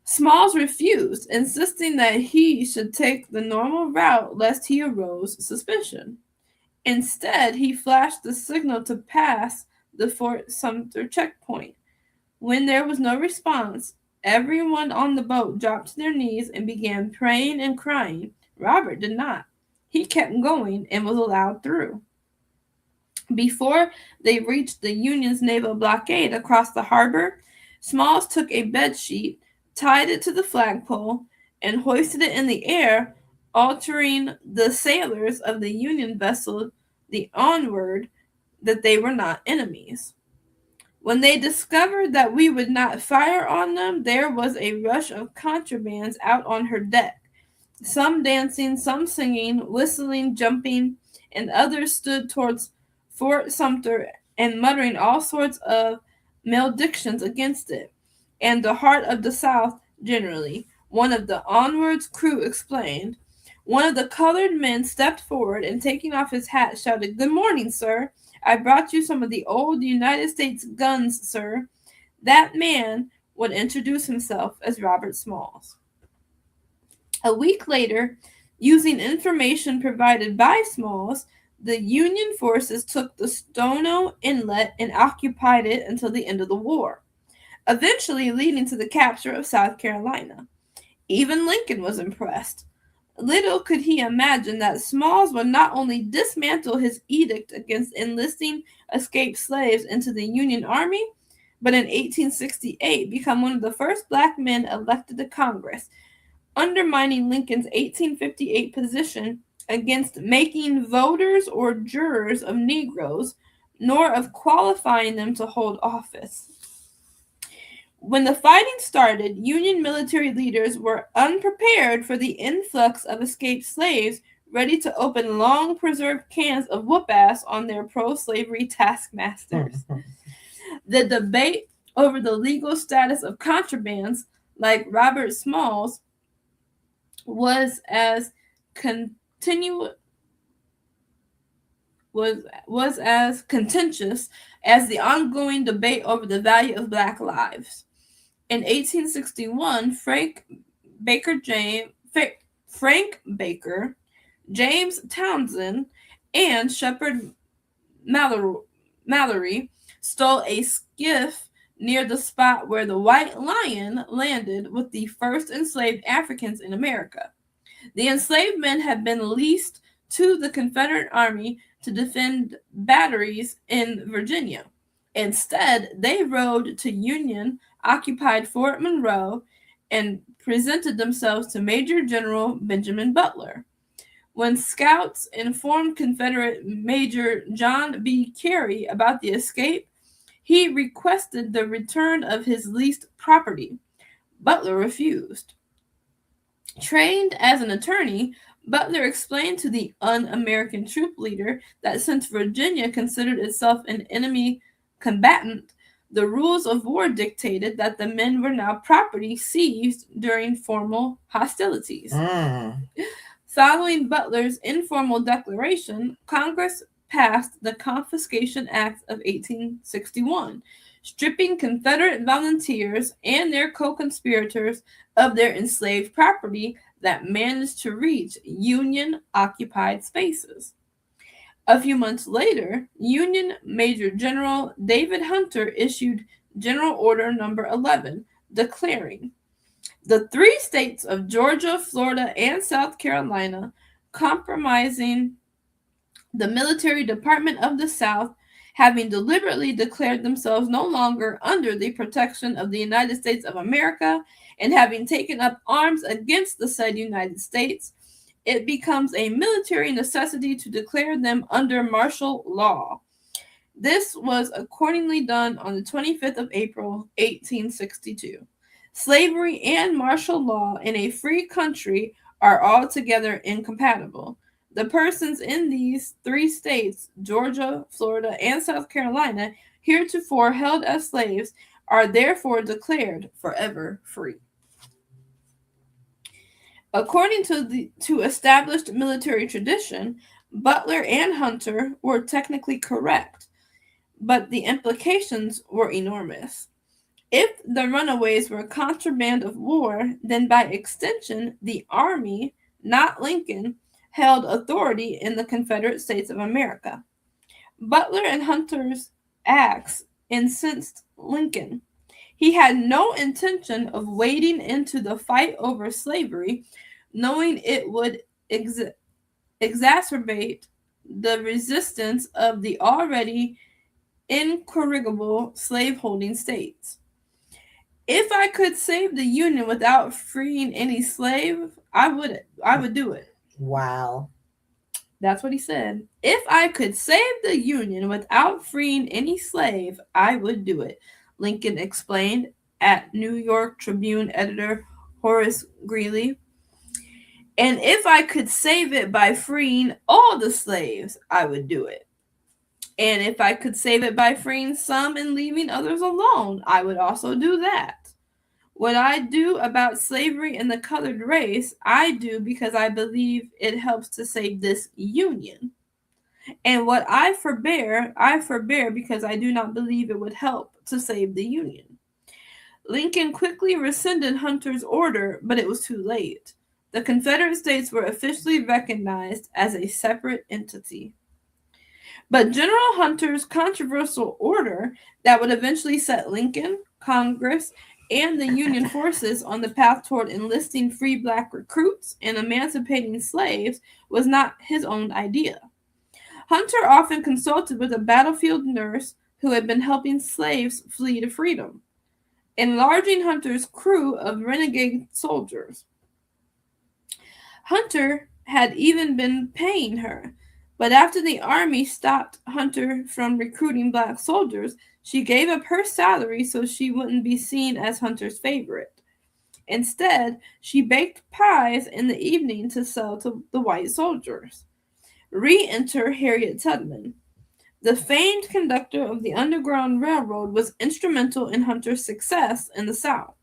Smalls refused, insisting that he should take the normal route lest he arouse suspicion. Instead, he flashed the signal to pass the Fort Sumter checkpoint. When there was no response, everyone on the boat dropped to their knees and began praying and crying. Robert did not. He kept going and was allowed through. Before they reached the Union's naval blockade across the harbor, Smalls took a bedsheet, tied it to the flagpole, and hoisted it in the air, altering the sailors of the Union vessel, the Onward, that they were not enemies. When they discovered that we would not fire on them, there was a rush of contrabands out on her deck. Some dancing, some singing, whistling, jumping, and others stood towards Fort Sumter and muttering all sorts of maledictions against it, and the heart of the South generally. One of the Onward's crew explained. One of the colored men stepped forward and, taking off his hat, shouted, "Good morning, sir. I brought you some of the old United States guns, sir. That man would introduce himself as Robert Smalls. A week later, using information provided by Smalls, the Union forces took the Stono Inlet and occupied it until the end of the war, eventually leading to the capture of South Carolina. Even Lincoln was impressed. Little could he imagine that Smalls would not only dismantle his edict against enlisting escaped slaves into the Union Army, but in 1868 become one of the first black men elected to Congress, undermining Lincoln's 1858 position against making voters or jurors of Negroes, nor of qualifying them to hold office. When the fighting started, Union military leaders were unprepared for the influx of escaped slaves, ready to open long-preserved cans of whoop-ass on their pro-slavery taskmasters. The debate over the legal status of contrabands, like Robert Smalls, was as contentious as the ongoing debate over the value of black lives. In 1861, Frank Baker, James Townsend, and Shepherd Mallory stole a skiff near the spot where the White Lion landed with the first enslaved Africans in America. The enslaved men had been leased to the Confederate Army to defend batteries in Virginia. Instead, they rode to Union-occupied Fort Monroe and presented themselves to Major General Benjamin Butler. When scouts informed Confederate Major John B. Carey about the escape, he requested the return of his leased property. Butler refused. Trained as an attorney, Butler explained to the un-American troop leader that since Virginia considered itself an enemy combatant, the rules of war dictated that the men were now property seized during formal hostilities. Following Butler's informal declaration, Congress passed the Confiscation Act of 1861, stripping Confederate volunteers and their co-conspirators of their enslaved property that managed to reach Union-occupied spaces. A few months later, Union Major General David Hunter issued General Order No. 11, declaring, "The 3 states of Georgia, Florida, and South Carolina, compromising the military department of the South, having deliberately declared themselves no longer under the protection of the United States of America, and having taken up arms against the said United States, it becomes a military necessity to declare them under martial law." This was accordingly done on the 25th of April, 1862. Slavery and martial law in a free country are altogether incompatible. The persons in these 3 states, Georgia, Florida, and South Carolina, heretofore held as slaves, are therefore declared forever free. According to established military tradition, Butler and Hunter were technically correct, but the implications were enormous. If the runaways were contraband of war, then by extension, the Army, not Lincoln, held authority in the Confederate States of America. Butler and Hunter's acts incensed Lincoln. He had no intention of wading into the fight over slavery, knowing it would exacerbate the resistance of the already incorrigible slaveholding states. "If I could save the Union without freeing any slave, I would do it." Wow. That's what he said. "If I could save the Union without freeing any slave, I would do it," Lincoln explained at New York Tribune editor Horace Greeley. "And if I could save it by freeing all the slaves, I would do it. And if I could save it by freeing some and leaving others alone, I would also do that. What I do about slavery and the colored race, I do because I believe it helps to save this Union. And what I forbear because I do not believe it would help to save the Union. Lincoln quickly rescinded Hunter's order, but it was too late. The Confederate States were officially recognized as a separate entity. But General Hunter's controversial order that would eventually set Lincoln, Congress, and the Union forces on the path toward enlisting free black recruits and emancipating slaves was not his own idea. Hunter often consulted with a battlefield nurse who had been helping slaves flee to freedom, enlarging Hunter's crew of renegade soldiers. Hunter had even been paying her, but after the army stopped Hunter from recruiting black soldiers, she gave up her salary so she wouldn't be seen as Hunter's favorite. Instead, she baked pies in the evening to sell to the white soldiers. Re-enter Harriet Tubman. The famed conductor of the Underground Railroad was instrumental in Hunter's success in the South.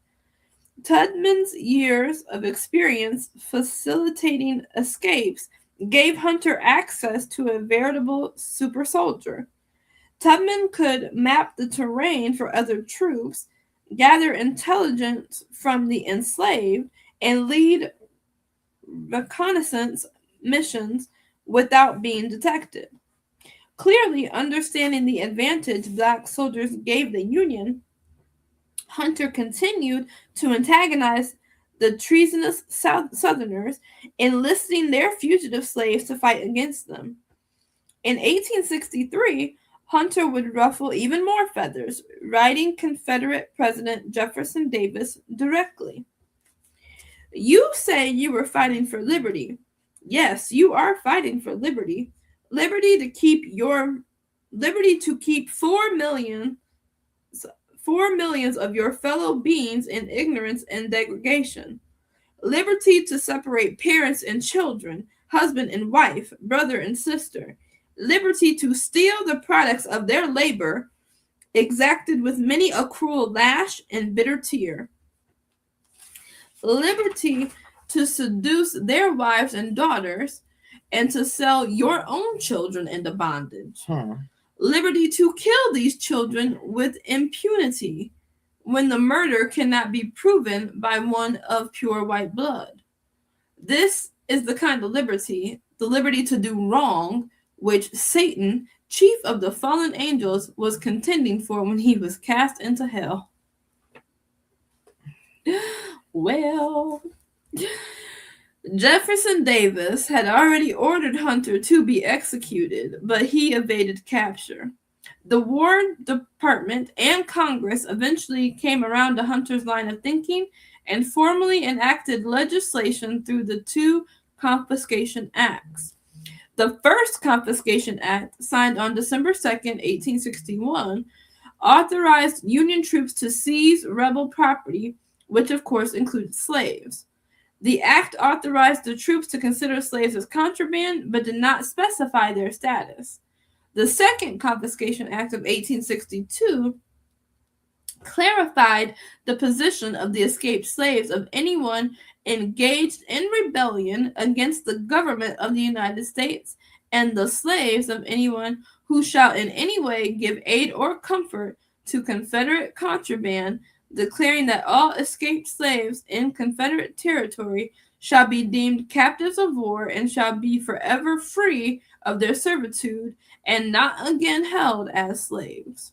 Tubman's years of experience facilitating escapes gave Hunter access to a veritable super soldier. Tubman could map the terrain for other troops, gather intelligence from the enslaved, and lead reconnaissance missions without being detected. Clearly understanding the advantage black soldiers gave the Union, Hunter continued to antagonize the treasonous Southerners, enlisting their fugitive slaves to fight against them. In 1863, Hunter would ruffle even more feathers, writing Confederate President Jefferson Davis directly. "You say you were fighting for liberty. Yes, you are fighting for liberty. Liberty to keep 4 millions of your fellow beings in ignorance and degradation. Liberty to separate parents and children, husband and wife, brother and sister. Liberty to steal the products of their labor, exacted with many a cruel lash and bitter tear. Liberty to seduce their wives and daughters, and to sell your own children into bondage. Liberty to kill these children with impunity, when the murder cannot be proven by one of pure white blood. This is the kind of liberty, the liberty to do wrong, which Satan, chief of the fallen angels, was contending for when he was cast into hell." Well, Jefferson Davis had already ordered Hunter to be executed, but he evaded capture. The War Department and Congress eventually came around to Hunter's line of thinking and formally enacted legislation through the two Confiscation Acts. The first Confiscation Act, signed on December 2nd, 1861, authorized Union troops to seize rebel property, which of course included slaves. The act authorized the troops to consider slaves as contraband, but did not specify their status. The Second Confiscation Act of 1862 clarified the position of the escaped slaves of anyone engaged in rebellion against the government of the United States, and the slaves of anyone who shall in any way give aid or comfort to Confederate contraband, declaring that all escaped slaves in Confederate territory shall be deemed captives of war and shall be forever free of their servitude and not again held as slaves.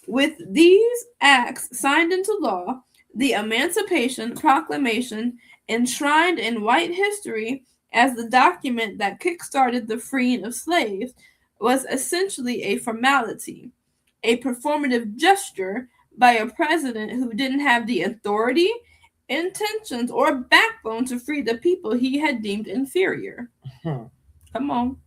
With these acts signed into law, the Emancipation Proclamation, enshrined in white history as the document that kickstarted the freeing of slaves, was essentially a formality, a performative gesture by a president who didn't have the authority, intentions, or backbone to free the people he had deemed inferior. Come on.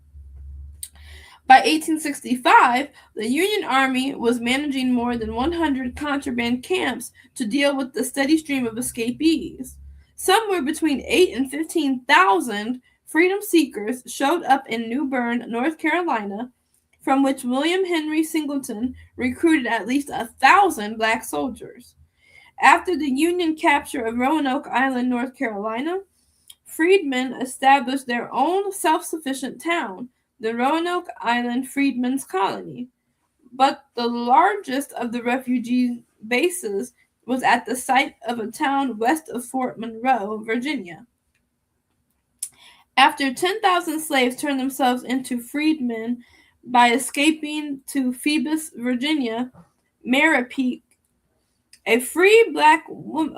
By 1865, the Union Army was managing more than 100 contraband camps to deal with the steady stream of escapees. Somewhere between 8,000 and 15,000 freedom seekers showed up in New Bern, North Carolina, from which William Henry Singleton recruited at least 1,000 black soldiers. After the Union capture of Roanoke Island, North Carolina, freedmen established their own self-sufficient town, the Roanoke Island Freedmen's Colony. But the largest of the refugee bases was at the site of a town west of Fort Monroe, Virginia. After 10,000 slaves turned themselves into freedmen by escaping to Phoebus, Virginia, Mary Peak, a free black woman,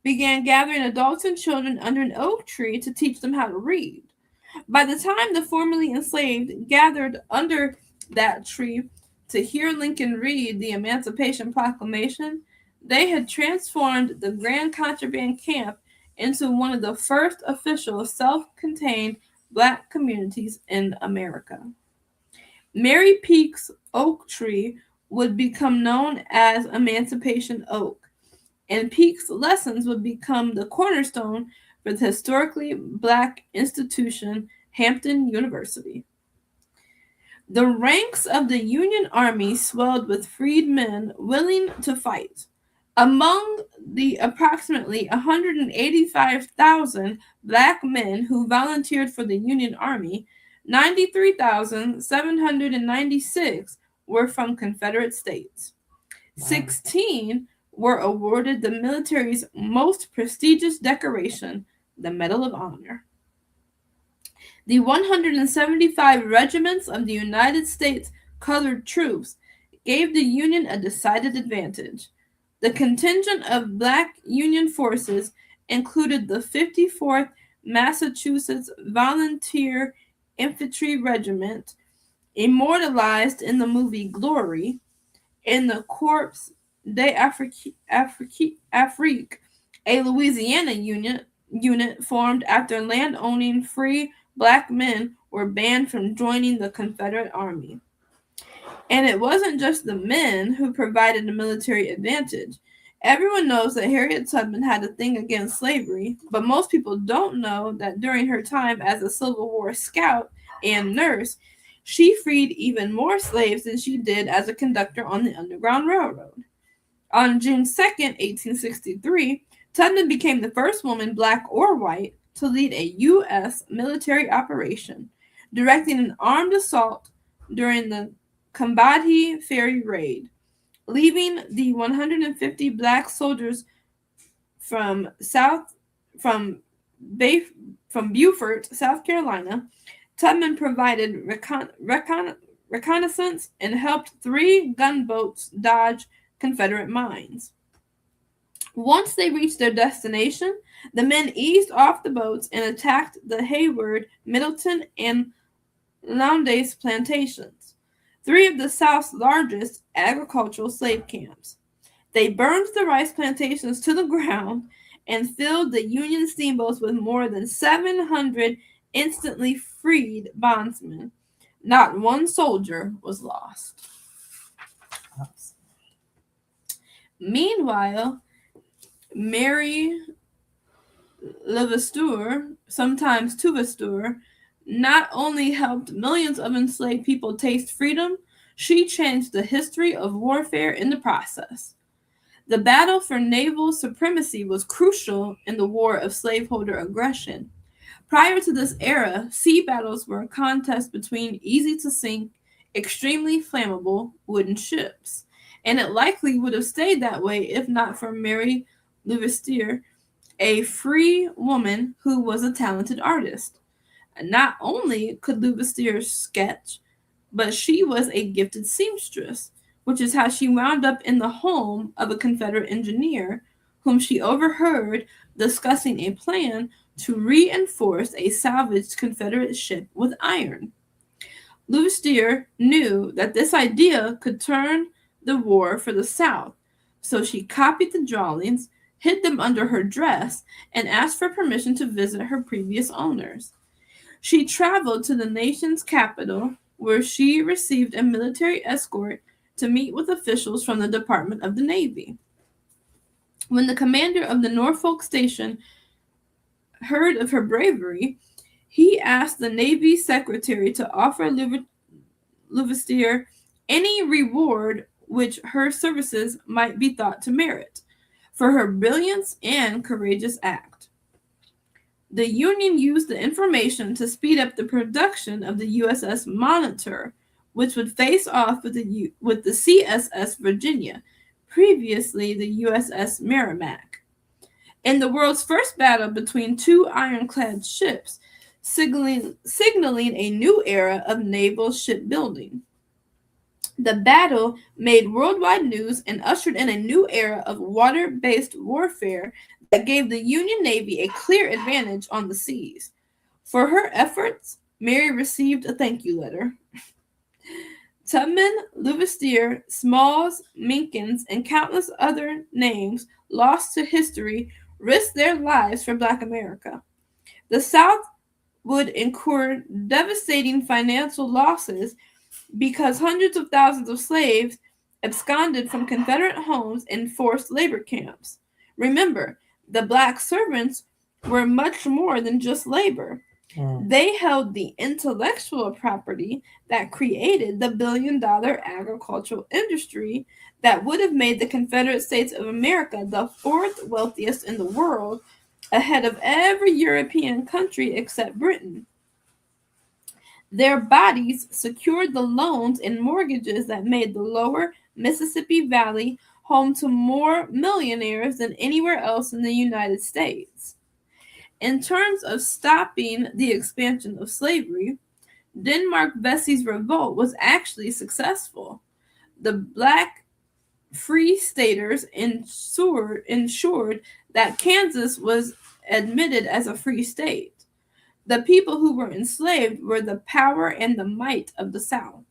began gathering adults and children under an oak tree to teach them how to read. By the time the formerly enslaved gathered under that tree to hear Lincoln read the Emancipation Proclamation, they had transformed the Grand Contraband Camp into one of the first official self-contained black communities in America. Mary Peak's oak tree would become known as Emancipation Oak, and Peak's lessons would become the cornerstone for the historically black institution Hampton University. The ranks of the Union Army swelled with freedmen willing to fight. Among the approximately 185,000 black men who volunteered for the Union Army, 93,796 were from Confederate states. Wow. 16 were awarded the military's most prestigious decoration, the Medal of Honor. The 175 regiments of the United States colored troops gave the Union a decided advantage. The contingent of black Union forces included the 54th Massachusetts Volunteer Infantry Regiment, immortalized in the movie Glory, and the Corps d'Afrique, a Louisiana unit formed after land-owning free black men were banned from joining the Confederate Army. And it wasn't just the men who provided a military advantage. Everyone knows that Harriet Tubman had a thing against slavery, but most people don't know that during her time as a Civil War scout and nurse, she freed even more slaves than she did as a conductor on the Underground Railroad. On June 2nd, 1863, Tubman became the first woman, black or white, to lead a U.S. military operation, directing an armed assault during the Combahee Ferry raid, leaving the 150 black soldiers from Beaufort, South Carolina. Tubman provided reconnaissance and helped 3 gunboats dodge Confederate mines. Once they reached their destination, the men eased off the boats and attacked the Hayward, Middleton, and Lowndes plantations, 3 of the South's largest agricultural slave camps. They burned the rice plantations to the ground and filled the Union steamboats with more than 700 instantly freed bondsmen. Not one soldier was lost. Meanwhile, Mary Levasseur, sometimes Tuvasteur, not only helped millions of enslaved people taste freedom, she changed the history of warfare in the process. The battle for naval supremacy was crucial in the war of slaveholder aggression. Prior to this era, sea battles were a contest between easy-to-sink, extremely flammable wooden ships, and it likely would have stayed that way if not for Mary Levasseur, a free woman who was a talented artist. Not only could Levasseur sketch, but she was a gifted seamstress, which is how she wound up in the home of a Confederate engineer, whom she overheard discussing a plan to reinforce a salvaged Confederate ship with iron. Levasseur knew that this idea could turn the war for the South, so she copied the drawings, hid them under her dress, and asked for permission to visit her previous owners. She traveled to the nation's capital, where she received a military escort to meet with officials from the Department of the Navy. When the commander of the Norfolk station heard of her bravery, he asked the Navy secretary to offer Levasseur any reward which her services might be thought to merit for her brilliance and courageous act. The Union used the information to speed up the production of the USS Monitor, which would face off with the CSS Virginia, previously the USS Merrimack. In the world's first battle between two ironclad ships, signaling a new era of naval shipbuilding. The battle made worldwide news and ushered in a new era of water-based warfare that gave the Union Navy a clear advantage on the seas. For her efforts, Mary received a thank you letter. Tubman, Louvestier, Smalls, Minkins, and countless other names lost to history risked their lives for Black America. The South would incur devastating financial losses because hundreds of thousands of slaves absconded from Confederate homes and forced labor camps. Remember, the Black servants were much more than just labor. They held the intellectual property that created the billion-dollar agricultural industry that would have made the Confederate States of America the fourth wealthiest in the world, ahead of every European country except Britain. Their bodies secured the loans and mortgages that made the lower Mississippi Valley home to more millionaires than anywhere else in the United States. In terms of stopping the expansion of slavery, Denmark Vesey's revolt was actually successful. The Black Free Staters ensured that Kansas was admitted as a free state. The people who were enslaved were the power and the might of the South.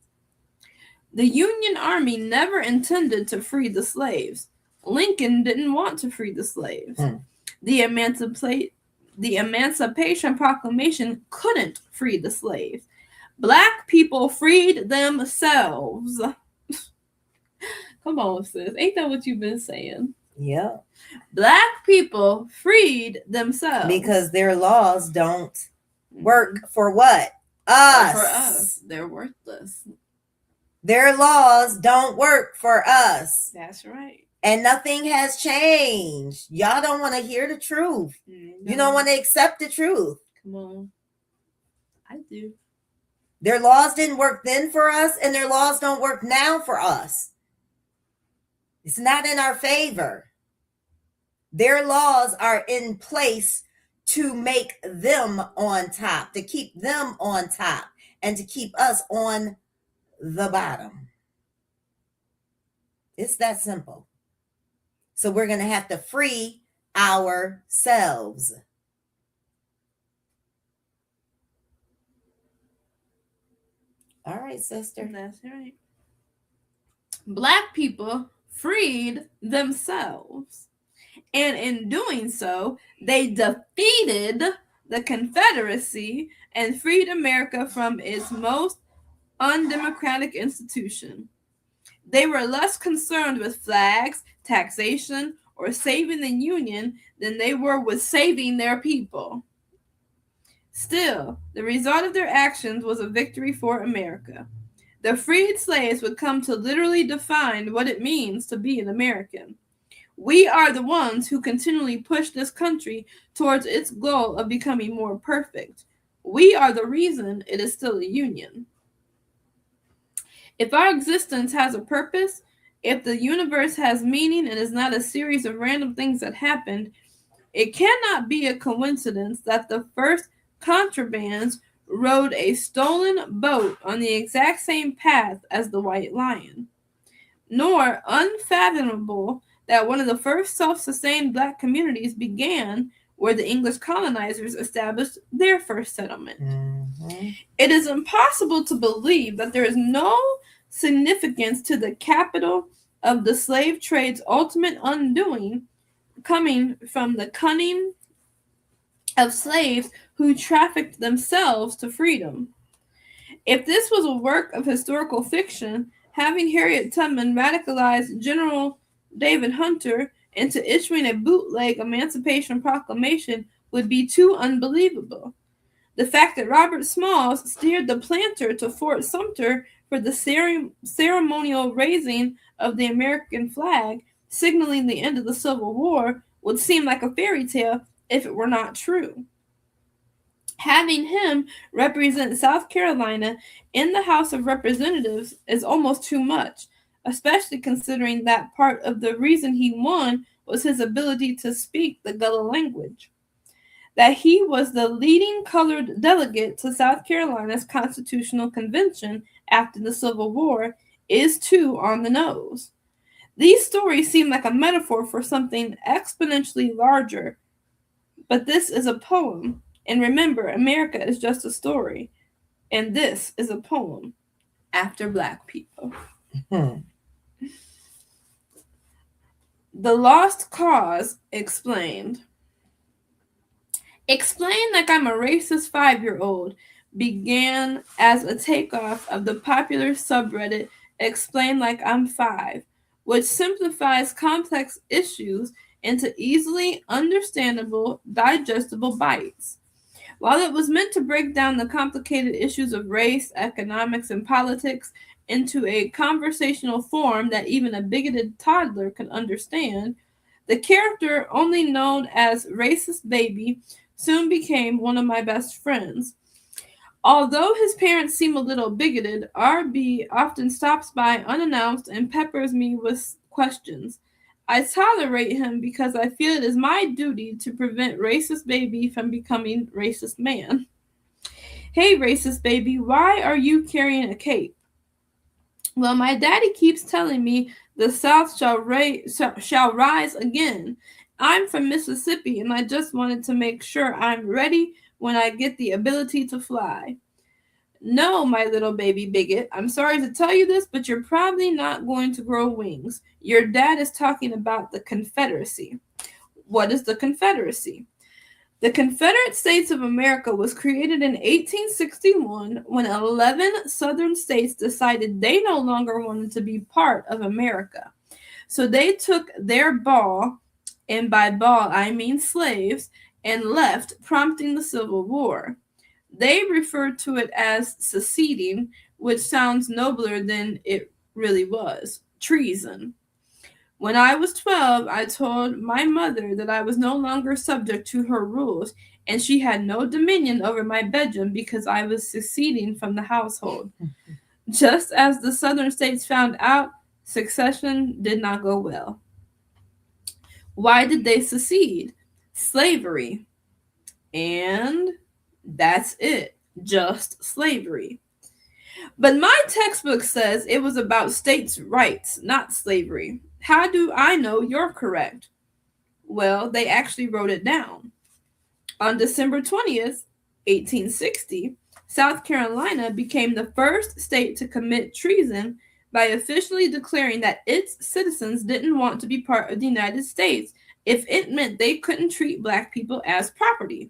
The Union Army never intended to free the slaves. Lincoln didn't want to free the slaves. The Emancipation Proclamation couldn't free the slaves. Black people freed themselves. Come on, sis. Ain't that what you've been saying? Yeah. Black people freed themselves. Because their laws don't work for what? Us. For us. They're worthless. Their laws don't work for us. That's right. And nothing has changed. Y'all don't want to hear the truth. You don't want to accept the truth. Come on. I do. Their laws didn't work then for us, and their laws don't work now for us. It's not in our favor. Their laws are in place to make them on top, to keep them on top, and to keep us on the bottom. It's that simple. So we're going to have to free ourselves. All right, sister. That's right. Black people freed themselves. And in doing so, they defeated the Confederacy and freed America from its most undemocratic institution. They were less concerned with flags, taxation, or saving the Union than they were with saving their people. Still, the result of their actions was a victory for America. The freed slaves would come to literally define what it means to be an American. We are the ones who continually push this country towards its goal of becoming more perfect. We are the reason it is still a union. If our existence has a purpose, if the universe has meaning and is not a series of random things that happened, it cannot be a coincidence that the first contrabands rode a stolen boat on the exact same path as the White Lion. Nor unfathomable that one of the first self-sustained Black communities began where the English colonizers established their first settlement. Mm-hmm. It is impossible to believe that there is no significance to the capital of the slave trade's ultimate undoing coming from the cunning of slaves who trafficked themselves to freedom. If this was a work of historical fiction, having Harriet Tubman radicalize General David Hunter into issuing a bootleg Emancipation Proclamation would be too unbelievable. The fact that Robert Smalls steered the planter to Fort Sumter for the ceremonial raising of the American flag, signaling the end of the Civil War, would seem like a fairy tale if it were not true. Having him represent South Carolina in the House of Representatives is almost too much, especially considering that part of the reason he won was his ability to speak the Gullah language. That he was the leading colored delegate to South Carolina's Constitutional Convention after the Civil War is too on the nose. These stories seem like a metaphor for something exponentially larger, but this is a poem. And remember, America is just a story, and this is a poem after Black people. The Lost Cause explained. Explain like I'm a racist 5-year-old began as a takeoff of the popular subreddit Explain Like I'm 5, which simplifies complex issues into easily understandable, digestible bites. While it was meant to break down the complicated issues of race, economics, and politics into a conversational form that even a bigoted toddler could understand, the character, only known as Racist Baby, soon became one of my best friends. Although his parents seem a little bigoted, RB often stops by unannounced and peppers me with questions. I tolerate him because I feel it is my duty to prevent Racist Baby from becoming Racist Man. Hey, Racist Baby, why are you carrying a cape? Well, my daddy keeps telling me the South shall rise again. I'm from Mississippi, and I just wanted to make sure I'm ready when I get the ability to fly. No, my little baby bigot, I'm sorry to tell you this, but you're probably not going to grow wings. Your dad is talking about the Confederacy. What is the Confederacy? The Confederate States of America was created in 1861 when 11 southern states decided they no longer wanted to be part of America. So they took their ball, and by ball I mean slaves, and left, prompting the Civil War. They referred to it as seceding, which sounds nobler than it really was, treason. When I was 12, I told my mother that I was no longer subject to her rules, and she had no dominion over my bedroom because I was seceding from the household. Just as the southern states found out, succession did not go well. Why did they secede? Slavery. And that's it. Just slavery. But my textbook says it was about states' rights, not slavery. How do I know you're correct? Well, they actually wrote it down. On December 20th, 1860, South Carolina became the first state to commit treason by officially declaring that its citizens didn't want to be part of the United States if it meant they couldn't treat Black people as property.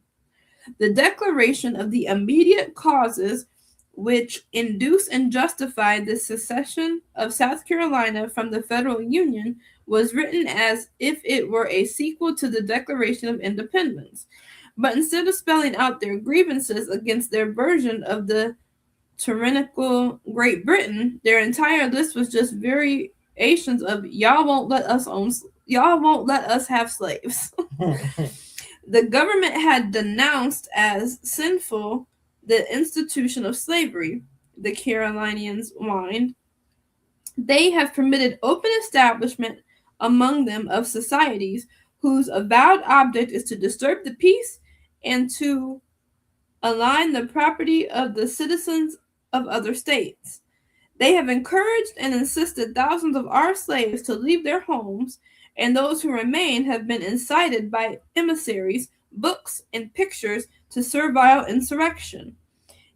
The declaration of the immediate causes which induced and justified the secession of South Carolina from the federal union was written as if it were a sequel to the Declaration of Independence. But instead of spelling out their grievances against their version of the tyrannical Great Britain, their entire list was just variations of y'all won't let us have slaves. The government had denounced as sinful the institution of slavery, the Carolinians whined. They have permitted open establishment among them of societies whose avowed object is to disturb the peace and to align the property of the citizens of other states. They have encouraged and insisted thousands of our slaves to leave their homes, and those who remain have been incited by emissaries, books, and pictures to servile insurrection.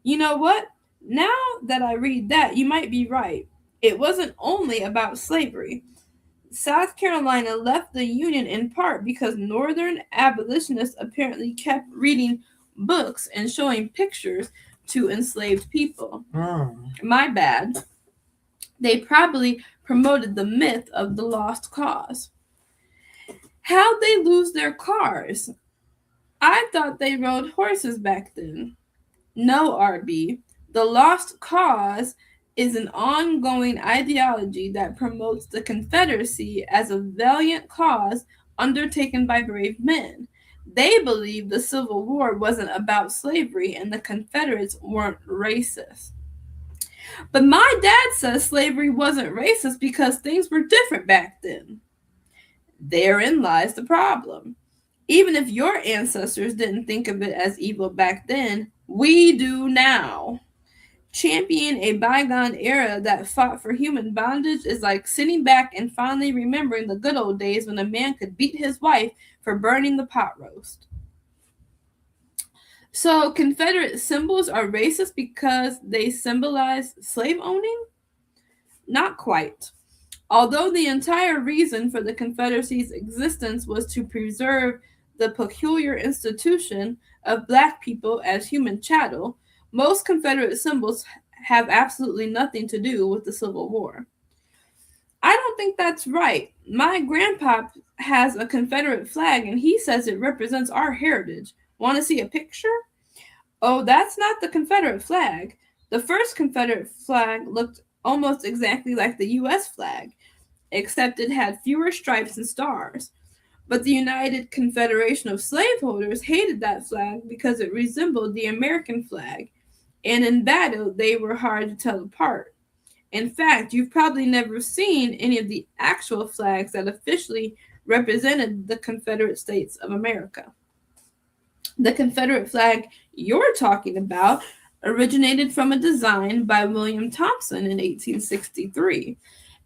You know what? Now that I read that, you might be right. It wasn't only about slavery. South Carolina left the Union in part because Northern abolitionists apparently kept reading books and showing pictures to enslaved people. My bad. They probably promoted the myth of the lost cause. How'd they lose their cars? I thought they rode horses back then. No, RB. The lost cause is an ongoing ideology that promotes the Confederacy as a valiant cause undertaken by brave men. They believed the Civil War wasn't about slavery and the Confederates weren't racist. But my dad says slavery wasn't racist because things were different back then. Therein lies the problem. Even if your ancestors didn't think of it as evil back then, we do now. Champion a bygone era that fought for human bondage is like sitting back and fondly remembering the good old days when a man could beat his wife for burning the pot roast. So Confederate symbols are racist because they symbolize slave owning? Not quite. Although the entire reason for the Confederacy's existence was to preserve the peculiar institution of black people as human chattel, most Confederate symbols have absolutely nothing to do with the Civil War. I don't think that's right. My grandpa has a Confederate flag and he says it represents our heritage. Want to see a picture? Oh, that's not the Confederate flag. The first Confederate flag looked almost exactly like the U.S. flag, except it had fewer stripes and stars. But the United Confederation of Slaveholders hated that flag because it resembled the American flag, and in battle they were hard to tell apart. In fact, you've probably never seen any of the actual flags that officially represented the Confederate States of America. The Confederate flag you're talking about originated from a design by William Thompson in 1863,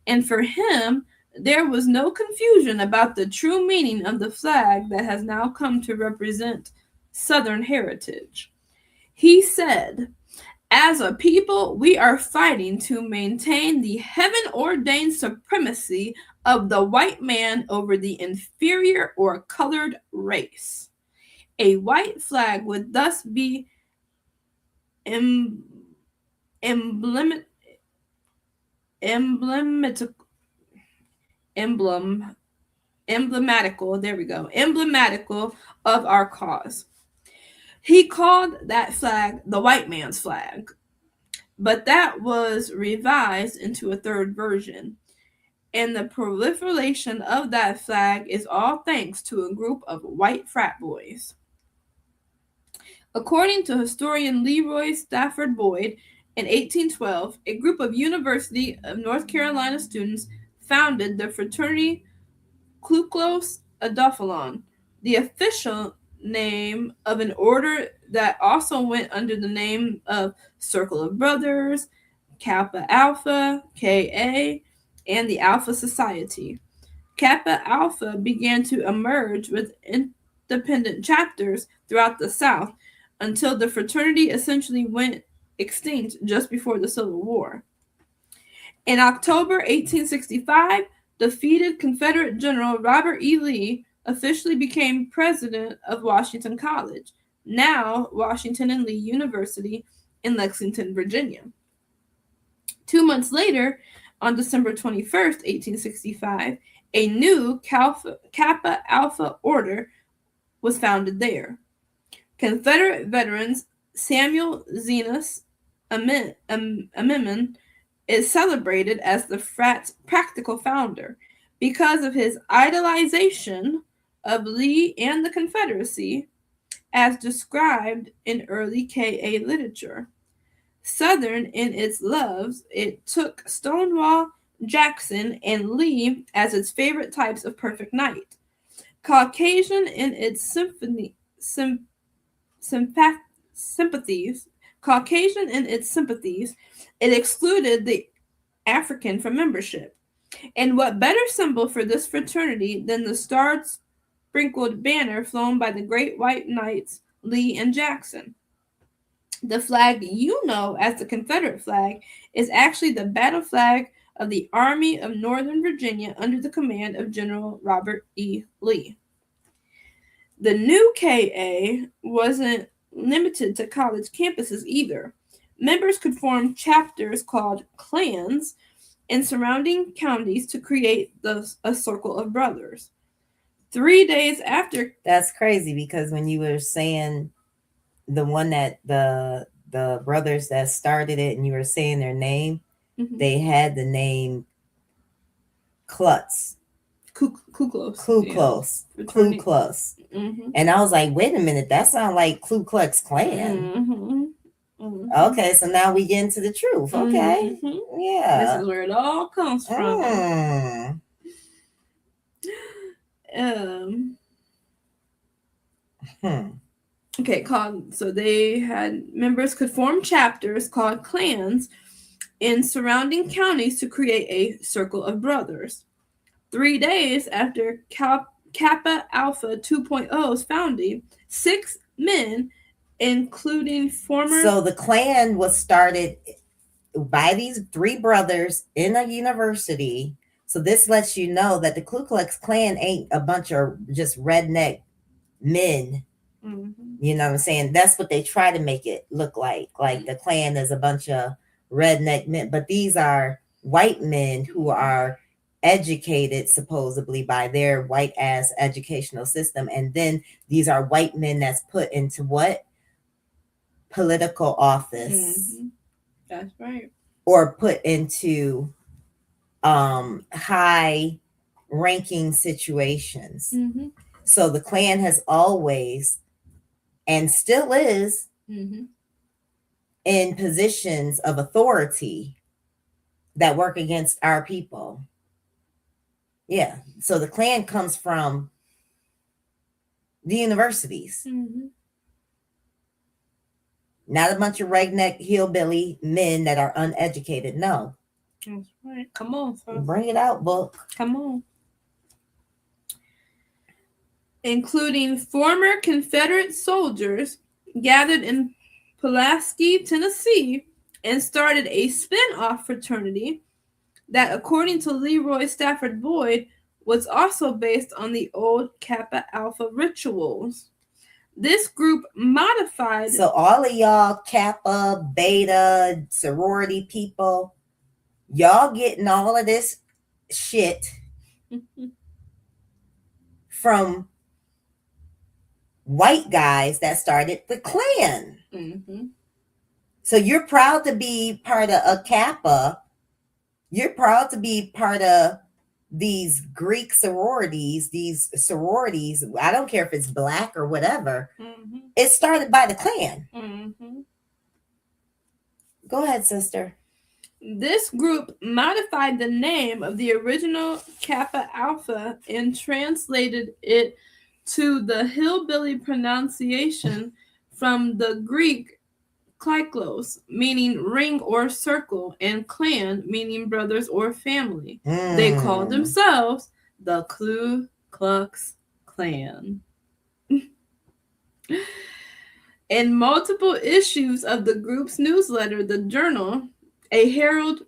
and for him, there was no confusion about the true meaning of the flag that has now come to represent Southern heritage. He said, "As a people, we are fighting to maintain the heaven-ordained supremacy of the white man over the inferior or colored race. A white flag would thus be emblematical of our cause." He called that flag the white man's flag, but that was revised into a third version, and the proliferation of that flag is all thanks to a group of white frat boys. According to historian Leroy Stafford Boyd, in 1812, a group of University of North Carolina students founded the fraternity Ku Klux Klan, the official name of an order that also went under the name of Circle of Brothers, Kappa Alpha, Ka, and the Alpha Society. Kappa Alpha began to emerge with independent chapters throughout the South until the fraternity essentially went extinct just before the Civil War. In October 1865, defeated Confederate General Robert E. Lee officially became president of Washington College, now Washington and Lee University in Lexington, Virginia. 2 months later, on December 21st, 1865, a new Kappa Alpha order was founded there. Confederate veterans Samuel Zenas Amendment is celebrated as the frat's practical founder because of his idolization of Lee and the Confederacy as described in early KA literature. Southern in its loves, it took Stonewall Jackson and Lee as its favorite types of perfect knight. Caucasian in its sympathies, it excluded the African from membership. And what better symbol for this fraternity than the star-sprinkled banner flown by the great white knights Lee and Jackson? The flag you know as the Confederate flag is actually the battle flag of the Army of Northern Virginia under the command of General Robert E. Lee. The new KA wasn't limited to college campuses either. Members could form chapters called clans in surrounding counties to create a circle of brothers. 3 days after... That's crazy, because when you were saying the one that the brothers that started it and you were saying their name, they had the name Klutz. Ku Klux. Ku yeah. Klux. Ku Fraternity. Klux. Mhm. And I was like, wait a minute, that sounds like Ku Klux Klan. Mhm. Mhm. Okay, so now we get into the truth. Okay. Mhm. Yeah. This is where it all comes from. Okay, so they had members could form chapters called clans in surrounding counties to create a circle of brothers. 3 days after Kappa Alpha 2.0's founding, 6 men, including former... So the Klan was started by these 3 brothers in a university. So this lets you know that the Ku Klux Klan ain't a bunch of just redneck men. You know what I'm saying? That's what they try to make it look like. Like the Klan is a bunch of redneck men. But these are white men who are educated supposedly by their white ass educational system. And then these are white men that's put into what? Political office. That's right. Or put into high ranking situations. So the Klan has always and still is in positions of authority that work against our people. Yeah. So the Klan comes from the universities. Not a bunch of redneck hillbilly men that are uneducated. No. That's right. Come on, folks. Bring it out, book. Come on. Including former Confederate soldiers gathered in Pulaski, Tennessee, and started a spin-off fraternity that, according to Leroy Stafford Boyd, was also based on the old Kappa Alpha rituals. This group modified... So all of y'all Kappa, Beta, sorority people, y'all getting all of this shit from white guys that started the Klan. So you're proud to be part of a Kappa. You're proud to be part of these Greek sororities, these sororities. I don't care if it's black or whatever. It started by the Klan. Go ahead, sister. This group modified the name of the original Kappa Alpha and translated it to the hillbilly pronunciation from the Greek kyklos, meaning ring or circle, and clan, meaning brothers or family. They called themselves the Ku Klux Klan. In multiple issues of the group's newsletter, The Journal, a Herald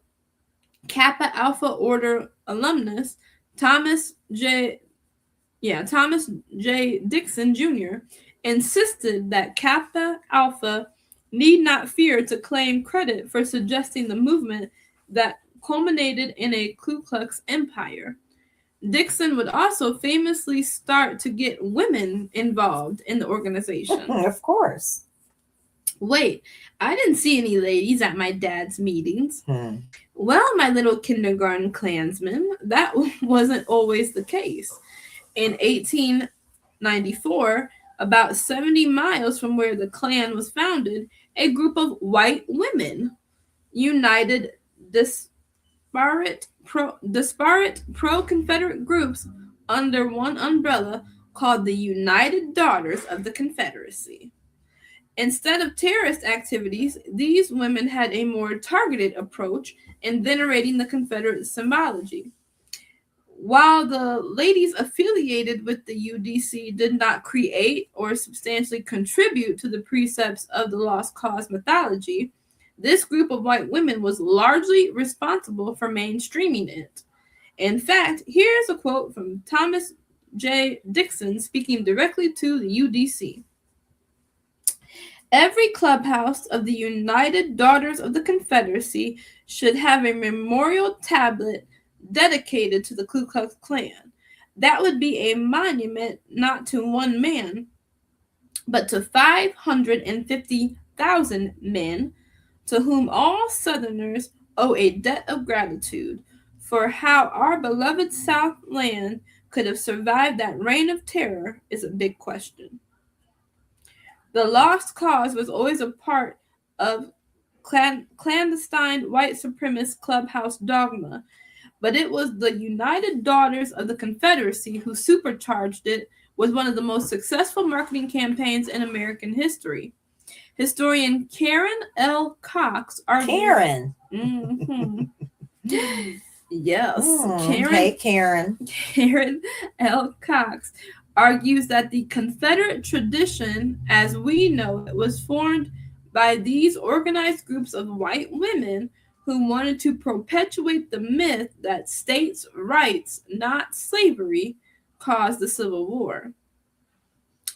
Kappa Alpha Order alumnus, Thomas J. Dixon Jr., insisted that Kappa Alpha need not fear to claim credit for suggesting the movement that culminated in a Ku Klux empire. Dixon would also famously start to get women involved in the organization. Of course. Wait, I didn't see any ladies at my dad's meetings. Well, my little kindergarten Klansman, that wasn't always the case. In 1894, about 70 miles from where the Klan was founded, a group of white women united disparate pro-Confederate groups under one umbrella called the United Daughters of the Confederacy. Instead of terrorist activities, these women had a more targeted approach in venerating the Confederate symbology. While the ladies affiliated with the UDC did not create or substantially contribute to the precepts of the Lost Cause mythology, this group of white women was largely responsible for mainstreaming it. In fact, here's a quote from Thomas J. Dixon speaking directly to the UDC. Every clubhouse of the United Daughters of the Confederacy should have a memorial tablet dedicated to the Ku Klux Klan. That would be a monument not to one man, but to 550,000 men, to whom all Southerners owe a debt of gratitude for how our beloved South land could have survived that reign of terror is a big question. The lost cause was always a part of clandestine white supremacist clubhouse dogma, but it was the United Daughters of the Confederacy who supercharged it with one of the most successful marketing campaigns in American history. Historian Karen L. Cox argues... Karen. Yes. Hey, Karen. Karen L. Cox argues that the Confederate tradition, as we know it, was formed by these organized groups of white women who wanted to perpetuate the myth that states' rights, not slavery, caused the Civil War.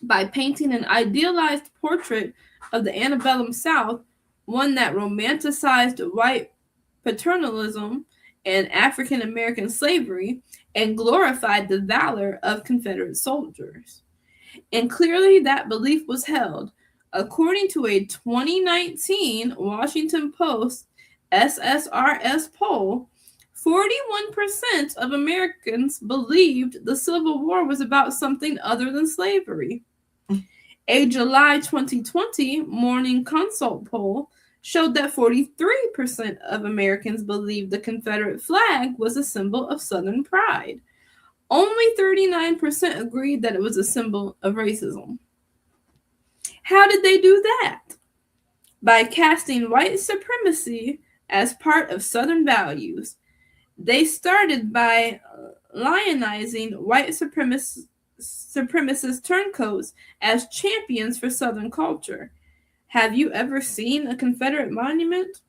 By painting an idealized portrait of the antebellum South, one that romanticized white paternalism and African American slavery and glorified the valor of Confederate soldiers. And clearly that belief was held. According to a 2019 Washington Post SSRS poll, 41% of Americans believed the Civil War was about something other than slavery. A July 2020 Morning Consult poll showed that 43% of Americans believed the Confederate flag was a symbol of Southern pride. Only 39% agreed that it was a symbol of racism. How did they do that? By casting white supremacy as part of Southern values. They started by lionizing white supremacist turncoats as champions for Southern culture. Have you ever seen a Confederate monument?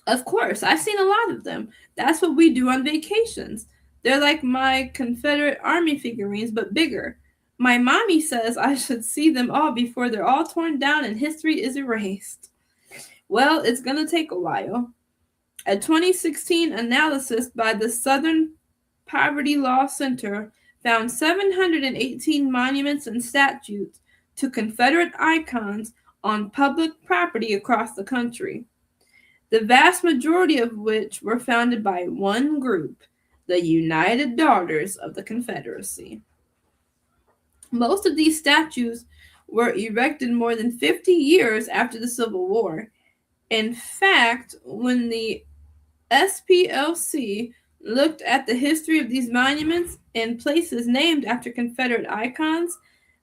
Of course, I've seen a lot of them. That's what we do on vacations. They're like my Confederate Army figurines, but bigger. My mommy says I should see them all before they're all torn down and history is erased. Well, it's going to take a while. A 2016 analysis by the Southern Poverty Law Center found 718 monuments and statues to Confederate icons on public property across the country, the vast majority of which were founded by one group, the United Daughters of the Confederacy. Most of these statues were erected more than 50 years after the Civil War. In fact, when the SPLC looked at the history of these monuments and places named after Confederate icons,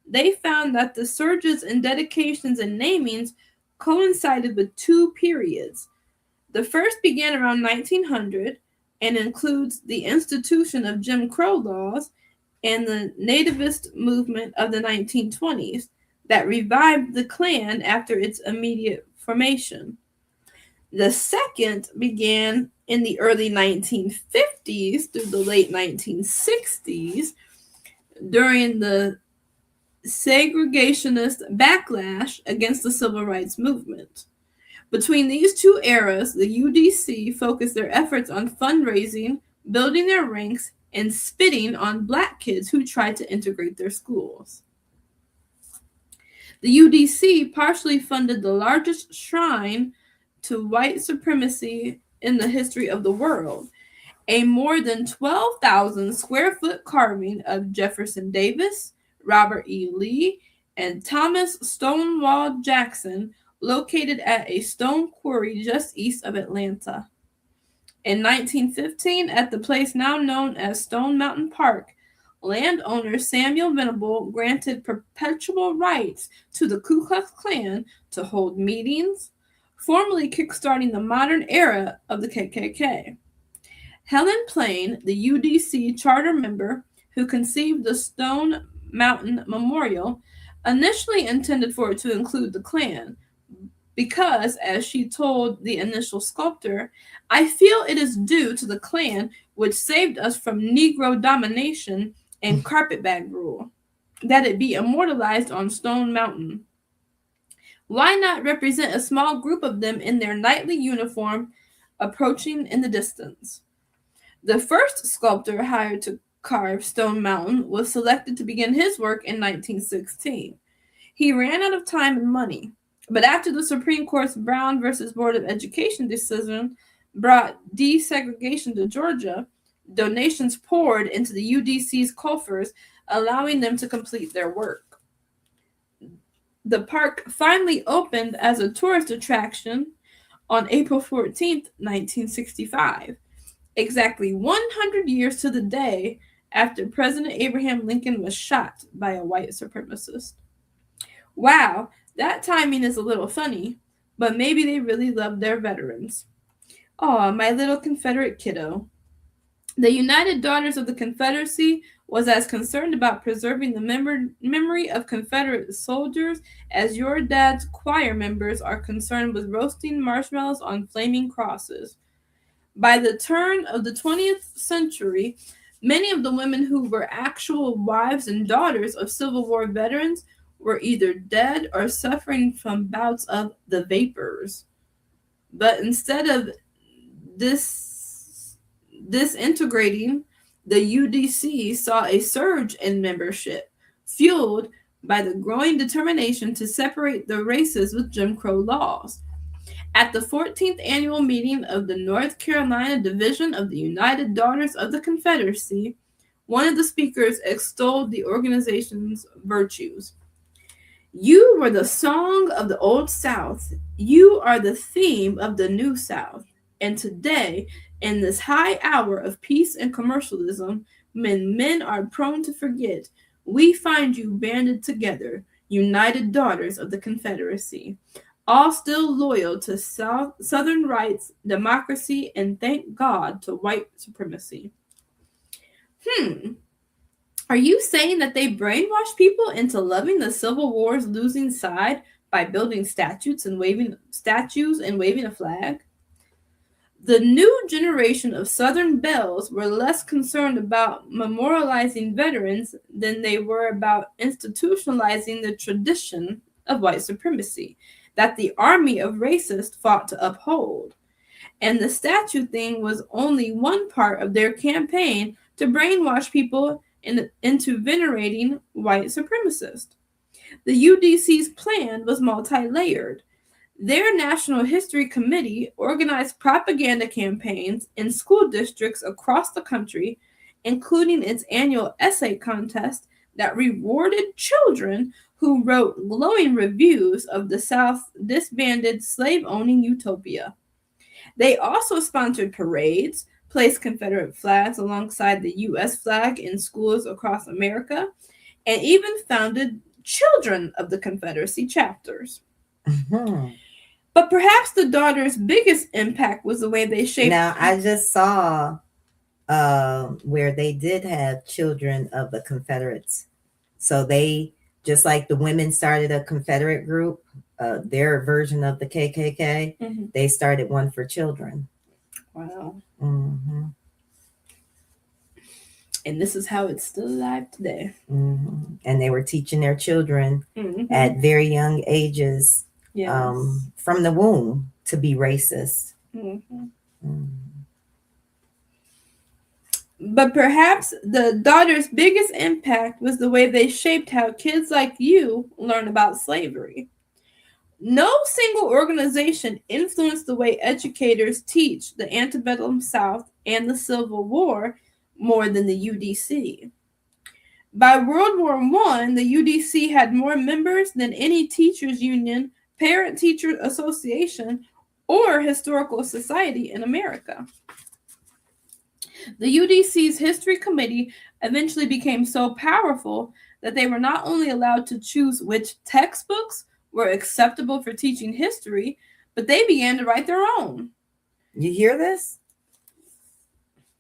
they found that the surges in dedications and namings coincided with two periods. The first began around 1900 and includes the institution of Jim Crow laws and the nativist movement of the 1920s that revived the Klan after its immediate formation. The second began in the early 1950s through the late 1960s during the segregationist backlash against the civil rights movement. Between these two eras, the UDC focused their efforts on fundraising, building their ranks, and spitting on Black kids who tried to integrate their schools. The UDC partially funded the largest shrine to white supremacy in the history of the world, a more than 12,000 square foot carving of Jefferson Davis, Robert E. Lee, and Thomas Stonewall Jackson, located at a stone quarry just east of Atlanta. In 1915, at the place now known as Stone Mountain Park, landowner Samuel Venable granted perpetual rights to the Ku Klux Klan to hold meetings, formally kickstarting the modern era of the KKK. Helen Plain, the UDC charter member who conceived the Stone Mountain Memorial, initially intended for it to include the Klan, because, as she told the initial sculptor, I feel it is due to the Klan, which saved us from Negro domination and carpetbag rule, that it be immortalized on Stone Mountain. Why not represent a small group of them in their nightly uniform approaching in the distance? The first sculptor hired to carve Stone Mountain was selected to begin his work in 1916. He ran out of time and money, but after the Supreme Court's Brown versus Board of Education decision brought desegregation to Georgia, donations poured into the UDC's coffers, allowing them to complete their work. The park finally opened as a tourist attraction on April 14th, 1965, exactly 100 years to the day after President Abraham Lincoln was shot by a white supremacist. Wow, that timing is a little funny, but maybe they really loved their veterans. Aw, my little Confederate kiddo. The United Daughters of the Confederacy was as concerned about preserving the memory of Confederate soldiers as your dad's choir members are concerned with roasting marshmallows on flaming crosses. By the turn of the 20th century, many of the women who were actual wives and daughters of Civil War veterans were either dead or suffering from bouts of the vapors. But instead of disintegrating, the UDC saw a surge in membership, fueled by the growing determination to separate the races with Jim Crow laws. At the 14th annual meeting of the North Carolina Division of the United Daughters of the Confederacy, one of the speakers extolled the organization's virtues. You were the song of the Old South. You are the theme of the New South. And today, in this high hour of peace and commercialism, when men are prone to forget, we find you banded together, United Daughters of the Confederacy, all still loyal to Southern rights, democracy, and thank God to white supremacy. Are you saying that they brainwashed people into loving the Civil War's losing side by building statues and waving a flag? The new generation of Southern belles were less concerned about memorializing veterans than they were about institutionalizing the tradition of white supremacy that the army of racists fought to uphold. And the statue thing was only one part of their campaign to brainwash people into venerating white supremacists. The UDC's plan was multi-layered. Their National History Committee organized propaganda campaigns in school districts across the country, including its annual essay contest that rewarded children who wrote glowing reviews of the South's disbanded slave-owning utopia. They also sponsored parades, placed Confederate flags alongside the U.S. flag in schools across America, and even founded Children of the Confederacy chapters. Mm-hmm. But perhaps the Daughters' biggest impact was the way they shaped... Now, I just saw where they did have Children of the Confederates. So they, just like the women started a Confederate group, their version of the KKK, mm-hmm. they started one for children. Wow. Mm-hmm. And this is how it's still alive today. Mm-hmm. And they were teaching their children mm-hmm. at very young ages, yes. From the womb, to be racist. Mm-hmm. Mm-hmm. But perhaps the Daughters' biggest impact was the way they shaped how kids like you learn about slavery. No single organization influenced the way educators teach the antebellum South and the Civil War more than the UDC. By World War I, the UDC had more members than any teachers' union, parent-teacher association, or historical society in America. The UDC's history committee eventually became so powerful that they were not only allowed to choose which textbooks were acceptable for teaching history, but they began to write their own. You hear this?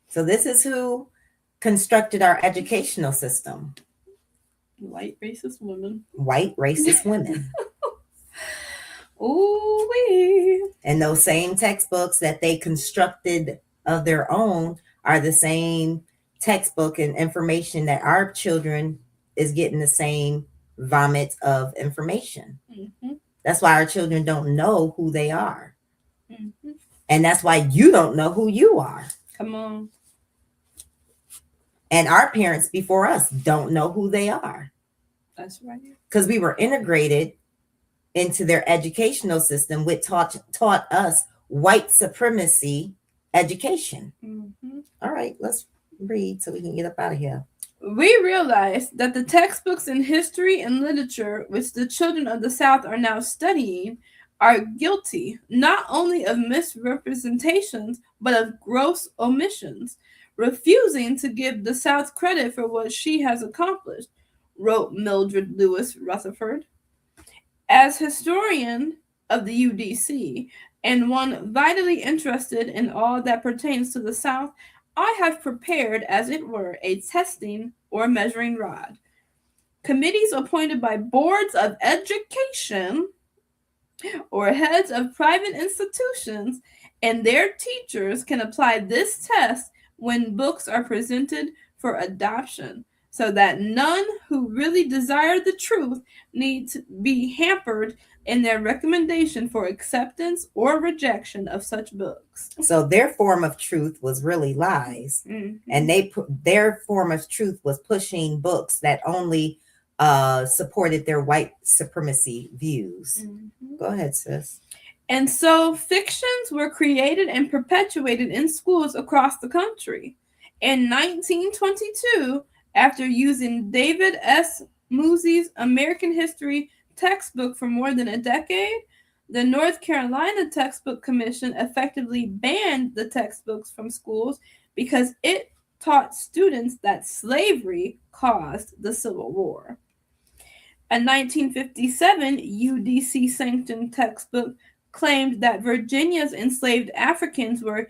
So this is who constructed our educational system. White racist women. White racist women. Ooh-wee. And those same textbooks that they constructed of their own are the same textbook and information that our children is getting the same vomit of information. Mm-hmm. That's why our children don't know who they are. Mm-hmm. And that's why you don't know who you are. Come on. And our parents before us don't know who they are. That's right. Because we were integrated into their educational system, which taught us white supremacy education. Mm-hmm. All right, let's Read so we can get up out of here. We realize that the textbooks in history and literature, which the children of the South are now studying, are guilty not only of misrepresentations, but of gross omissions, refusing to give the South credit for what she has accomplished, wrote Mildred Lewis Rutherford. As historian of the UDC, and one vitally interested in all that pertains to the South, I have prepared, as it were, a testing or measuring rod. Committees appointed by boards of education or heads of private institutions and their teachers can apply this test when books are presented for adoption, so that none who really desire the truth need to be hampered in their recommendation for acceptance or rejection of such books. So their form of truth was really lies, and their form of truth was pushing books that only supported their white supremacy views. Go ahead, sis. And so fictions were created and perpetuated in schools across the country. In 1922, after using David S. Moosey's American History textbook for more than a decade, the North Carolina Textbook Commission effectively banned the textbooks from schools because it taught students that slavery caused the Civil War. A 1957 UDC-sanctioned textbook claimed that Virginia's enslaved Africans were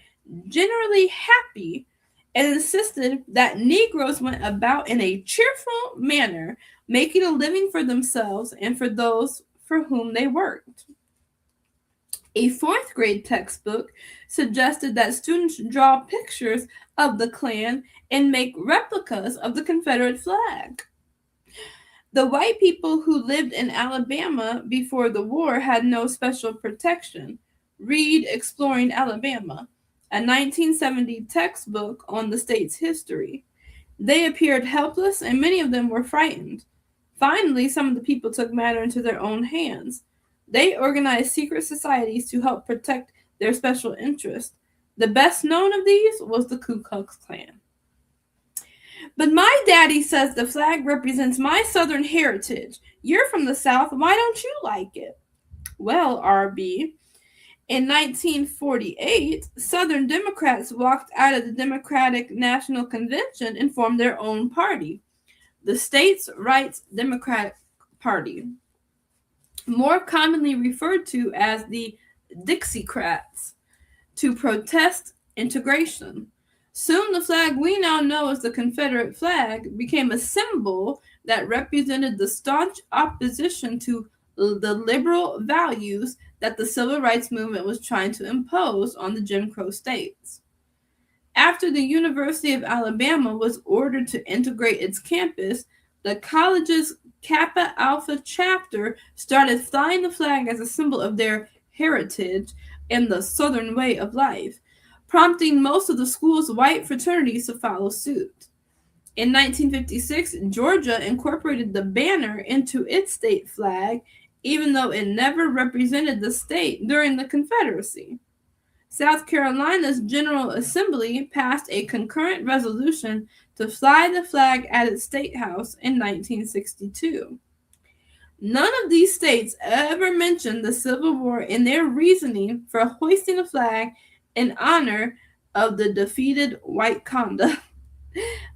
generally happy and insisted that Negroes went about in a cheerful manner, making a living for themselves and for those for whom they worked. A fourth grade textbook suggested that students draw pictures of the Klan and make replicas of the Confederate flag. The white people who lived in Alabama before the war had no special protection. Read Exploring Alabama, a 1970 textbook on the state's history. They appeared helpless and many of them were frightened. Finally, some of the people took matters into their own hands. They organized secret societies to help protect their special interests. The best known of these was the Ku Klux Klan. But my daddy says the flag represents my Southern heritage. You're from the South. Why don't you like it? Well, RB, in 1948, Southern Democrats walked out of the Democratic National Convention and formed their own party, the States' Rights Democratic Party, more commonly referred to as the Dixiecrats, to protest integration. Soon the flag we now know as the Confederate flag became a symbol that represented the staunch opposition to the liberal values that the civil rights movement was trying to impose on the Jim Crow states. After the University of Alabama was ordered to integrate its campus, the college's Kappa Alpha chapter started flying the flag as a symbol of their heritage and the Southern way of life, prompting most of the school's white fraternities to follow suit. In 1956, Georgia incorporated the banner into its state flag, even though it never represented the state during the Confederacy. South Carolina's General Assembly passed a concurrent resolution to fly the flag at its state house in 1962. None of these states ever mentioned the Civil War in their reasoning for hoisting a flag in honor of the defeated white conduct.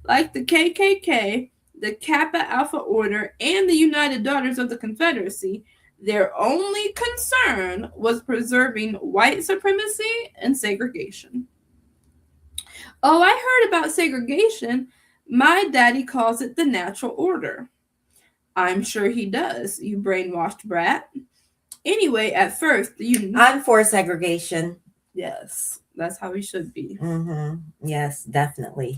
Like the KKK, the Kappa Alpha Order, and the United Daughters of the Confederacy, their only concern was preserving white supremacy and segregation. Oh, I heard about segregation. My daddy calls it the natural order. I'm sure he does, you brainwashed brat. Anyway, at first, I'm for segregation. Yes, that's how we should be. Yes, definitely.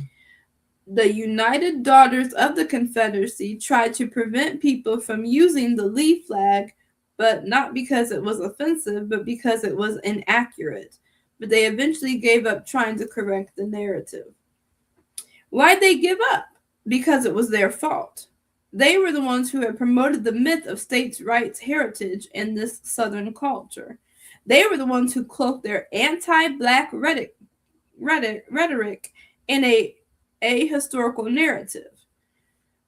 The United Daughters of the Confederacy tried to prevent people from using the Lee flag, but not because it was offensive, but because it was inaccurate. But they eventually gave up trying to correct the narrative. Why'd they give up? Because it was their fault. They were the ones who had promoted the myth of states' rights heritage in this Southern culture. They were the ones who cloaked their anti-Black rhetoric in a a historical narrative.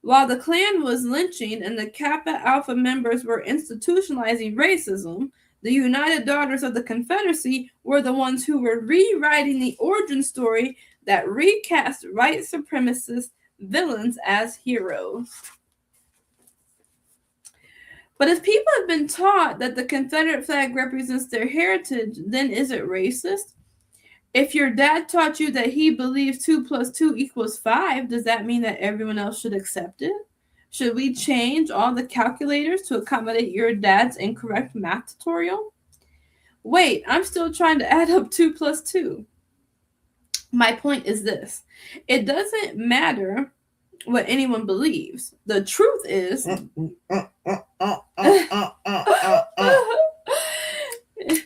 While the Klan was lynching and the Kappa Alpha members were institutionalizing racism, the United Daughters of the Confederacy were the ones who were rewriting the origin story that recast white supremacist villains as heroes. But if people have been taught that the Confederate flag represents their heritage, then is it racist? If your dad taught you that he believes 2 + 2 = 5, does that mean that everyone else should accept it? Should we change all the calculators to accommodate your dad's incorrect math tutorial? Wait, I'm still trying to add up 2 + 2. My point is this. It doesn't matter what anyone believes. The truth is...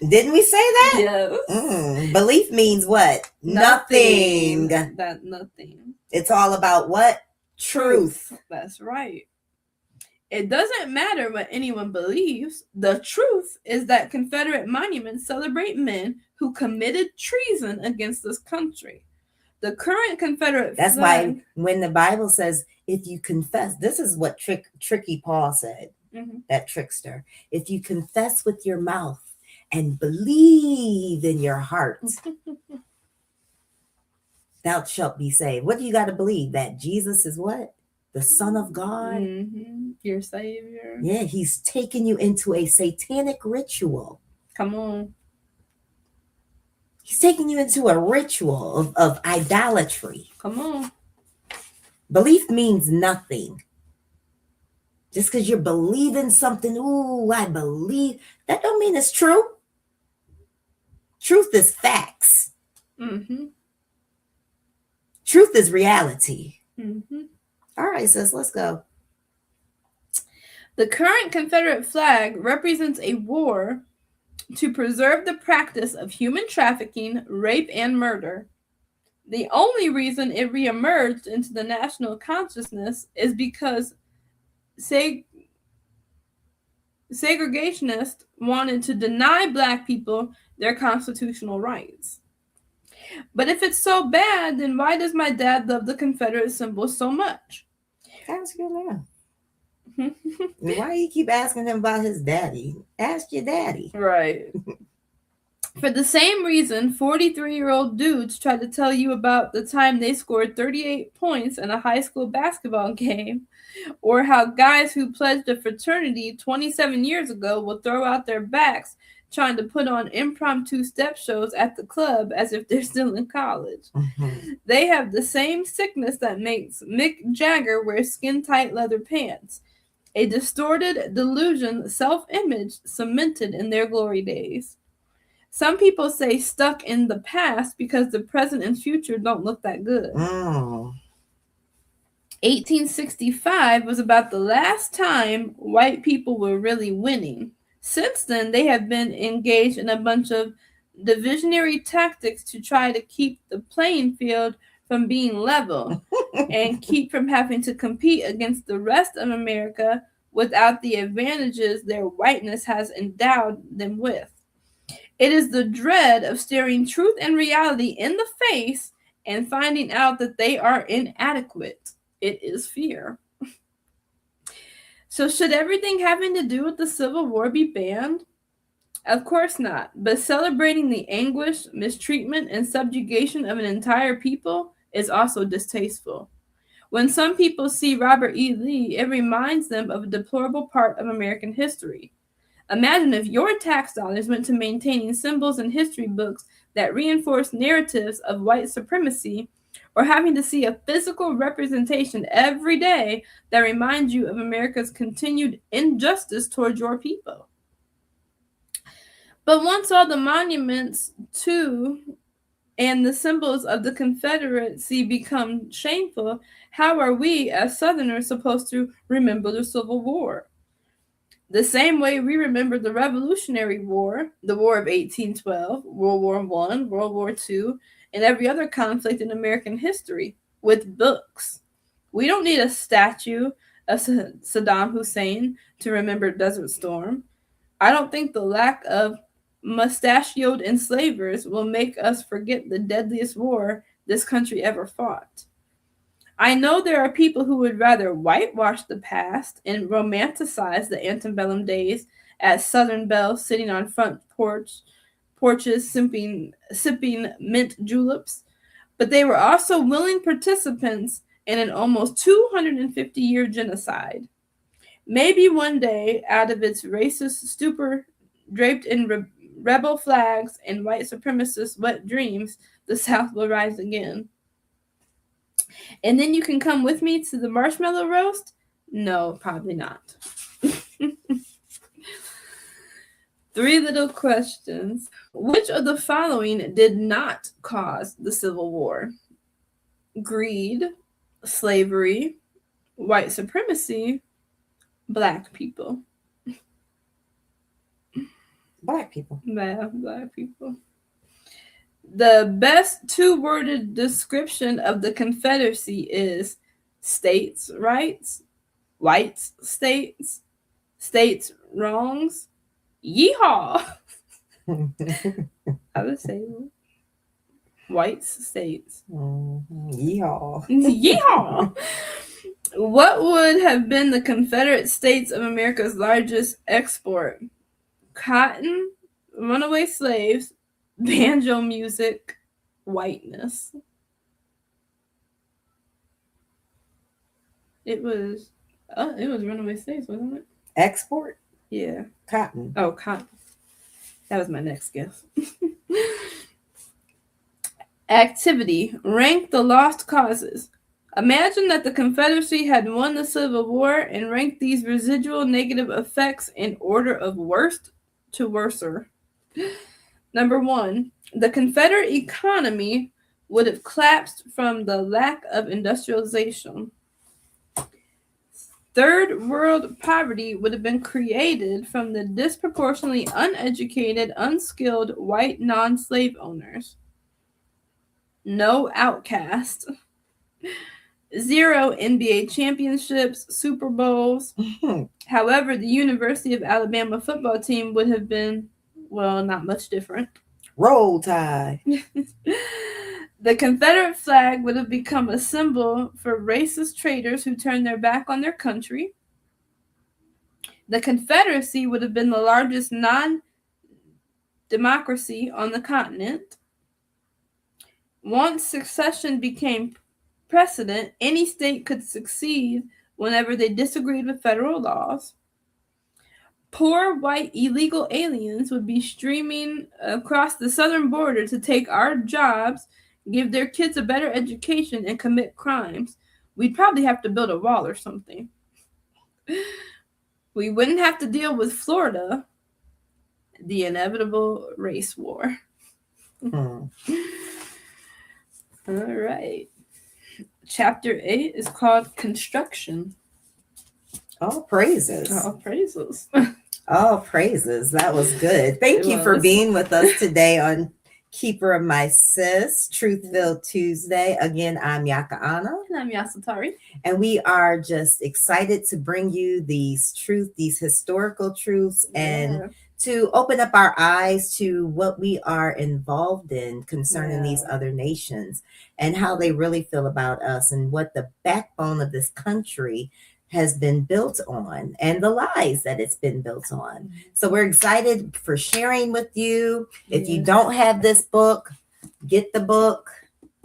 Didn't we say that? Yes. Belief means what? Nothing. Nothing. It's all about what? Truth. That's right. It doesn't matter what anyone believes. The truth is that Confederate monuments celebrate men who committed treason against this country. The current Confederate That's flag... why when the Bible says, if you confess, this is what Tricky Paul said, that trickster. If you confess with your mouth and believe in your heart, thou shalt be saved. What do you got to believe? That Jesus is what? The Son of God? Your Savior. Yeah, he's taking you into a satanic ritual. Come on. He's taking you into a ritual of idolatry. Come on. Belief means nothing. Just because you're believing something, ooh, I believe, that don't mean it's true. Truth is facts. Truth is reality. All right, sis, let's go. The current Confederate flag represents a war to preserve the practice of human trafficking, rape, and murder. The only reason it reemerged into the national consciousness is because segregationists wanted to deny Black people their constitutional rights. But if it's so bad, then why does my dad love the Confederate symbol so much? Ask your now. Why you keep asking him about his daddy? Ask your daddy. Right. For the same reason, 43-year-old dudes try to tell you about the time they scored 38 points in a high school basketball game, or how guys who pledged a fraternity 27 years ago will throw out their backs trying to put on impromptu step shows at the club as if they're still in college. They have the same sickness that makes Mick Jagger wear skin-tight leather pants, a distorted delusion self-image cemented in their glory days. Some people say stuck in the past because the present and future don't look that good. 1865 was about the last time white people were really winning. Since then, they have been engaged in a bunch of divisionary tactics to try to keep the playing field from being level and keep from having to compete against the rest of America without the advantages their whiteness has endowed them with. It is the dread of staring truth and reality in the face and finding out that they are inadequate. It is fear. So should everything having to do with the Civil War be banned? Of course not, but celebrating the anguish, mistreatment, and subjugation of an entire people is also distasteful. When some people see Robert E. Lee, it reminds them of a deplorable part of American history. Imagine if your tax dollars went to maintaining symbols in history books that reinforce narratives of white supremacy, or having to see a physical representation every day that reminds you of America's continued injustice towards your people. But once all the monuments to and the symbols of the Confederacy become shameful, how are we as Southerners supposed to remember the Civil War? The same way we remember the Revolutionary War, the War of 1812, World War I, World War II, and every other conflict in American history, with books. We don't need a statue of Saddam Hussein to remember Desert Storm. I don't think the lack of mustachioed enslavers will make us forget the deadliest war this country ever fought. I know there are people who would rather whitewash the past and romanticize the antebellum days as Southern belles sitting on front porches sipping mint juleps, but they were also willing participants in an almost 250-year genocide. Maybe one day, out of its racist stupor, draped in rebel flags and white supremacist wet dreams, the South will rise again. And then you can come with me to the marshmallow roast? No, probably not. 3 little questions. Which of the following did not cause the Civil War? Greed, slavery, white supremacy, black people. Black people. Yeah, black people. The best 2-worded description of the Confederacy is states' rights, whites' states, states' wrongs, yeehaw. I would say whites' states. Yeehaw. Yeehaw. What would have been the Confederate States of America's largest export? Cotton, runaway slaves, banjo music, whiteness. It was runaway slaves, wasn't it? Export? Yeah. Cotton. Oh, cotton. That was my next guess. Activity. Rank the lost causes. Imagine that the Confederacy had won the Civil War and ranked these residual negative effects in order of worst to worser. Number 1, the Confederate economy would have collapsed from the lack of industrialization. Third world poverty would have been created from the disproportionately uneducated, unskilled white non-slave owners. No outcast. 0 NBA championships, Super Bowls. However, the University of Alabama football team would have been, well, not much different. Roll Tide. The Confederate flag would have become a symbol for racist traitors who turned their back on their country. The Confederacy would have been the largest non-democracy on the continent. Once secession became precedent, any state could succeed whenever they disagreed with federal laws. Poor white illegal aliens would be streaming across the southern border to take our jobs, give their kids a better education, and commit crimes. We'd probably have to build a wall or something. We wouldn't have to deal with Florida, the inevitable race war. All right. Chapter 8 is called Construction. All praises. All praises. All praises. That was good. Thank you for being with us today on Keeper of My Sis, Truth-Filled Tuesday. Again, I'm Yahca'Anna. And I'm Yasatari. And we are just excited to bring you these historical truths, and to open up our eyes to what we are involved in concerning these other nations and how they really feel about us and what the backbone of this country has been built on and the lies that it's been built on. So we're excited for sharing with you. If you don't have this book, get the book.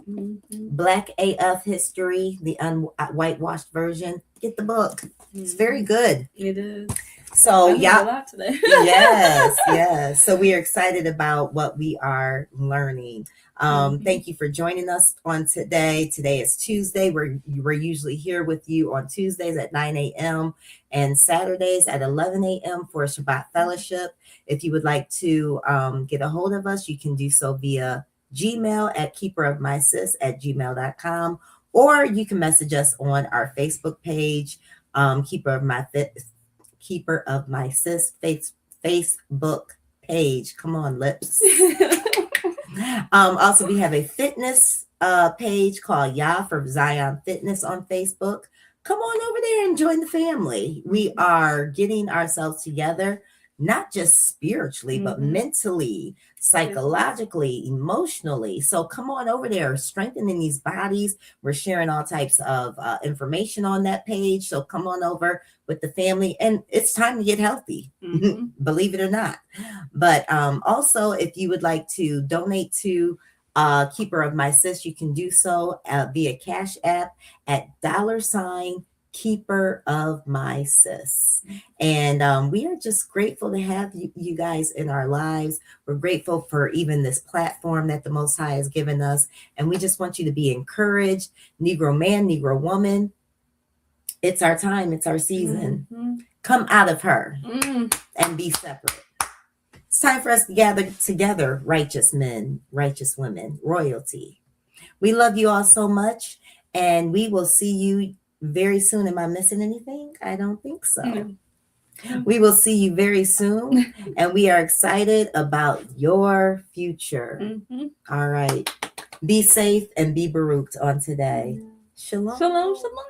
Black AF History, the Un-Whitewashed version. Get the book. It's very good. It is. So yeah, a lot today. yes. So we are excited about what we are learning. Thank you for joining us on today. Today is Tuesday. We're usually here with you on Tuesdays at 9 a.m. and Saturdays at 11 a.m. for a Shabbat fellowship. If you would like to get a hold of us, you can do so via Gmail at keeperofmysis@gmail.com, or you can message us on our Facebook page, Keeper of My Sis Facebook page. Come on, lips. Also, we have a fitness page called YAH for Zion Fitness on Facebook. Come on over there and join the family. We are getting ourselves together, not just spiritually, but mentally, psychologically, emotionally. So come on over there, strengthening these bodies. We're sharing all types of information on that page. So come on over with the family, and it's time to get healthy, believe it or not. But also, if you would like to donate to Keeper of My Sis, you can do so via Cash App at $ Keeper of My Sis. And we are just grateful to have you guys in our lives. We're grateful for even this platform that the Most High has given us. And we just want you to be encouraged. Negro man, Negro woman, it's our time. It's our season. Come out of her and be separate. It's time for us to gather together, righteous men, righteous women, royalty. We love you all so much, and we will see you very soon. Am I missing anything? I don't think so. No. We will see you very soon, and we are excited about your future. All right. Be safe and be baruched on today. Shalom. Shalom, shalom.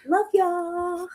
Love y'all.